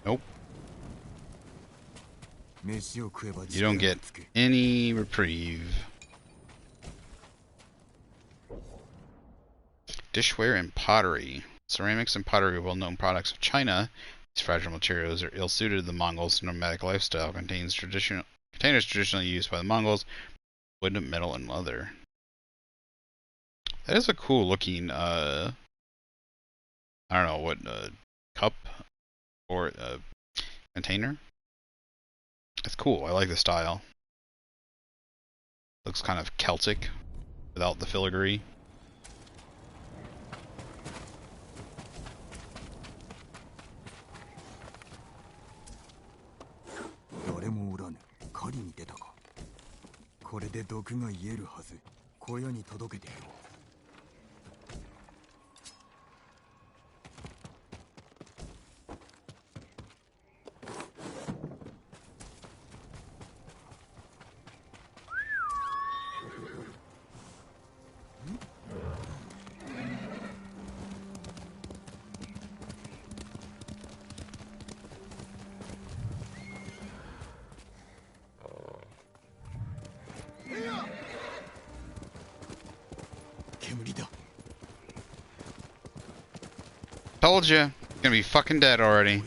Nope. You don't get any reprieve. Dishware and pottery. Ceramics and pottery are well-known products of China. These fragile materials are ill-suited to the Mongols' nomadic lifestyle. Containers traditionally used by the Mongols: wood, metal, and leather. That is a cool-looking, I don't know what, cup or container. It's cool. I like the style. Looks kind of Celtic without the filigree. Told you, gonna be fucking dead already.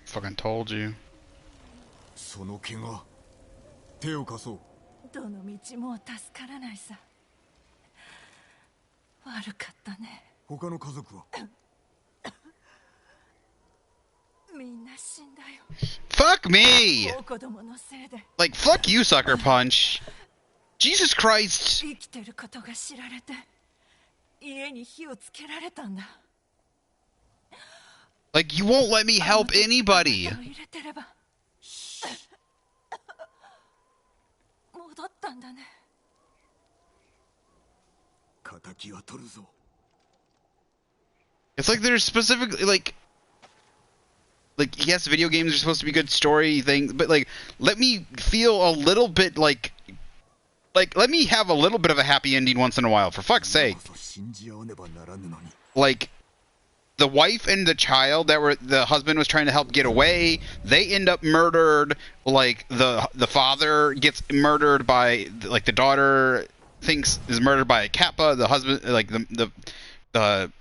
Fucking told you. その怪我手を貸そう。どの道もう助からないさ。悪かったね。他の家族は Fuck me! Like, fuck you, Sucker Punch. Jesus Christ! Like, you won't let me help anybody. It's like there's specifically, like, yes, video games are supposed to be good story things, but, like, let me feel a little bit like, let me have a little bit of a happy ending once in a while, for fuck's sake. Like, the wife and the child the husband was trying to help get away, they end up murdered. Like, the father gets murdered by, like, the daughter thinks is murdered by a Kappa, the husband, like, the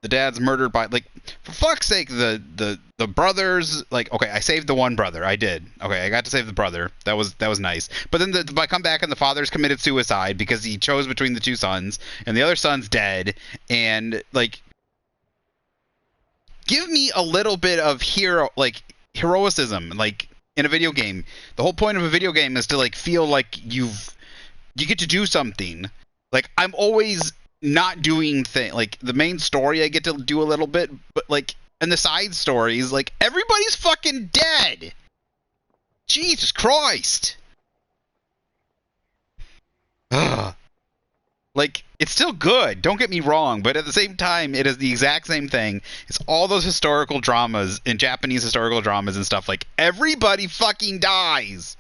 dad's murdered by, like, for fuck's sake, the brothers, like, okay, I saved the one brother, I did. Okay, I got to save the brother. That was nice. But then I come back and the father's committed suicide because he chose between the two sons, and the other son's dead, and, like, give me a little bit of heroicism, like, in a video game. The whole point of a video game is to, like, feel like you get to do something. Like, I'm always not doing like, the main story I get to do a little bit, but, like, in the side stories, like, everybody's fucking dead. Jesus Christ. Ugh. Like, it's still good, don't get me wrong, but at the same time, it is the exact same thing. It's all those historical dramas, in Japanese historical dramas and stuff, like, everybody fucking dies.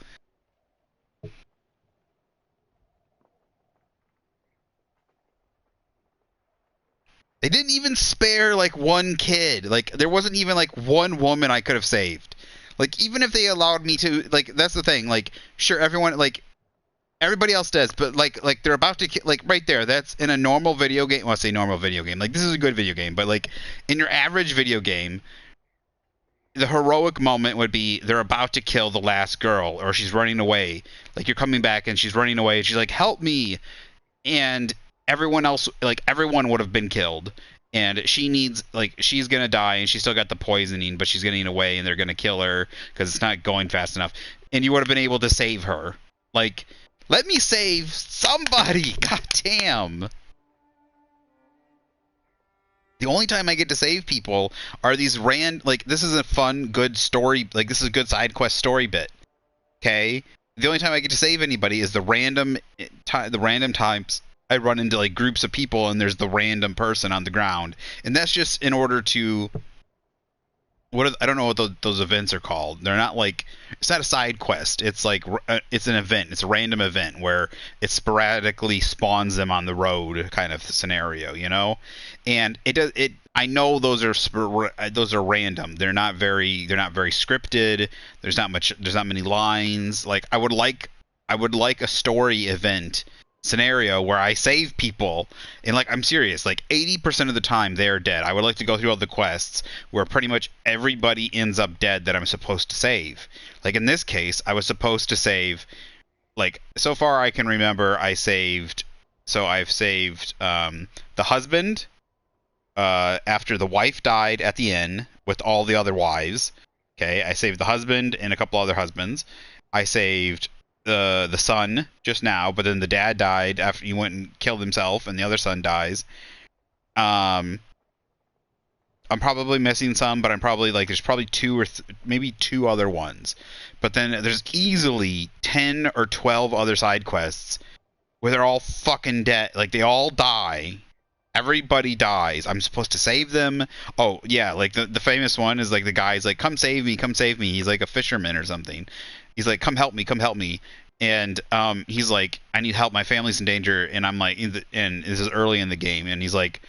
They didn't even spare, like, one kid. Like, there wasn't even, like, one woman I could have saved. Like, even if they allowed me to, like, that's the thing. Like, sure, everyone, like, everybody else does, but, like, they're about to, like, right there, that's in a normal video game. Well, I say normal video game. Like, this is a good video game, but, like, in your average video game, the heroic moment would be they're about to kill the last girl, or she's running away. Like, you're coming back, and she's running away, and she's like, help me! And everyone else, like, everyone would have been killed, and she needs, like, she's gonna die, and she's still got the poisoning, but she's getting away, and they're gonna kill her because it's not going fast enough, and you would have been able to save her. Like, let me save somebody. God damn. The only time I get to save people are these like, this is a fun, good story, like, this is a good side quest story bit. Okay? The only time I get to save anybody is the random times I run into, like, groups of people and there's the random person on the ground. And that's just in order to, I don't know what those events are called. They're not, like, it's not a side quest. It's like, it's an event. It's a random event where it sporadically spawns them on the road kind of scenario, you know? And I know those are random. They're not very scripted. There's not many lines. Like, I would like a story event scenario where I save people, and, like, I'm serious, like, 80% of the time they're dead. I would like to go through all the quests where pretty much everybody ends up dead that I'm supposed to save. Like, in this case, I was supposed to save, like, so far I can remember, I've saved the husband after the wife died at the inn with all the other wives. Okay, I saved the husband and a couple other husbands. I saved the son just now, but then the dad died after he went and killed himself, and the other son dies. I'm probably missing some, but I'm probably, like, there's probably maybe two other ones. But then there's easily 10 or 12 other side quests where they're all fucking dead. Like, they all die. Everybody dies. I'm supposed to save them. Oh, yeah, like, the famous one is, like, the guy's like, come save me, come save me. He's like a fisherman or something. He's like, come help me, come help me. And he's like, I need help, my family's in danger. And I'm like, and this is early in the game, and he's like,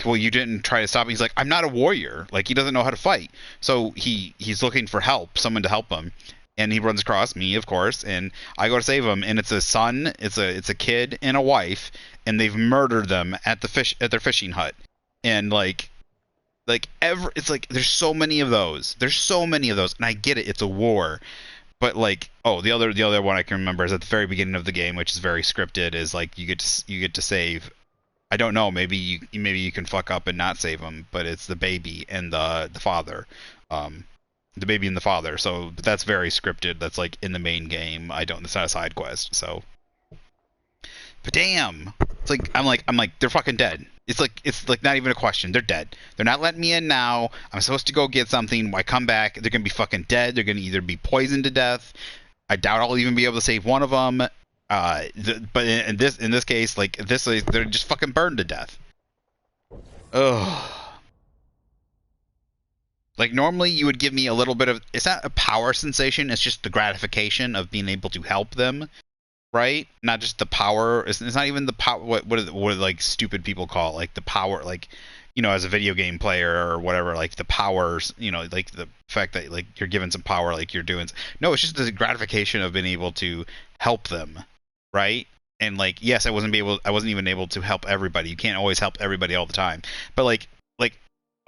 well, you didn't try to stop me. He's like, I'm not a warrior. Like, he doesn't know how to fight. So he's looking for help, someone to help him. And he runs across me, of course, and I go to save him, and it's a son, it's a kid and a wife, and they've murdered them at their fishing hut. And it's like, there's so many of those. And I get it, it's a war. But, like, the other one I can remember is at the very beginning of the game, which is very scripted, is like you get to save. I don't know, maybe you can fuck up and not save them, but it's the baby and the father. the baby and the father. So but that's very scripted. That's like in the main game. It's not a side quest. So, but damn, it's like I'm like they're fucking dead. It's like not even a question. They're dead. They're not letting me in now. I'm supposed to go get something. I come back, they're gonna be fucking dead. They're gonna either be poisoned to death. I doubt I'll even be able to save one of them. But in this case, like they're just fucking burned to death. Ugh. Like normally you would give me a little bit of, it's not a power sensation, it's just the gratification of being able to help them, right? Not just the power. It's not even the power. What like stupid people call it, like the power, like, you know, as a video game player or whatever, like the powers, you know, like the fact that like you're given some power, like you're doing. No, it's just the gratification of being able to help them, right? And like, yes, I wasn't even able to help everybody. You can't always help everybody all the time, but like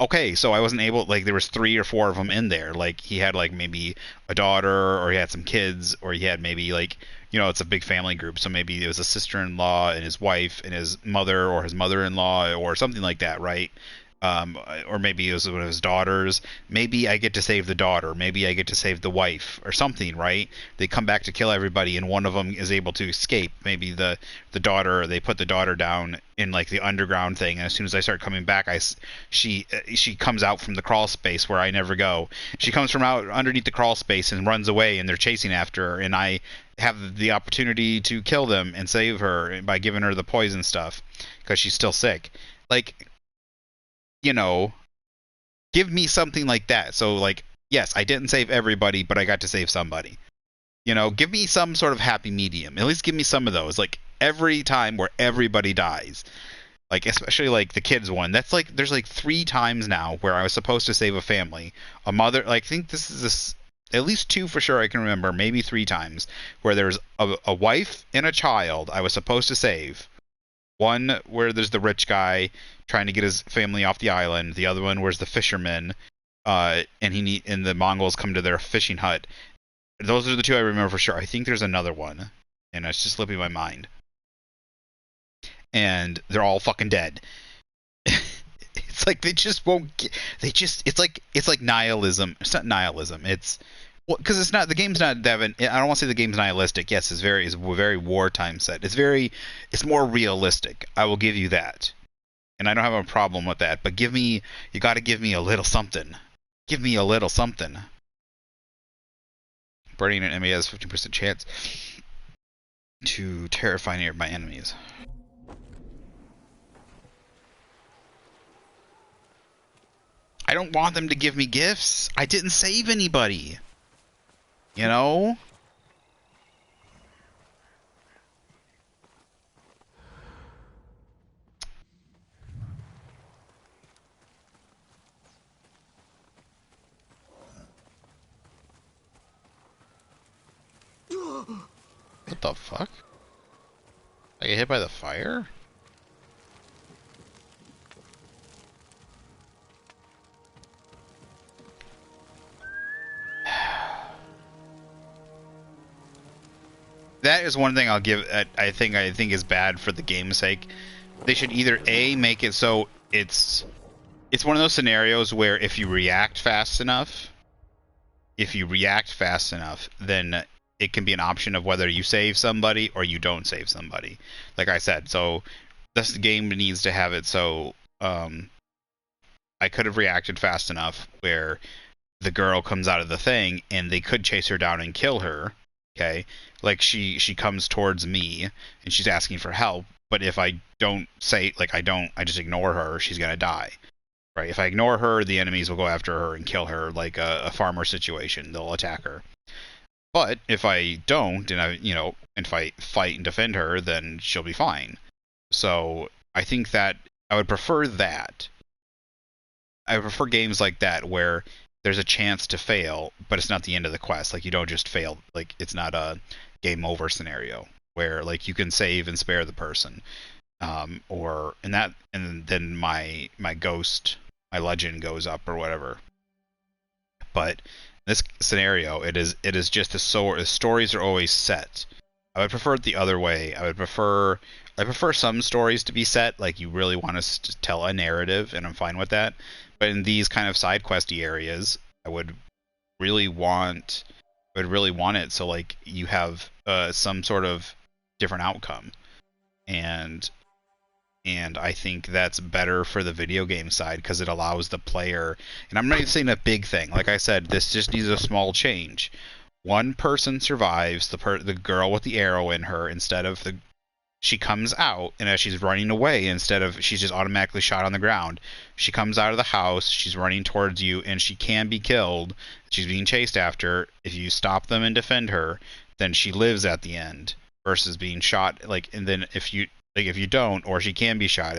okay, so I wasn't able, like there was 3 or 4 of them in there. Like he had like maybe a daughter, or he had some kids, or he had maybe like, you know, it's a big family group, so maybe it was a sister-in-law and his wife and his mother, or his mother-in-law, or something like that, right? Or maybe it was one of his daughters. Maybe I get to save the daughter. Maybe I get to save the wife or something, right? They come back to kill everybody, and one of them is able to escape. Maybe the daughter, they put the daughter down in like the underground thing, and as soon as I start coming back, she comes out from the crawl space where I never go. She comes from out underneath the crawl space and runs away, and they're chasing after her, and I have the opportunity to kill them and save her by giving her the poison stuff because she's still sick. Like, you know, give me something like that. So like, yes, I didn't save everybody, but I got to save somebody. You know, give me some sort of happy medium. At least give me some of those. Like every time where everybody dies, like especially like the kids one. That's like there's like 3 times now where I was supposed to save a family, a mother. Like I think this is at least 2 for sure I can remember, maybe 3 times where there's a wife and a child I was supposed to save. One where there's the rich guy trying to get his family off the island. The other one where's the fisherman, and the Mongols come to their fishing hut. Those are the 2 I remember for sure. I think there's another one, and it's just slipping my mind. And they're all fucking dead. It's like they just won't get. It's like nihilism. It's not nihilism. It's because it's not, the game's not Devin. I don't want to say the game's nihilistic. Yes, it's very wartime set. It's more realistic. I will give you that, and I don't have a problem with that. But you got to give me a little something. Give me a little something. Burning an enemy has 15% chance to terrify nearby enemies. I don't want them to give me gifts. I didn't save anybody. You know? What the fuck? I get hit by the fire? That is one thing I'll give. I think is bad for the game's sake. They should either make it so it's one of those scenarios where if you react fast enough, then it can be an option of whether you save somebody or you don't save somebody. Like I said, so this game needs to have it so I could have reacted fast enough where the girl comes out of the thing and they could chase her down and kill her. Okay, like she comes towards me and she's asking for help, but if I don't say, like I just ignore her, she's gonna die. Right? If I ignore her, the enemies will go after her and kill her, like a farmer situation. They'll attack her. But if I don't, and if I fight and defend her, then she'll be fine. So I think that I would prefer that. I prefer games like that where there's a chance to fail, but it's not the end of the quest. Like you don't just fail. Like it's not a game over scenario where like you can save and spare the person, and then my ghost, my legend goes up or whatever. But in this scenario, it is just the stories are always set. I would prefer it the other way. I prefer some stories to be set, like you really want us to tell a narrative, and I'm fine with that. But in these kind of side questy areas, I would really want it so like you have some sort of different outcome, and I think that's better for the video game side because it allows the player. And I'm not even saying a big thing. Like I said, this just needs a small change. One person survives, the girl with the arrow in her, instead of she comes out, and as she's running away, instead of she's just automatically shot on the ground, she comes out of the house, she's running towards you, and she can be killed. She's being chased after. If you stop them and defend her, then she lives at the end, versus being shot. Like, and then if you don't, or she can be shot,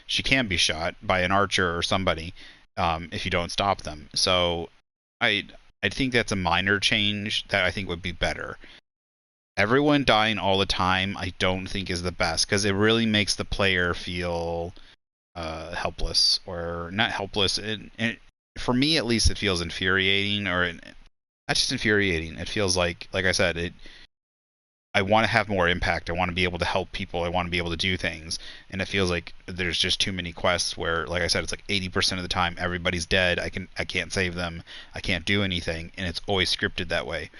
she can be shot by an archer or somebody, if you don't stop them. So I think that's a minor change that I think would be better. Everyone dying all the time, I don't think is the best, because it really makes the player feel helpless, or not helpless. And for me, at least, it feels infuriating, or not just infuriating. It feels like I said, I want to have more impact. I want to be able to help people. I want to be able to do things. And it feels like there's just too many quests where, like I said, it's like 80% of the time everybody's dead. I can't save them. I can't do anything, and it's always scripted that way.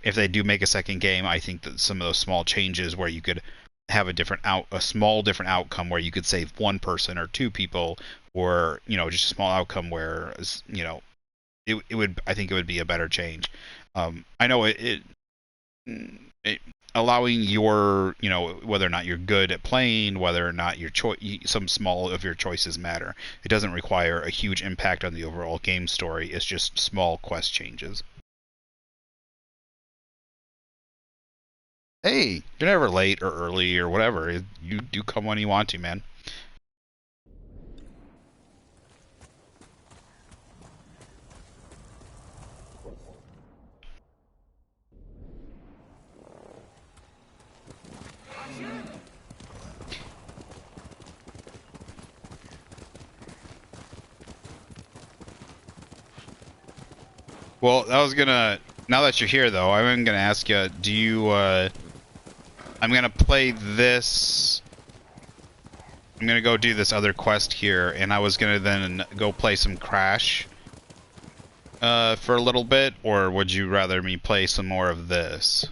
If they do make a second game, I think that some of those small changes where you could have a small different outcome where you could save one person or two people, or just a small outcome where it would, I think it would be a better change. I know it allowing your, whether or not you're good at playing, whether or not your some small of your choices matter. It doesn't require a huge impact on the overall game story. It's just small quest changes. Hey, you're never late or early or whatever. You do come when you want to, man. Well, now that you're here, though, I'm gonna ask you, do you, I'm gonna play this, I'm gonna go do this other quest here, and I was gonna then go play some Crash, for a little bit, or would you rather me play some more of this?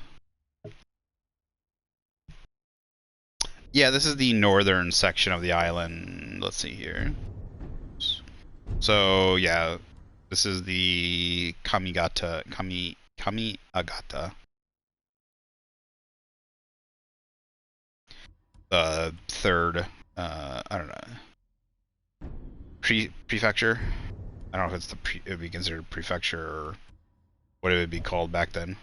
Yeah, this is the northern section of the island. Let's see here. So, yeah, this is the Kamiagata. The third, I don't know, prefecture. I don't know if it would be considered prefecture or what it would be called back then.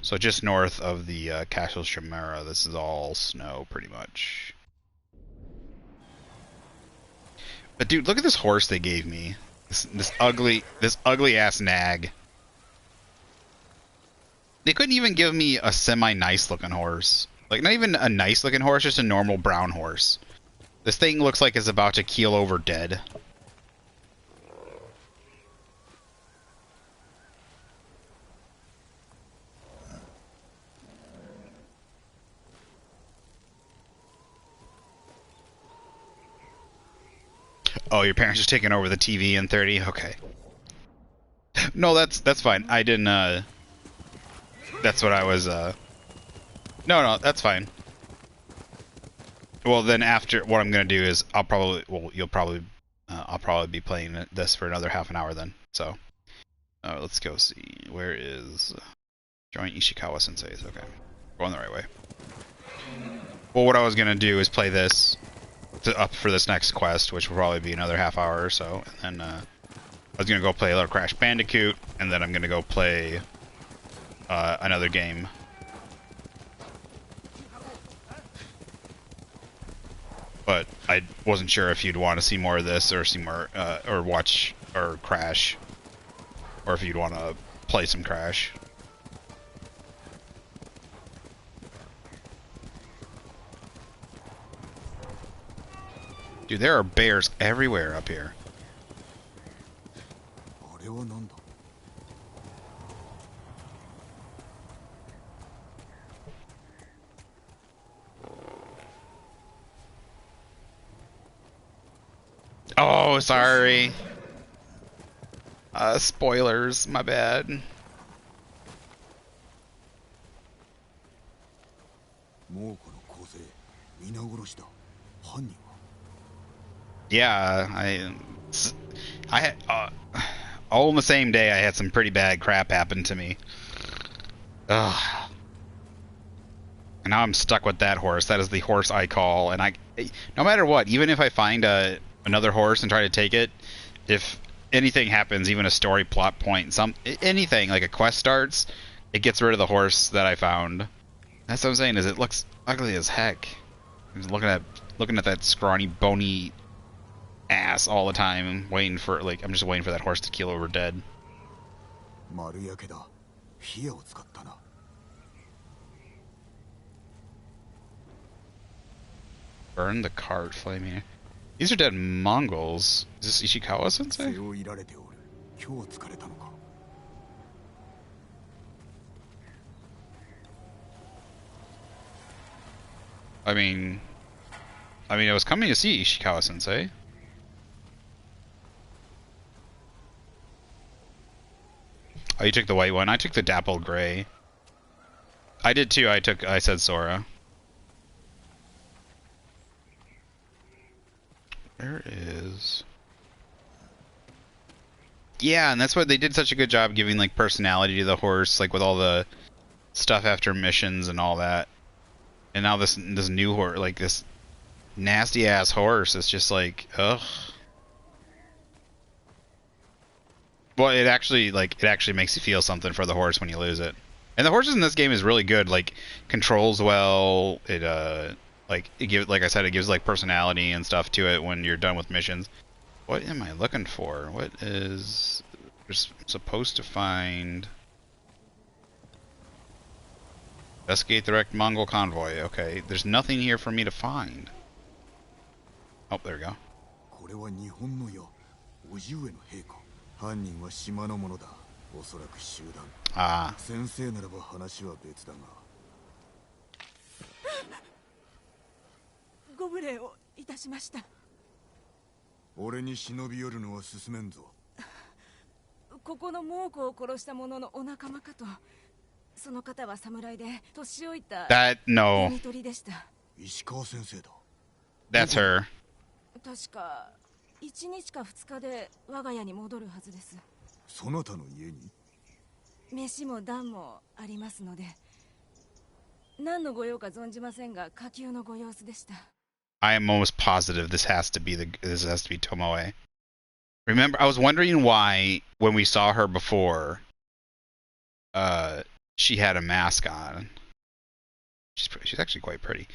So just north of the Castle Chimera, this is all snow pretty much. But dude, look at this horse they gave me. This ugly ass nag. They couldn't even give me a semi-nice looking horse. Like, not even a nice looking horse, just a normal brown horse. This thing looks like it's about to keel over dead. Oh, your parents just taking over the TV in 30? Okay. No, that's fine. I didn't, that's what I was, No, that's fine. Well, then after, what I'm gonna do is, I'll probably be playing this for another half an hour then, so. Let's go see. Where is... Join Ishikawa Sensei's. Okay. Going the right way. Well, what I was gonna do is play this up for this next quest, which will probably be another half hour or so, and then, I was gonna go play a little Crash Bandicoot, and then I'm gonna go play, another game. But I wasn't sure if you'd want to see more of this, or see more, or watch, or Crash, or if you'd want to play some Crash. Dude, there are bears everywhere up here. Oh, sorry. Spoilers, my bad. Yeah, I all in the same day I had some pretty bad crap happen to me. Ugh. And now I'm stuck with that horse. That is the horse I call, and no matter what, even if I find another horse and try to take it, if anything happens, even a story plot point, anything like a quest starts, it gets rid of the horse that I found. That's what I'm saying. Is it looks ugly as heck. I'm just looking at that scrawny, bony ass all the time, waiting for I'm just waiting for that horse to keel over dead. Burn the cart, flaming. These are dead Mongols. Is this Ishikawa-sensei? I mean, I was coming to see Ishikawa-sensei. Oh, you took the white one. I took the dappled gray. I did too. I said Sora. There is. Yeah, and that's what they did such a good job giving like personality to the horse, like with all the stuff after missions and all that. And now this new horse, like this nasty ass horse, is just like, ugh. Well, it actually makes you feel something for the horse when you lose it. And the horses in this game is really good. Like controls well. It like I said, it gives like personality and stuff to it when you're done with missions. What am I looking for? What is we're supposed to find? Investigate the wrecked Mongol convoy. Okay, there's nothing here for me to find. Oh, there we go. Ah. 先生ならば話は別だが。ご無礼をいたしました。俺に忍び寄るのは進めんぞ。ここの猛虎を殺した者のお仲間かと。その方は侍で年老いたno. 鳥でした。石川先生だ。That's her. 確か1日か2日で我が家に戻るはずです。そなたの家に？飯も暖もありますので、何のご用か存じませんが、下級のご様子でした。I am almost positive this has to be Tomoe. Remember, I was wondering why when we saw her before, she had a mask on. She's actually quite pretty.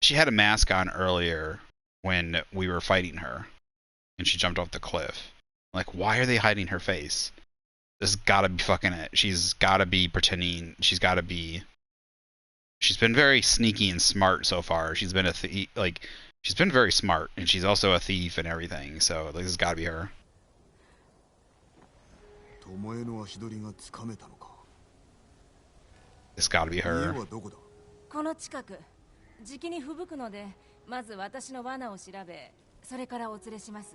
She had a mask on earlier when we were fighting her, and she jumped off the cliff. Like, why are they hiding her face? This gotta be fucking it. She's gotta be pretending. She's gotta be. She's been very sneaky and smart so far. She's been she's been very smart, and she's also a thief and everything. So this has gotta be her. This gotta be her. この近く、じきに吹雪くので、まず私の罠を調べ、それからお連れします。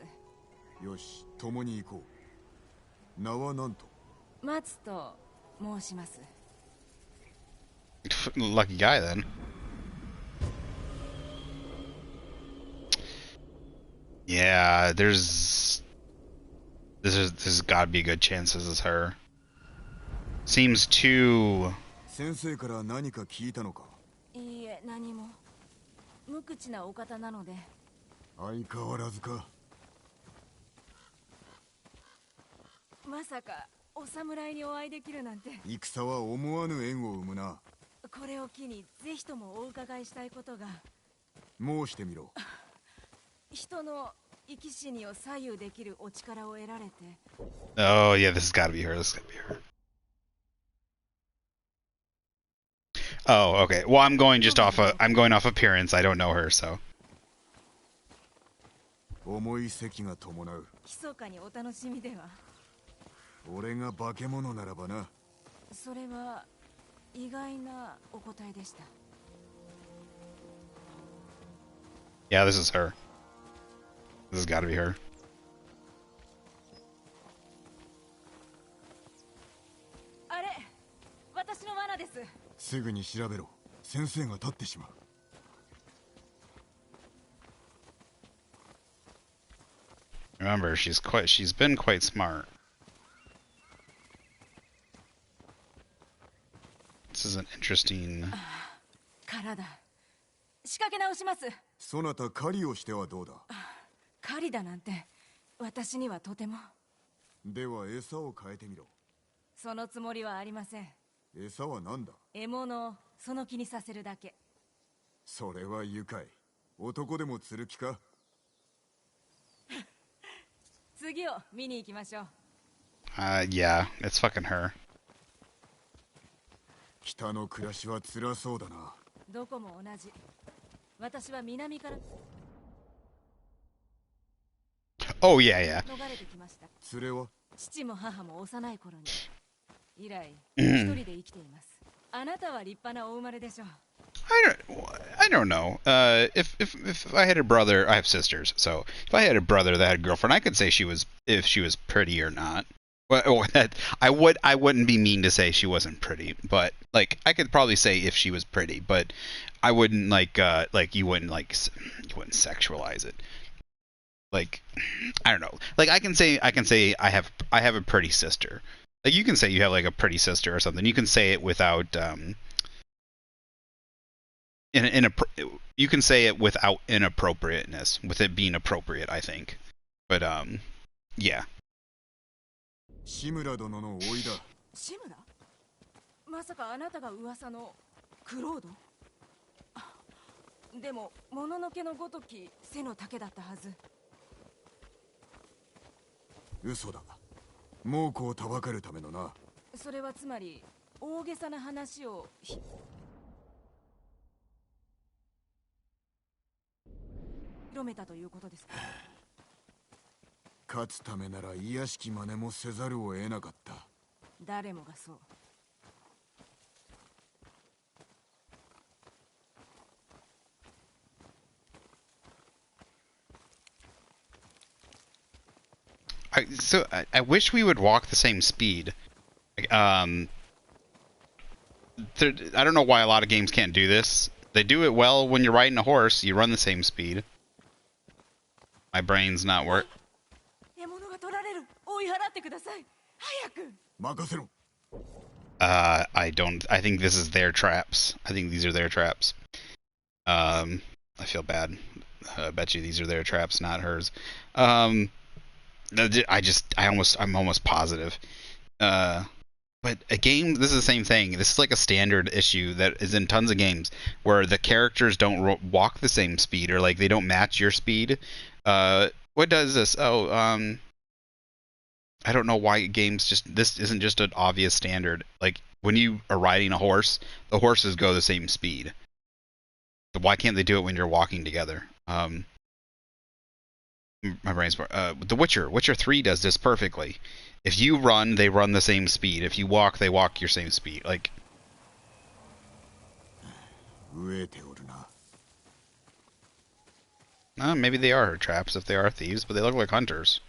よし、共に行こう。名は何と？松と申します。Lucky guy then. Yeah, this has got to be a good chance this is her. Seems too. 先生から何か聞いたのか？いいえ、何も。無口なお方なので。相変わらずか。まさかお侍にお会いできるなんて。戦は思わぬ縁を生むな。これを機にぜひともお伺いしたいことが。申してみろ。人の生き死にを左右できるお力を得られて。Oh yeah, this has got to be her. This has got to be her. Oh, okay. Well, I'm going off appearance. I don't know her, so. 重い席が伴う。密かにお楽しみでは。俺が化け物ならばな。それは意外なお答えでした。Yeah, this is her. This has got to be her. あれ、私の罠です。すぐに調べろ。先生が立ってしまう。Remember, she's been quite smart. This is an interesting. 殻だ。仕掛け直します。そなた狩りをしてはどうだ。狩りだなんて私にはとても。では餌を変えてみろ。そのつもりはありません。餌は何だ。獲物をその気にさせるだけ。それは愉快。男でも釣る気か。次を見に行きましょう。Yeah, it's fucking her. 北の暮らしは辛そうだな。どこも同じ。私は南から。Oh yeah, yeah. 逃れてきました。連れは？父も母も幼い頃に。以来一人で生きています。あなたは立派なお生まれでしょう。I don't know. If I had a brother, I have sisters. So if I had a brother that had a girlfriend, I could say if she was pretty or not. Well, I wouldn't be mean to say she wasn't pretty, but like I could probably say if she was pretty, but I wouldn't you wouldn't sexualize it. Like I don't know. Like I can say I have a pretty sister. Like you can say you have like a pretty sister or something. You can say it without you can say it without inappropriateness, with it being appropriate, I think. But yeah. 志村殿の甥だ。志村？まさかあなたが噂のクロード？でももののけのごとき背の丈だったはず。嘘だ。猛虎をたばかるためのな。それはつまり大げさな話を広めたということですか。勝つためなら卑しき真似もせざるを得なかった。誰もがそう。I wish we would walk the same speed. I don't know why a lot of games can't do this. They do it well when you're riding a horse. You run the same speed. My brain's not work. 獲物が取られる。追い払ってください。早く。任せろ。I think this is their traps. I think these are their traps. I feel bad. I bet you these are their traps, not hers. I'm almost positive. But a game, this is the same thing. This is like a standard issue that is in tons of games where the characters don't walk the same speed, or like they don't match your speed. What does this? I don't know why games this isn't just an obvious standard. Like when you are riding a horse, the horses go the same speed. So why can't they do it when you're walking together? My brain's The Witcher 3 does this perfectly. If you run, they run the same speed. If you walk, they walk your same speed. Like maybe they are traps if they are thieves, but they look like hunters.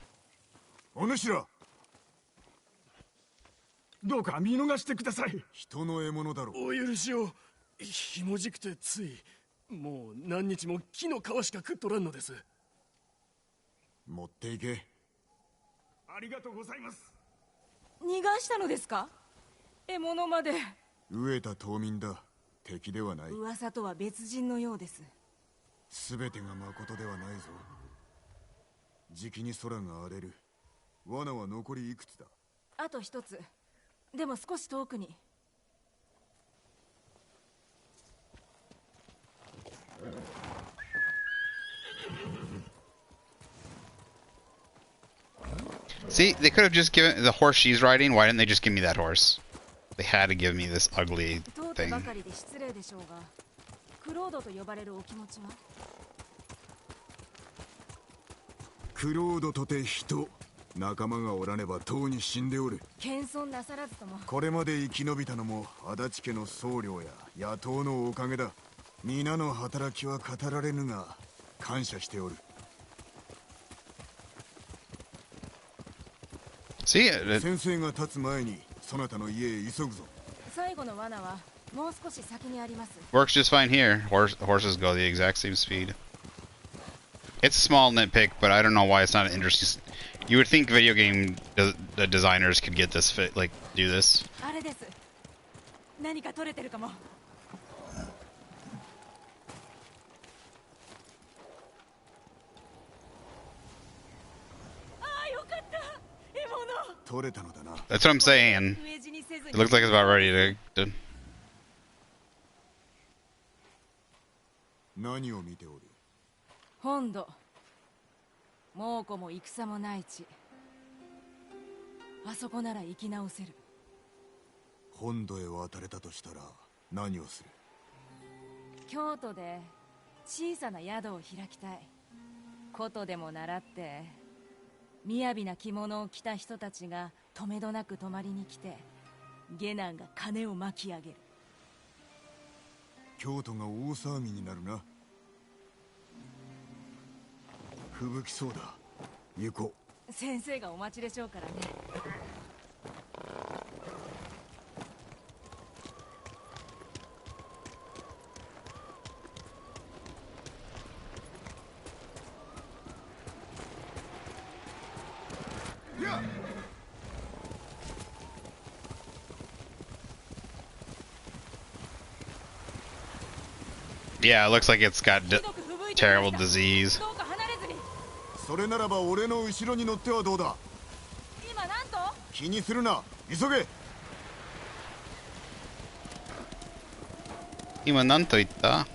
どうか見逃してください。人の獲物だろ。お許しを。ひもじくてつい。もう何日も木の皮しか食っとらんのです。持っていけ。ありがとうございます。逃がしたのですか？獲物まで。飢えた島民だ。敵ではない。噂とは別人のようです。すべてが誠ではないぞ。じきに空が荒れる。罠は残りいくつだ？あと一つ。でも少し遠くに。See, they could have just given the horse she's riding. Why didn't they just give me that horse? They had to give me this ugly thing. クロードと呼ばれるお気持ちは？クロードとて人。仲間がおらねばとうに死んでおる。謙遜なさらずとも。これまで生き延びたのも足立家の僧侶や野党のおかげだ。皆の働きは語られぬが感謝しておる。See, 先生が立つ前にそなたの家へ急ぐぞ。最後の罠はもう少し先にあります。 works just fine here. Horses go the exact same speed. It's a small nitpick, but I don't know why it's not an interesting. You would think video game the designers could get this fit, like do this. あれです。何か取れてるかも。ああ、よかった。獲物。取れたのだな。That's what I'm saying. It looks like it's about ready to. 何を見ておる？本土。猛虎も戦もない地。あそこなら生き直せる。本土へ渡れたとしたら何をする？京都で小さな宿を開きたい。琴でも習って雅な着物を着た人たちがとめどなく泊まりに来て、下男が金を巻き上げる。京都が大騒ぎになるな。吹雪そうだ。行こう。先生がお待ちでしょうからね。Yeah, it looks like it's got terrible disease. それならば俺の後ろに乗ってはどうだ？今なんと？気にするな。急げ。今なんと言った？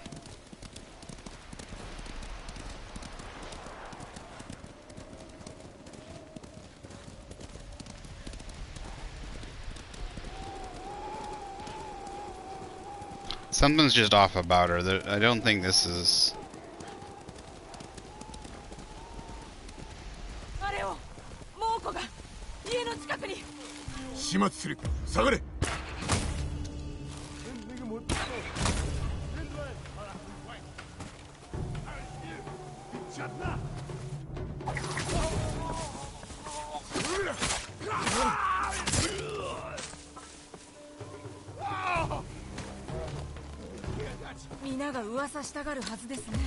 Something's just off about her. I don't think this is. あれを、猛虎が家の近くに。始末する。下がれ。皆が噂したがるはずですね。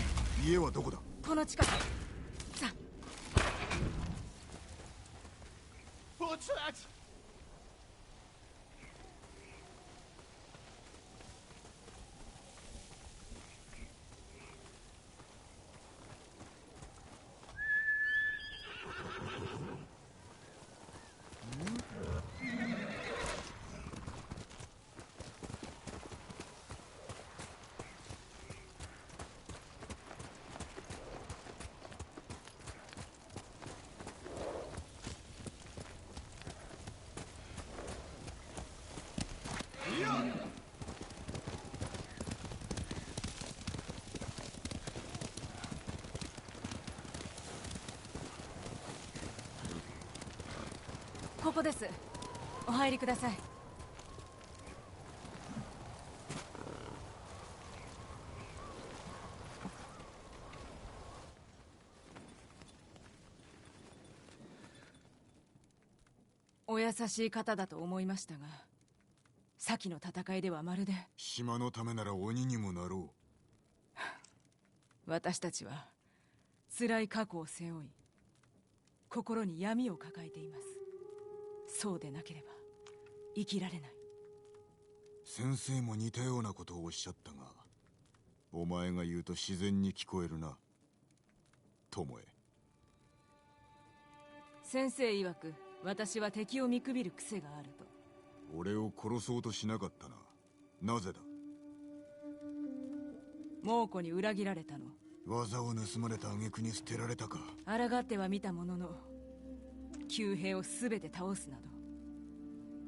家はどこだ？この近く。さあ。ここです。お入りください。お優しい方だと思いましたが、先の戦いではまるで。島のためなら鬼にもなろう。私たちは辛い過去を背負い、心に闇を抱えています。そうでなければ生きられない。先生も似たようなことをおっしゃったが、お前が言うと自然に聞こえるな、友え。先生曰く、私は敵を見くびる癖があると。俺を殺そうとしなかったな。なぜだ？猛虎に裏切られたの。技を盗まれた挙句に捨てられたか。抗っては見たものの、旧兵を全て倒すなど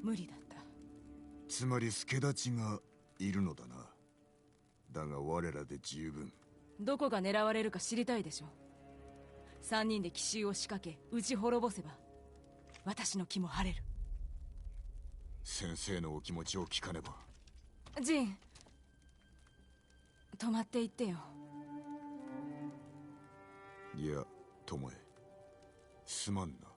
無理だった。つまり助太刀がいるのだな。だが我らで十分。どこが狙われるか知りたいでしょ。3人で奇襲を仕掛け撃ち滅ぼせば私の気も晴れる。先生のお気持ちを聞かねば。ジン、止まっていってよ。いや、友え、すまんな。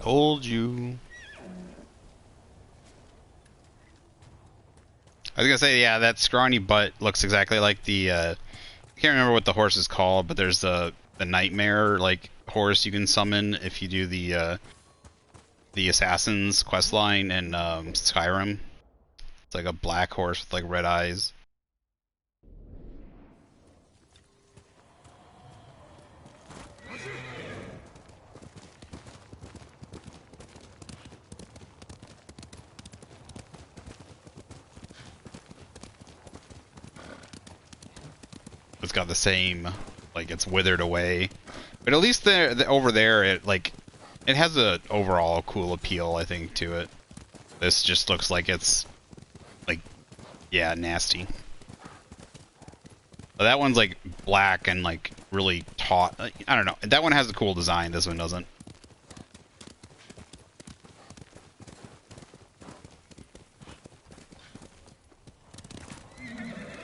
Told you. I was gonna say, yeah, that scrawny butt looks exactly like the. I can't remember what the horse is called, but there's the nightmare like horse you can summon if you do the assassin's questline in Skyrim. It's like a black horse with like red eyes. It's got the same, like it's withered away, but at least over there, it has a overall cool appeal, I think, to it. This just looks like it's like, yeah, nasty. But that one's like black and like really taut. I don't know. That one has a cool design. This one doesn't.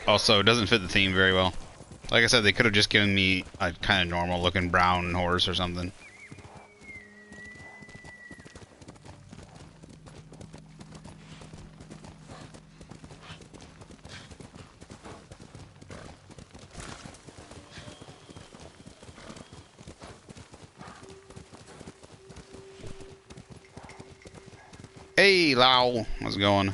Also, it doesn't fit the theme very well. Like I said, they could have just given me a kind of normal looking brown horse or something. Hey, Lau. How's it going?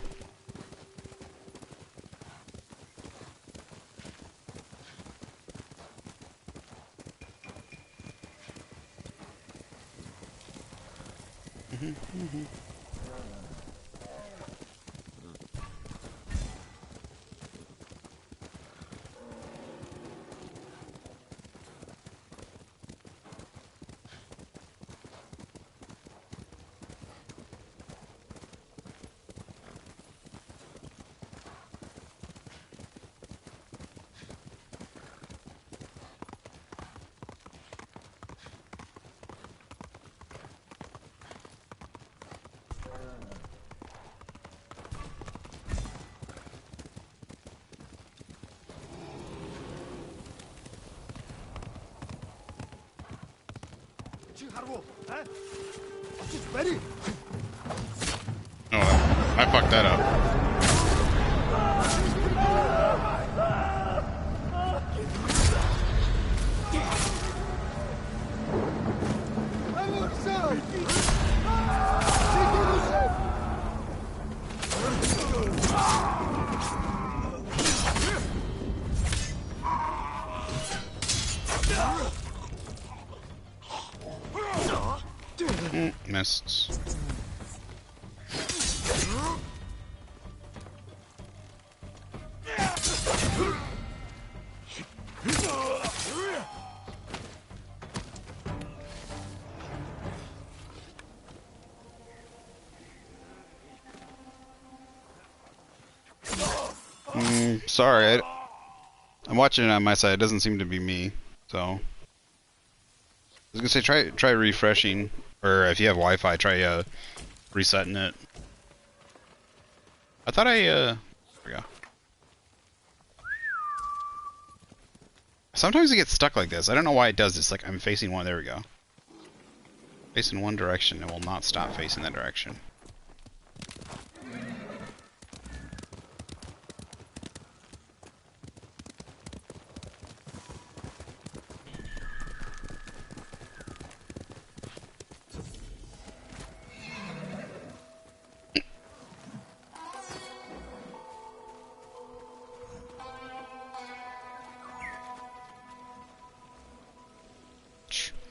Oh, I fucked that up. Missed. Sorry, I'm watching it on my side. It doesn't seem to be me, so I was gonna say try refreshing, or if you have Wi-Fi, try resetting it. I thought there we go. Sometimes it gets stuck like this. I don't know why it does this. Like I'm facing one. There we go. Facing one direction, it will not stop facing that direction.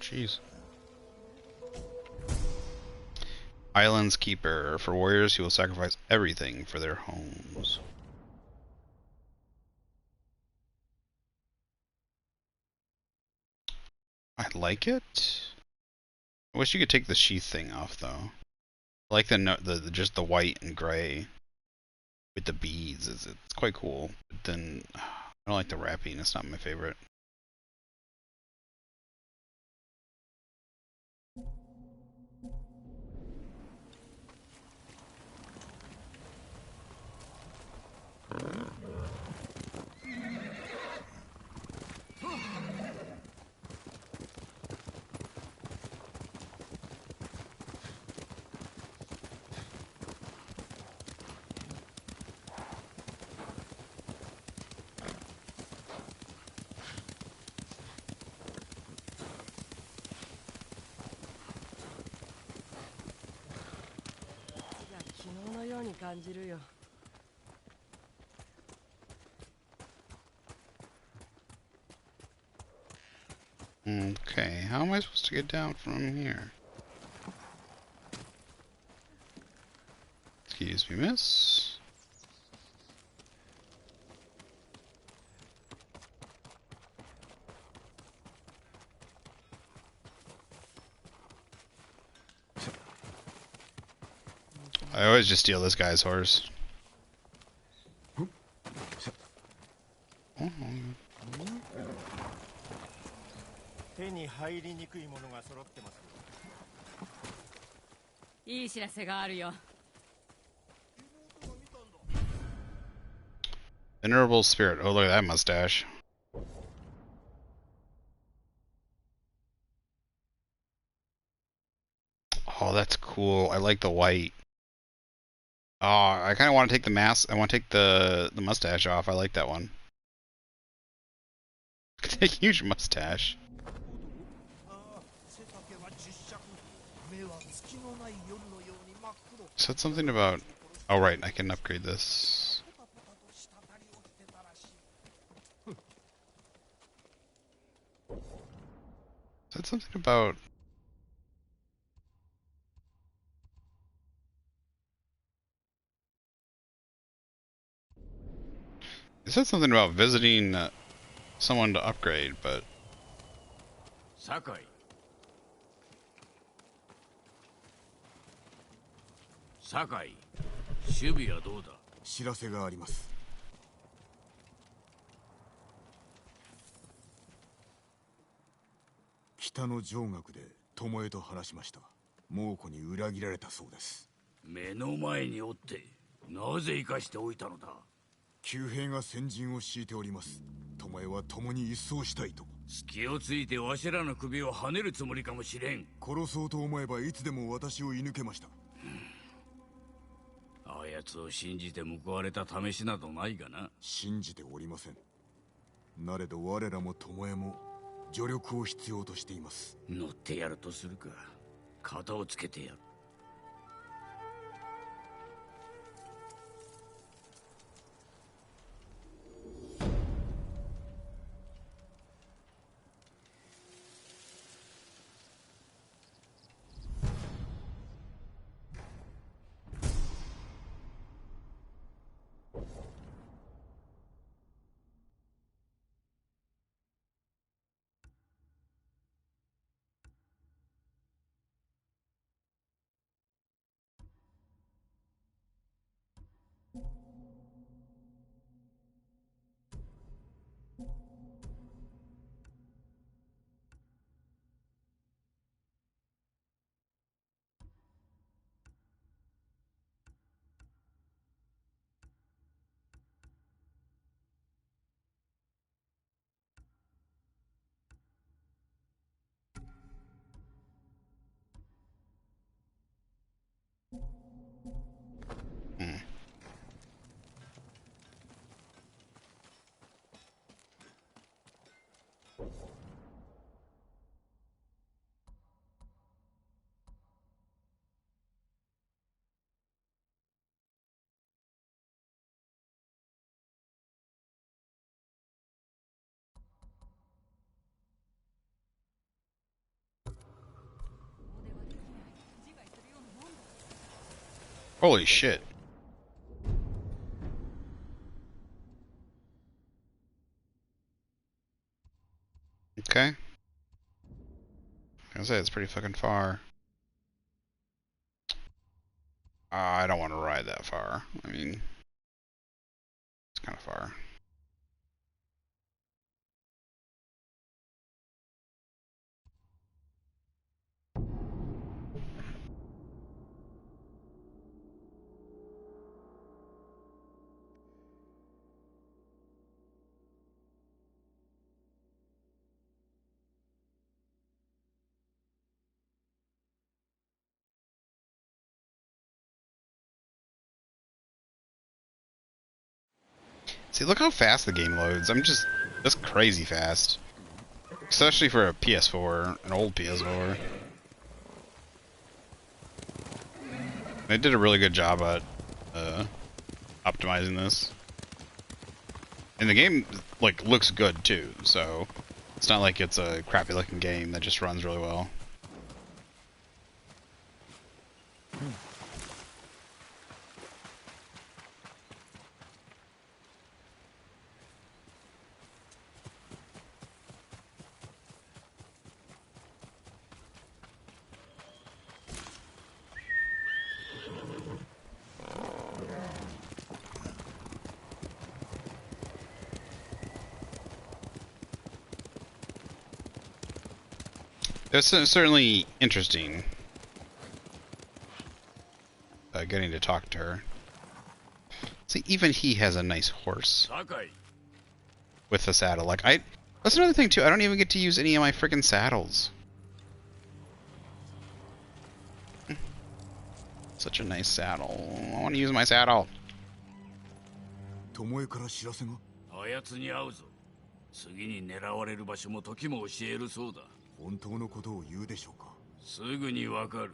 Jeez. Island's Keeper. For warriors who will sacrifice everything for their homes. I like it. I wish you could take the sheath thing off though. I like the just the white and gray with the beads. It's quite cool. But then I don't like the wrapping. It's not my favorite. 感じるよ。Okay, how am I supposed to get down from here? Excuse me, miss. I always just steal this guy's horse. Oh. 手に入りにくいものが揃ってます。いい知らせがあるよ。Venerable spirit. Oh, look at that mustache. Oh, that's cool. I like the white. Oh, I kind of want to take the mask. I want to take the mustache off. I like that one. A huge mustache. Said something about. Oh right, I can upgrade this. Said something about. It said something about visiting someone to upgrade, but. Sakai. Sakai. 守備はどうだ。知らせがあります。北の上学で巴と話しました。猛虎に裏切られたそうです。目の前におってなぜ生かしておいたのだ。旧兵が先陣を敷いております。巴は共に一掃したいと。隙をついてわしらの首をはねるつもりかもしれん。殺そうと思えばいつでも私を射抜けました。あやつを信じて報われた試しなどないがな。信じておりません。なれど我らも巴も助力を必要としています。乗ってやるとするか。肩をつけてやる。Holy shit. Okay. I was gonna say it's pretty fucking far. I don't want to ride that far. I mean, it's kind of far. See, look how fast the game loads. That's crazy fast. Especially for a PS4, an old PS4. They did a really good job at optimizing this. And the game like looks good too, so it's not like it's a crappy looking game that just runs really well. It's certainly interesting getting to talk to her. See, even he has a nice horse with a saddle. Like that's another thing too. I don't even get to use any of my freaking saddles. Such a nice saddle. I want to use my saddle. 巴から知らせが。あやつに会うぞ。次に狙われる場所も時も教えるそうだ。本当のことを言うでしょうか。すぐにわかる。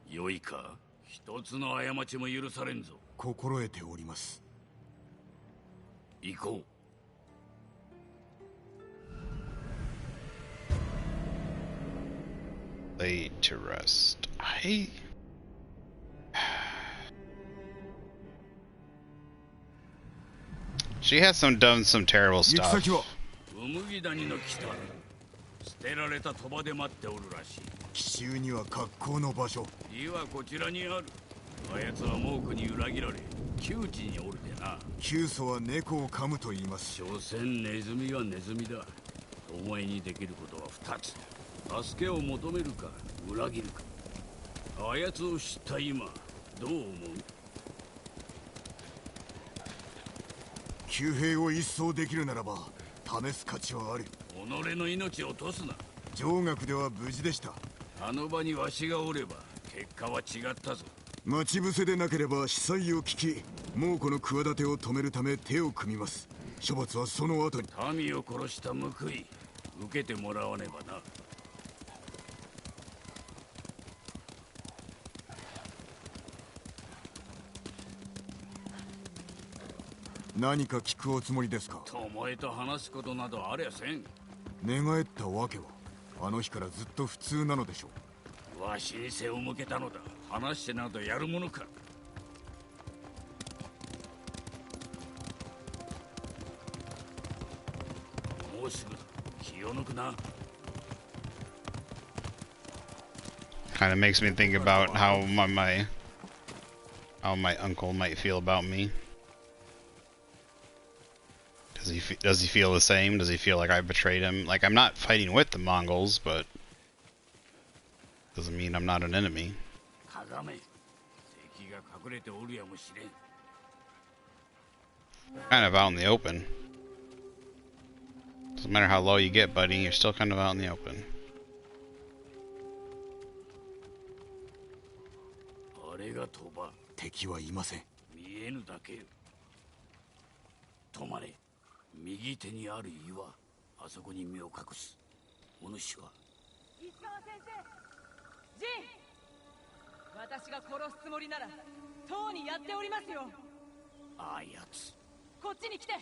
良いか。一つの過ちも許されんぞ。心得ております。行こう。Laid to rest. She has done some terrible stuff. 麦谷の北。捨てられた鳥羽で待っておるらしい。奇襲には格好の場所。家はこちらにある。あやつは猛虎に裏切られ、窮地におるでな。窮鼠は猫を噛むと言います。所詮ネズミはネズミだ。お前にできることは二つ。助けを求めるか、裏切るか。あやつを知った今、どう思う？旧兵を一掃できるならば試す価値はある。己の命を落とすな。上学では無事でした。あの場にわしがおれば結果は違ったぞ。待ち伏せでなければ司祭を聞き、猛虎の企てを止めるため手を組みます。処罰はその後に。民を殺した報い受けてもらわねばな。何か聞くおつもりですか？巴と話すことなどありゃせん。寝返ったわけはあの日からずっと普通なのでしょう。わしに背を向けたのだ。話してなどやるものか。もうすぐだ。気を抜くな。Kind of makes me think about how my uncle might feel about me. Does he feel the same? Does he feel like I betrayed him? Like, I'm not fighting with the Mongols, but doesn't mean I'm not an enemy. Kind of out in the open. Doesn't matter how low you get, buddy, you're still kind of out in the open. Tomare. 右手にある岩、あそこに身を隠す。お主は石川先生、ジン。私が殺すつもりなら、とうにやっておりますよ。ああやつ。こっちに来て。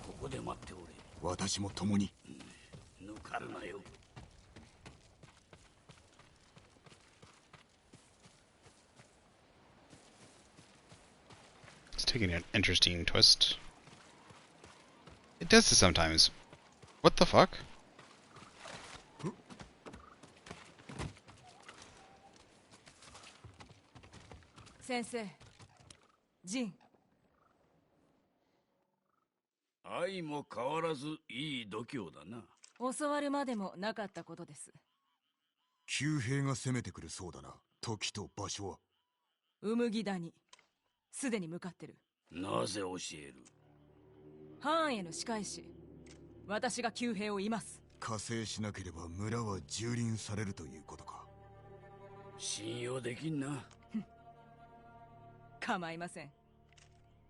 ここで待っておれ。私も共に。抜かるなよ。It's taking an interesting twist. It does this sometimes. What the fuck? 先生、ジン。愛も変わらずいい度胸だな。教わるまでもなかったことです。旧兵が攻めてくるそうだな。時と場所は。麦谷。すでに向かってる。なぜ教える？ハーンへの仕返し。私が旧兵をいます。加勢しなければ村は蹂躙されるということか。信用できんな。構いません。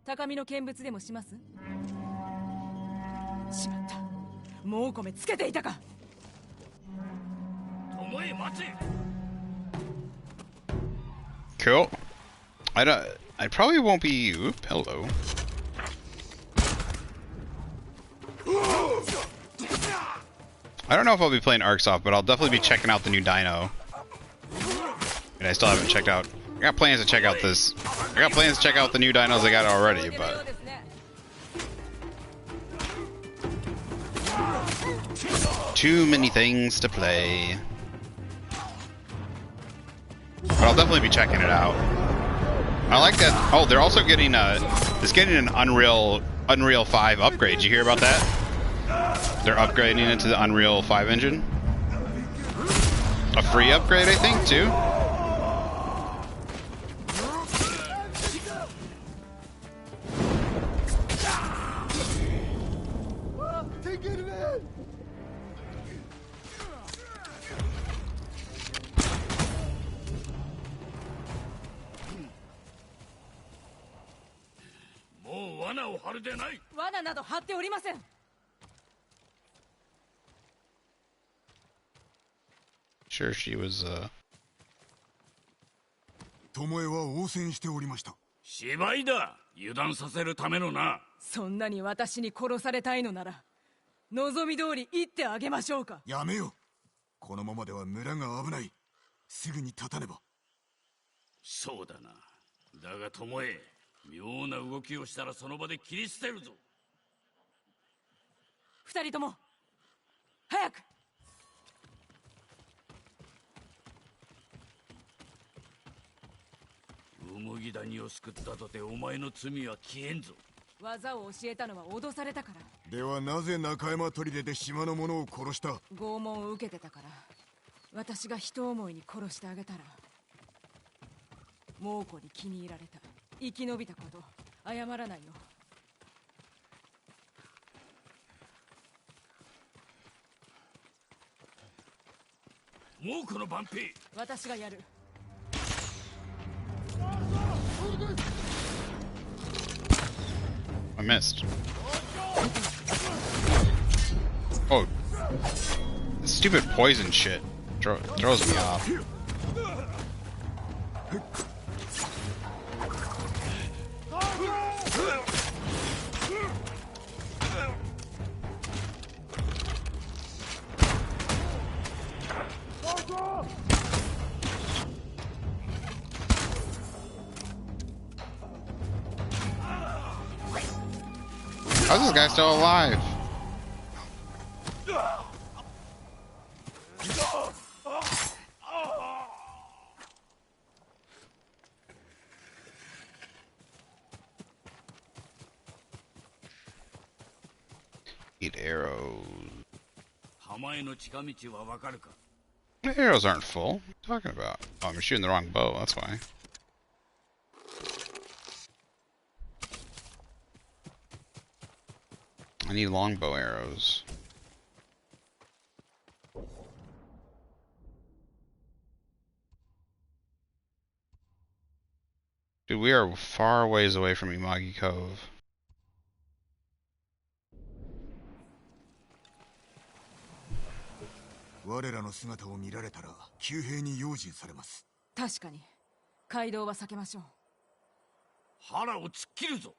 高みの見物でもします？しまった。もう米つけていたか。巴待て。Cool. I probably won't be. Oop, hello. I don't know if I'll be playing Arcsoft, but I'll definitely be checking out the new Dino. And I still haven't checked out. I got plans to check out this. I got plans to check out the new dinos I got already, but. Too many things to play. But I'll definitely be checking it out. I like that. Oh, they're also getting it's getting an Unreal 5 upgrade. Did you hear about that? They're upgrading it to the Unreal 5 engine. A free upgrade, I think, too. Sure, she was, 巴は応戦しておりました。芝居だ。油断させるためのな。そんなに私に殺されたいのなら、望み通り言ってあげましょうか。やめよ。このままでは村が危ない。すぐに立たねば。そうだな。だが巴、妙な動きをしたらその場で切り捨てるぞ。二人とも、早く。麦谷を救ったとてお前の罪は消えんぞ。技を教えたのは脅されたから。ではなぜ中山砦で島の者を殺した？拷問を受けてたから。私が人思いに殺してあげたら、猛虎に気に入られた。生き延びたこと、謝らないよ。猛虎の番兵。私がやる。I missed. Oh, this stupid poison shit throws me off. How's this guy still alive? Eat arrows. The arrows aren't full. What are you talking about? Oh, I'm shooting the wrong bow, that's why. I need longbow arrows. Dude, we are far ways away from Imagi Cove.確かに、街道は避けましょう。腹を突っ切るぞ。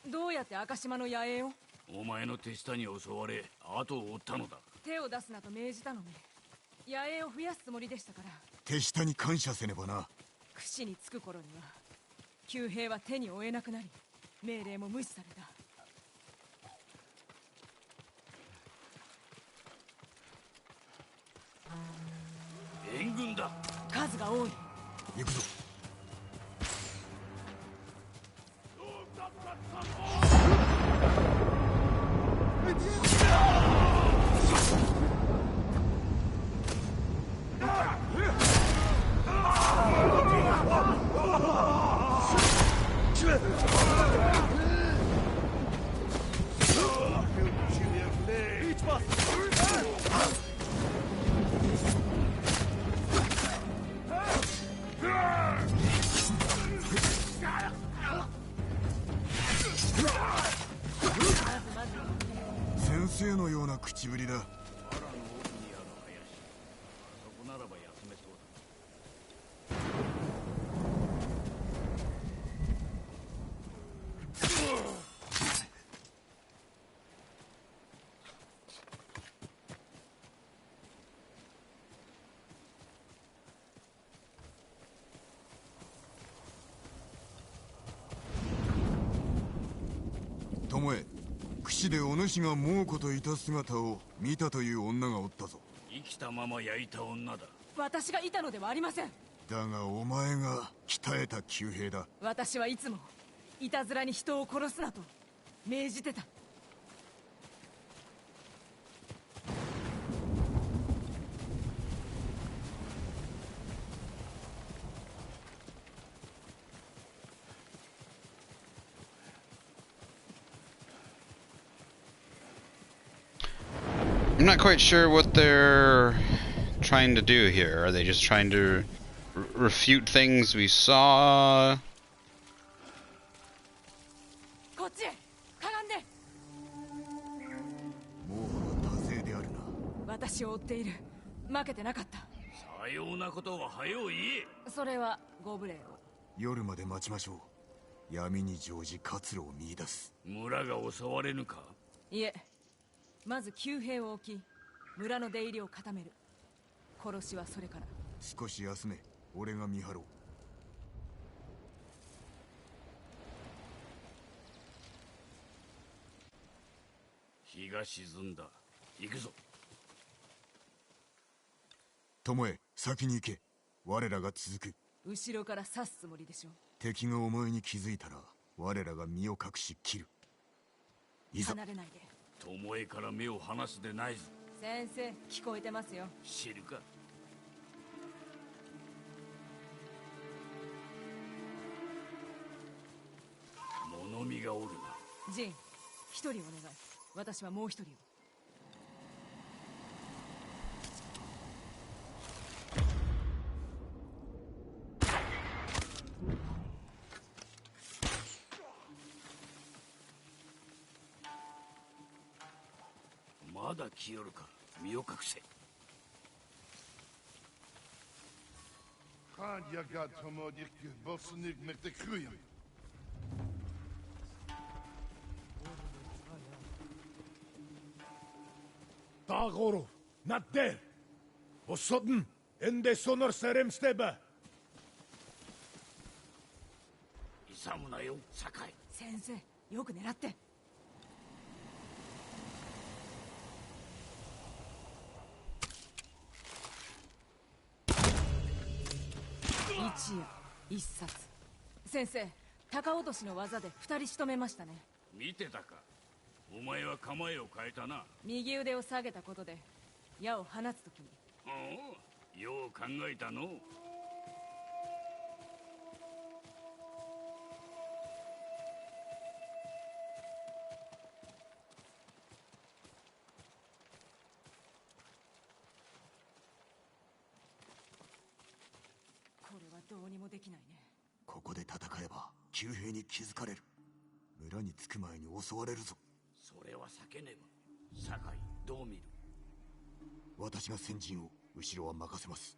どうやって赤島の野営を？お前の手下に襲われ後を追ったのだ。手を出すなと命じたのに、野営を増やすつもりでしたから。手下に感謝せねばな。串につく頃には旧兵は手に負えなくなり、命令も無視された。援軍だ。数が多い。行くぞ。先生のような口ぶりだ。士でお主が猛虎といた姿を見たという女がおったぞ。生きたまま焼いた女だ。私がいたのではありません。だがお前が鍛えた旧兵だ。私はいつもいたずらに人を殺すなと命じてた。I'm not quite sure what they're trying to do here. Are they just trying to refute things we saw? こっちへかがんで。猛虎は多勢であるな。私を追っている。負けてなかった。さようなことは早う言え。それはご無礼を。夜まで待ちましょう。闇に乗じ活路を見出す。村が襲われぬか。いえ、まず旧兵を置き村の出入りを固める。殺しはそれから。少し休め。俺が見張ろう。日が沈んだ。行くぞ。巴、先に行け。我らが続く。後ろから刺すつもりでしょ。敵がお前に気づいたら我らが身を隠し切る。いざ。離れないで。巴から目を離すでないぞ。先生、聞こえてますよ。知るか。物見がおるな。ジン、一人お願い。私はもう一人を。まだ来よるか。身を隠せ。Gaan je gaat homo die bossen niet met de groeien. Dagoro, not there. O sudden, en de sonor serem steba. 勇むなよ、酒井。先生、よく狙って。一夜一冊。先生、高落としの技で二人仕留めましたね。見てたか。お前は構えを変えたな。右腕を下げたことで矢を放つときに。おお、よう考えたの。これはどうにもできないね。ここで戦えば旧兵に気づかれる。村に着く前に襲われるぞ。それは避けねば。酒井、どう見る。私が先陣を、後ろは任せます。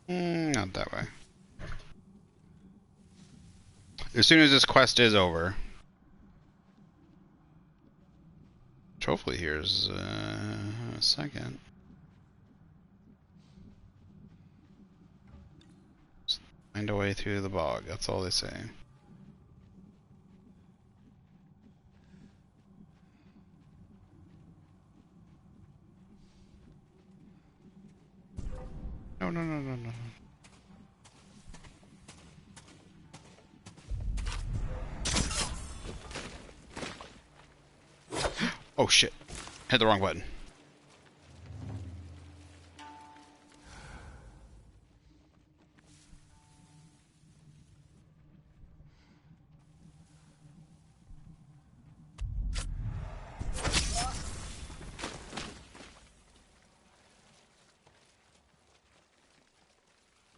Not that way. As soon as this quest is over, which hopefully here's a second. Just find a way through the bog. That's all they say. No, no, no, no, no. Oh shit. Hit the wrong button.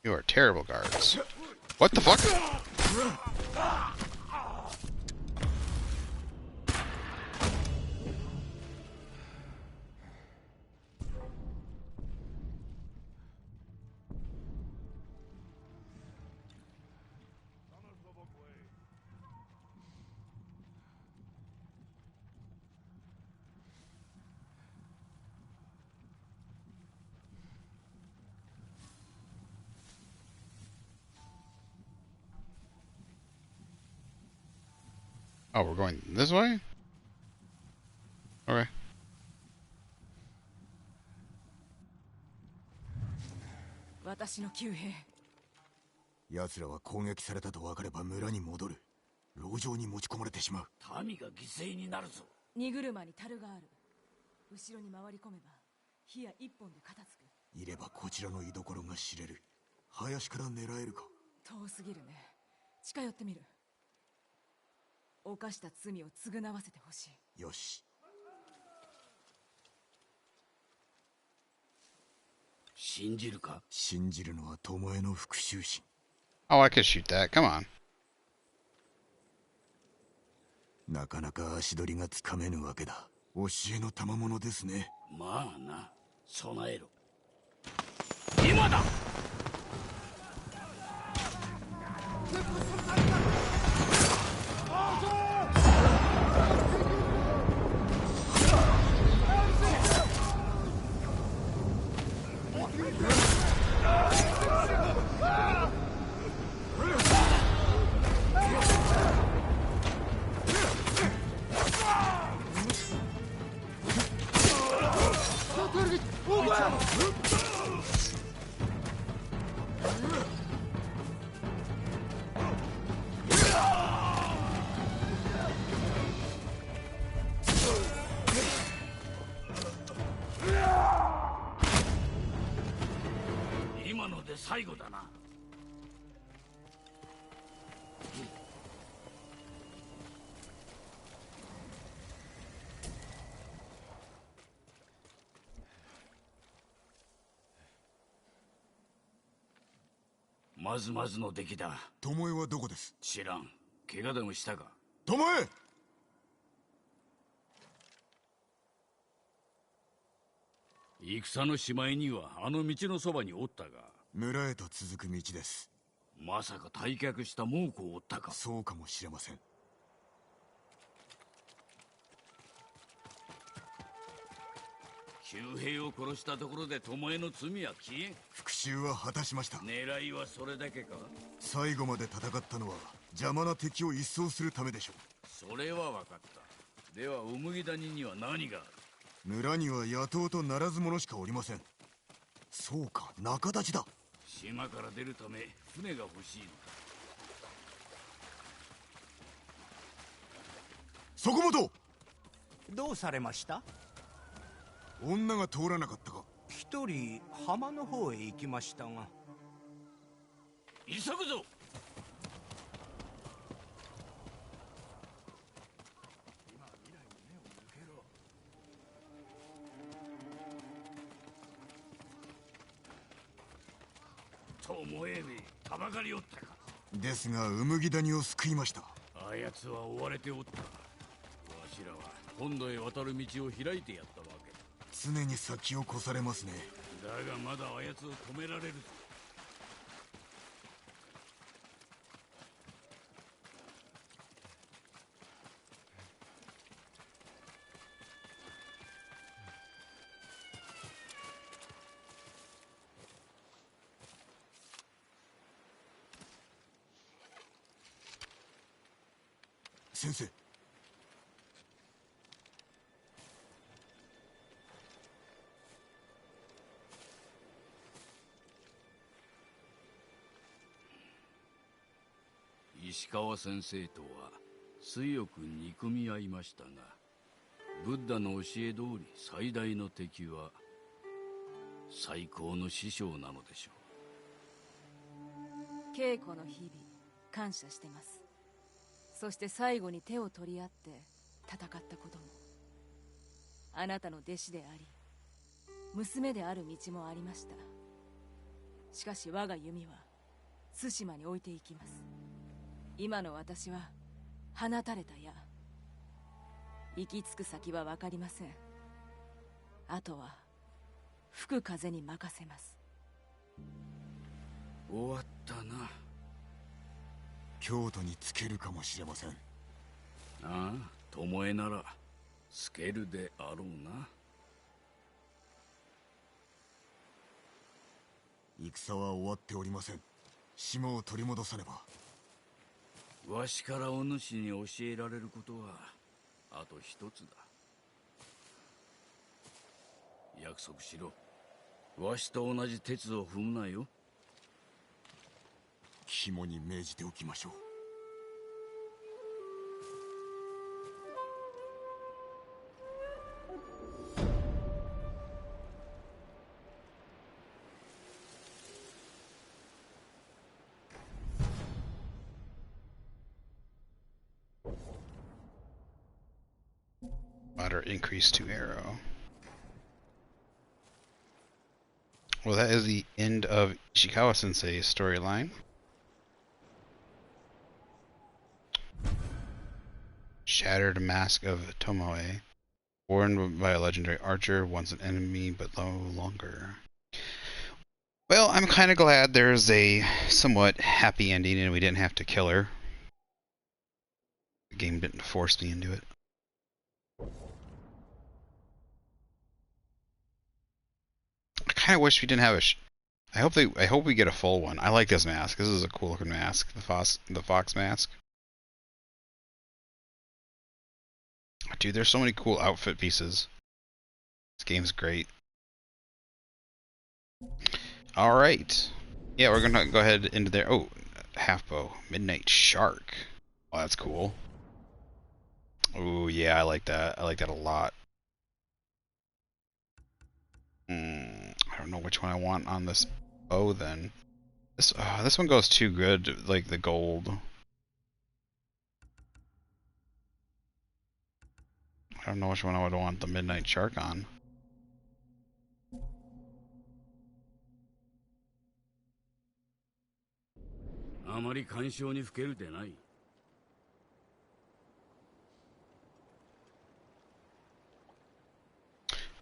You are terrible guards. What the fuck? Oh, we're going this way? Okay. 私の旧兵。奴らは攻撃されたと分かれば村に戻る。牢城に持ち込まれてしまう。民が犠牲になるぞ。荷車に樽がある。後ろに回り込めば火や一本で片付く。いればこちらの居所が知れる。林から狙えるか。遠すぎるね。近寄ってみる。犯した罪を償わせてほしい。よし。信じるか？信じるのは巴の復讐心。Oh, I could shoot that. Come on. なかなか足取りがつかめぬわけだ。教えの賜物ですね。まあな、備えろ。今だ！今ので最後だな。まずまずの出来だ。巴はどこです？知らん。怪我でもしたか？巴！戦のしまいにはあの道のそばにおったが。村へと続く道です。まさか退却した猛虎を追ったか？そうかもしれません。旧兵を殺したところで巴の罪は消えん。復讐は果たしました。狙いはそれだけか？最後まで戦ったのは邪魔な敵を一掃するためでしょう。それは分かった。ではお麦谷には何がある？村には野党とならず者しかおりません。そうか、仲立ちだ。島から出るため船が欲しいのだ。そこもとどうされました？女が通らなかったか？一人浜の方へ行きましたが。急ぐぞ！巴め、たばかりおったか。ですがうむぎ谷を救いました。あやつは追われておった。わしらは本土へ渡る道を開いてやったわけだ。常に先を越されますね。だがまだあやつを止められるぞ。先生。石川先生とは強く憎み合いましたが、ブッダの教え通り最大の敵は最高の師匠なのでしょう。稽古の日々感謝してます。そして最後に手を取り合って戦ったことも。あなたの弟子であり娘である道もありました。しかし我が弓は対馬に置いていきます。今の私は放たれた矢。行き着く先は分かりません。あとは吹く風に任せます。終わったな。京都につけるかもしれません。ああ、巴ならつけるであろうな。戦は終わっておりません。島を取り戻さねば。わしからお主に教えられることはあと一つだ。約束しろ。わしと同じ鉄を踏むなよ。肝に銘じておきましょう。Moderate increase to arrow. Well, that is the end of Ishikawa Sensei's storyline. Shattered Mask of Tomoe. Worn by a legendary archer, once an enemy, but no longer. Well, I'm kind of glad there's a somewhat happy ending and we didn't have to kill her. The game didn't force me into it. I kind of wish we didn't have a. I hope we get a full one. I like this mask. This is a cool looking mask. The fox mask. Dude, there's so many cool outfit pieces. This game's great. All right. Yeah, we're gonna go ahead into there. Oh, half bow, midnight shark. Oh, that's cool. Oh yeah, I like that. I like that a lot. I don't know which one I want on this bow then. This one goes too good, like the gold. I don't know which one I would want the midnight shark on.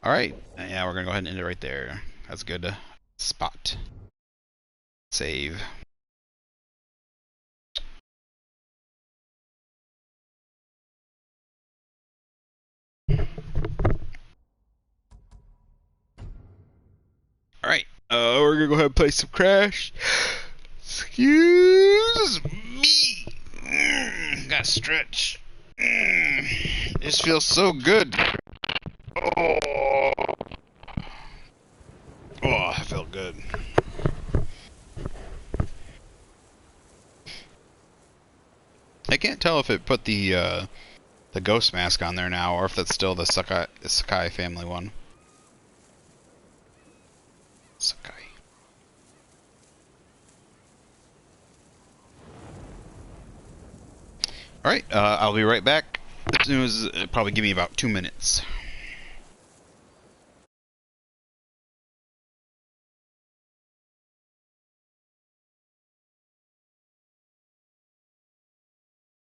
Alright, yeah, we're gonna go ahead and end it right there. That's a good spot. Save. Alright, we're gonna go ahead and play some Crash. Excuse me. Gotta stretch. This feels so good. Oh, that felt good. I can't tell if it put the ghost mask on there now, or if that's still the Sakai family one. Sakai. Alright, I'll be right back. As soon as, probably give me about 2 minutes.